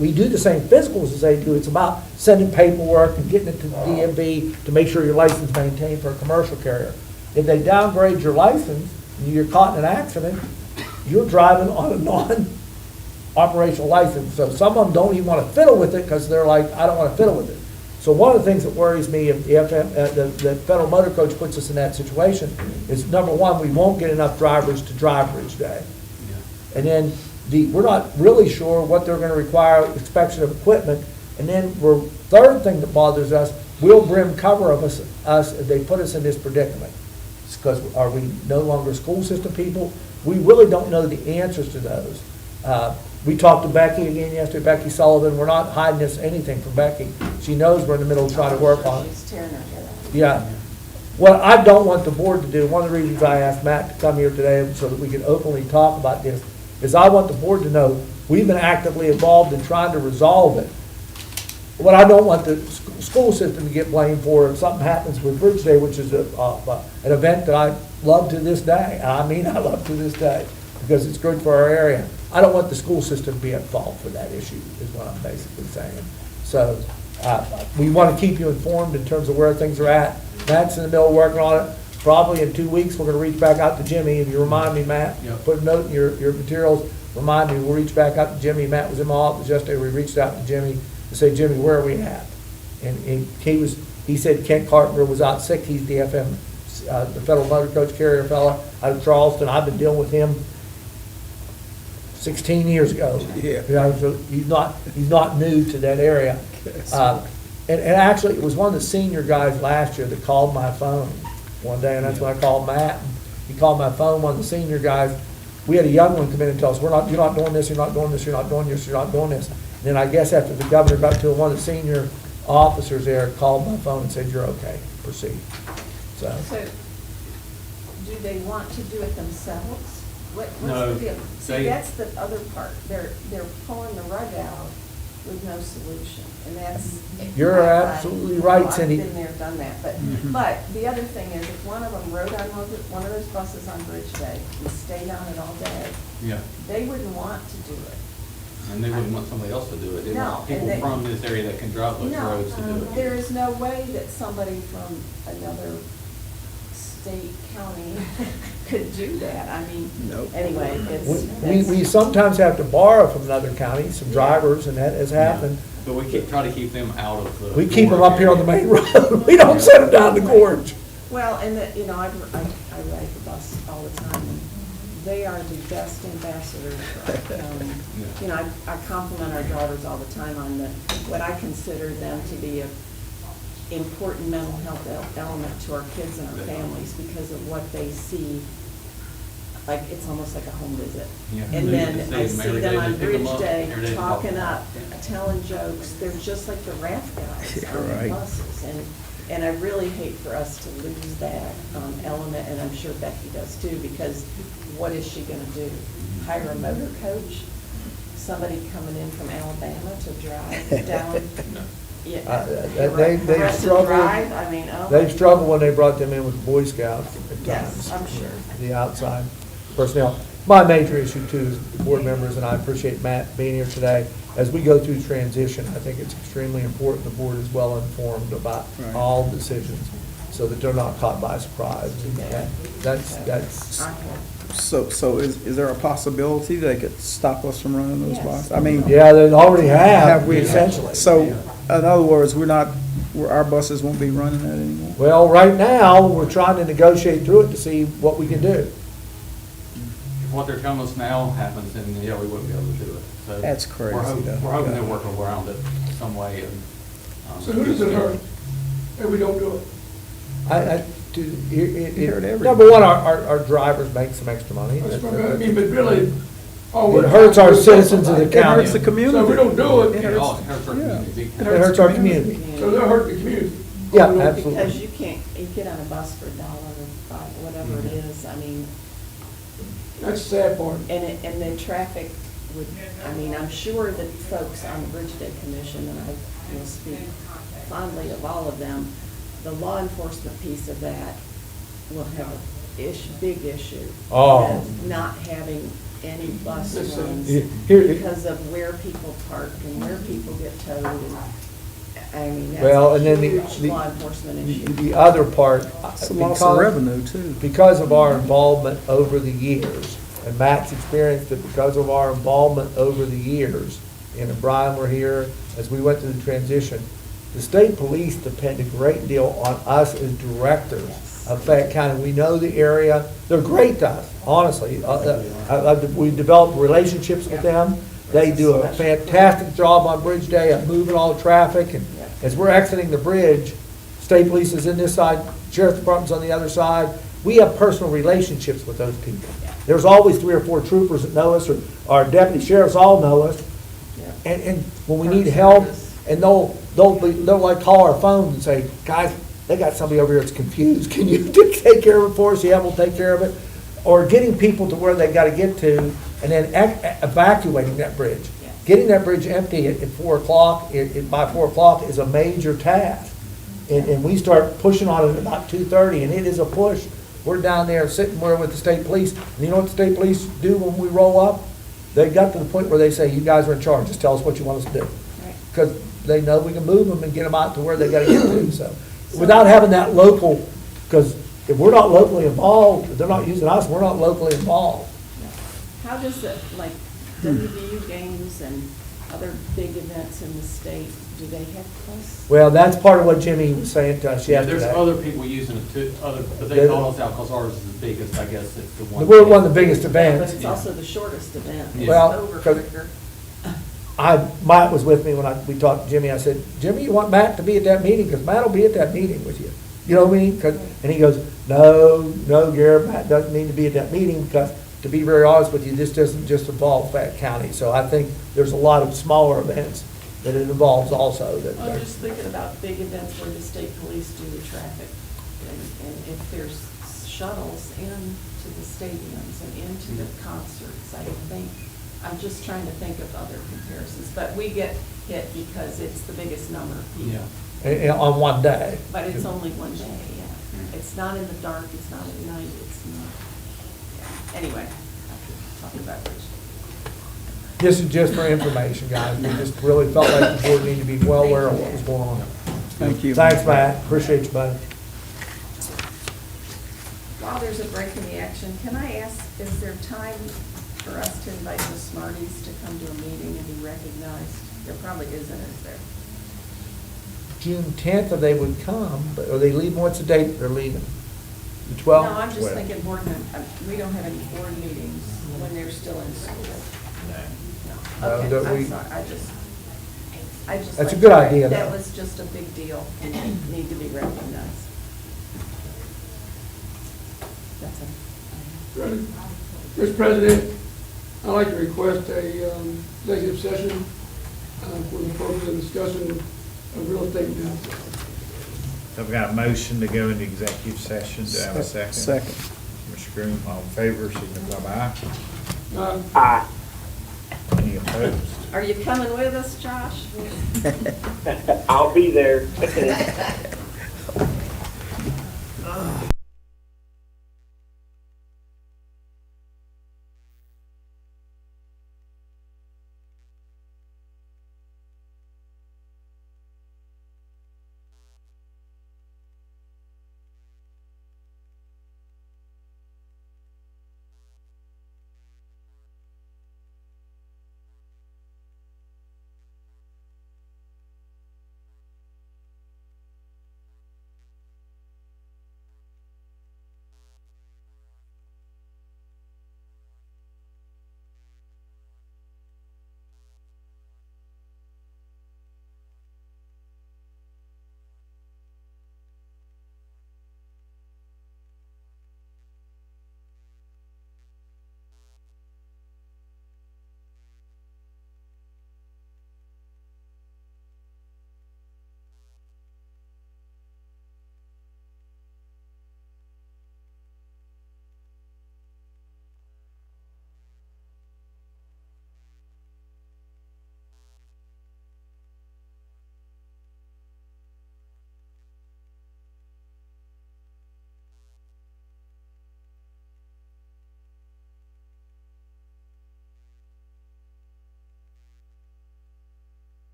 We do the same physicals as they do. It's about sending paperwork and getting it to the DMV to make sure your license is maintained for a commercial carrier. If they downgrade your license and you're caught in an accident, you're driving on a non-operational license. So some of them don't even want to fiddle with it because they're like, I don't want to fiddle with it. So one of the things that worries me if the federal motor coach puts us in that situation is, number one, we won't get enough drivers to drive Bridge Day. And then we're not really sure what they're going to require, inspection of equipment. And then third thing that bothers us, will brim cover of us if they put us in this predicament? It's because are we no longer school system people? We really don't know the answers to those. We talked to Becky again yesterday, Becky Sullivan. We're not hiding anything from Becky. She knows we're in the middle of trying to work on it. She's tearing her hair out. Yeah. What I don't want the board to do, one of the reasons I asked Matt to come here today so that we could openly talk about this, is I want the board to know we've been actively involved in trying to resolve it. What I don't want the school system to get blamed for if something happens with Bridge Day, which is an event that I love to this day. I mean, I love to this day because it's good for our area. I don't want the school system to be at fault for that issue, is what I'm basically saying. So we want to keep you informed in terms of where things are at. Matt's in the middle of working on it. Probably in 2 weeks, we're going to reach back out to Jimmy. If you remind me, Matt, Yep. put a note in your materials, remind me, we'll reach back out to Jimmy. Matt was in my office yesterday. We reached out to Jimmy to say, Jimmy, where are we at? And he said Kent Carpenter was out sick. He's DFM, the federal motor coach carrier fella out of Charleston. I've been dealing with him 16 years ago. Yeah. So he's not new to that area. And actually, it was one of the senior guys last year that called my phone one day, and that's when I called Matt. He called my phone, one of the senior guys. We had a young one come in and tell us, you're not doing this, you're not doing this, you're not doing this, you're not doing this. And then I guess after the governor got to one of the senior officers there, called my phone and said, you're okay, proceed. So Do they want to do it themselves? What's No, the deal? they- See, that's the other part. They're pulling the rug out with no solution, and that's. You're absolutely right, Cindy. I've been there, done that, but the other thing is, if one of them rode on one of those buses on Bridge Day and stayed on it all day, Yeah, they wouldn't want to do it. and they wouldn't want somebody else to do it. They No, want people and they- from this area that can drive those No, roads to do it. there is no way that somebody from another state, county could do that. I mean, Nope. anyway, We it's. sometimes have to borrow from another county, some drivers, and that has happened. But we try to keep them out of the. We keep them up here on the main road. We don't send them down the gorge. Well, and the, you know, I ride the bus all the time, and they are the best ambassadors for our county. You know, I compliment our drivers all the time on what I consider them to be a important mental health element to our kids and our families because of what they see. Like, it's almost like a home visit. Yeah. And They then get to I see them see every them day. on They pick 'em Bridge up Day, every day. talking up, telling jokes. They're just like the raft guys Yeah, on the right. buses. And I really hate for us to lose that element, and I'm sure Becky does too, because what is she gonna do? Hire a motor coach? Somebody coming in from Alabama to drive down? Yeah. They Progressive struggle. Drive? I mean, oh. They struggled when they brought them in with the Boy Scouts at Yes, times. I'm sure. The outside personnel. My major issue too is the board members, and I appreciate Matt being here today. As we go through transition, I think it's extremely important the board is well informed about Right. all decisions so that they're not caught by surprise. That's, So is there a possibility they could stop us from running those Yes. buses? I mean, yeah, they already have have, we, essentially. so, in other words, our buses won't be running that anymore? Well, right now, we're trying to negotiate through it to see what we can do. If what they're telling us now happens, then yeah, we wouldn't be able to do it. So That's crazy, We're hoping, though. we're hoping they'll work around it some way and. So who does it hurt if we don't do it? heard everything. Number one, our drivers make some extra money. That's what I mean, but really, all It we're. hurts our citizens of the It county. hurts the community. So if we don't do it, It all hurts our community. It hurts our community. so they'll hurt the community. Yeah, Because absolutely. you can't, you get on a bus for $1 or $5, whatever it is, I mean, That's the sad part. and then traffic would, I mean, I'm sure that folks on the Bridge Day Commission, and I will speak fondly of all of them, the law enforcement piece of that will have a big issue. Oh. with not having any bus runs Here- because of where people park and where people get towed, and, I mean, Well, that's and a then huge law enforcement issue. the other part. It's a loss of revenue, too. Because of our involvement over the years, and Matt's experienced it because of our involvement over the years, and Brian were here as we went through the transition, the state police depend a great deal on us as directors of Fayette County. We know the area, they're great to us, honestly. We've developed relationships with them. They do a fantastic job on Bridge Day of moving all the traffic, and as we're exiting the bridge, state police is in this side, sheriff's department's on the other side. We have personal relationships with those people. There's always 3 or 4 troopers that know us, or our deputy sheriffs all know us. And when we need help, and they'll like call our phones and say, guys, they got somebody over here that's confused. Can you take care of it for us? Yeah, we'll take care of it. Or getting people to where they gotta get to, and then evacuating that bridge. Getting that bridge empty at 4 o'clock, by 4 o'clock is a major task. And we start pushing on it at about 2:30, and it is a push. We're down there sitting where with the state police, and you know what the state police do when we roll up? They got to the point where they say, you guys are in charge, just tell us what you want us to do. Because they know we can move them and get them out to where they gotta get to, so. Without having that local, because if we're not locally involved, if they're not using us, we're not locally involved. How does it, like WVU games and other big events in the state, do they have close? Well, that's part of what Jimmy was saying to us Yeah, there's yesterday. other people using it too, but they call us out because ours is the biggest, I guess it's the one. We're one of the biggest But events. it's also the shortest event. It's Well, over 'cause- quicker. Matt was with me when we talked to Jimmy. I said, Jimmy, you want Matt to be at that meeting? Because Matt will be at that meeting with you. You know what I mean? And he goes, no, Garrett, Matt doesn't need to be at that meeting because, to be very honest with you, this doesn't just involve Fayette County. So I think there's a lot of smaller events that it involves also. I'm just thinking about big events where the state police do the traffic. And if there's shuttles into the stadiums and into the concerts, I think, I'm just trying to think of other comparisons. But we get hit because it's the biggest number of people. On one day. But it's only one day, yeah. It's not in the dark, it's not at night, it's not, yeah. Anyway, talking about Bridge. This is just for information, guys. We just really felt like the board needed to be well aware of what was going on. Thank you. Thanks, Matt. Appreciate you, buddy. while there's a break in the action, can I ask, is there time for us to invite the Smarties to come to a meeting and be recognized? There probably isn't, is there? June 10th, or they would come, but are they leaving, what's the date they're leaving? The No, 12th? I'm just thinking board, we don't have any board meetings when they're still in school. No. Okay, don't we- I'm sorry, I just. That's a like good to- idea, That though. was just a big deal and they need to be recognized. That's it. Mr. President, I'd like to request a executive session for the purpose of discussion of real estate matters. So I've got a motion to go into executive session. Do I have a second? Second. Mr. Groom, all in favor, signify by Uh, aye. Any opposed? Are you coming with us, Josh? I'll be there.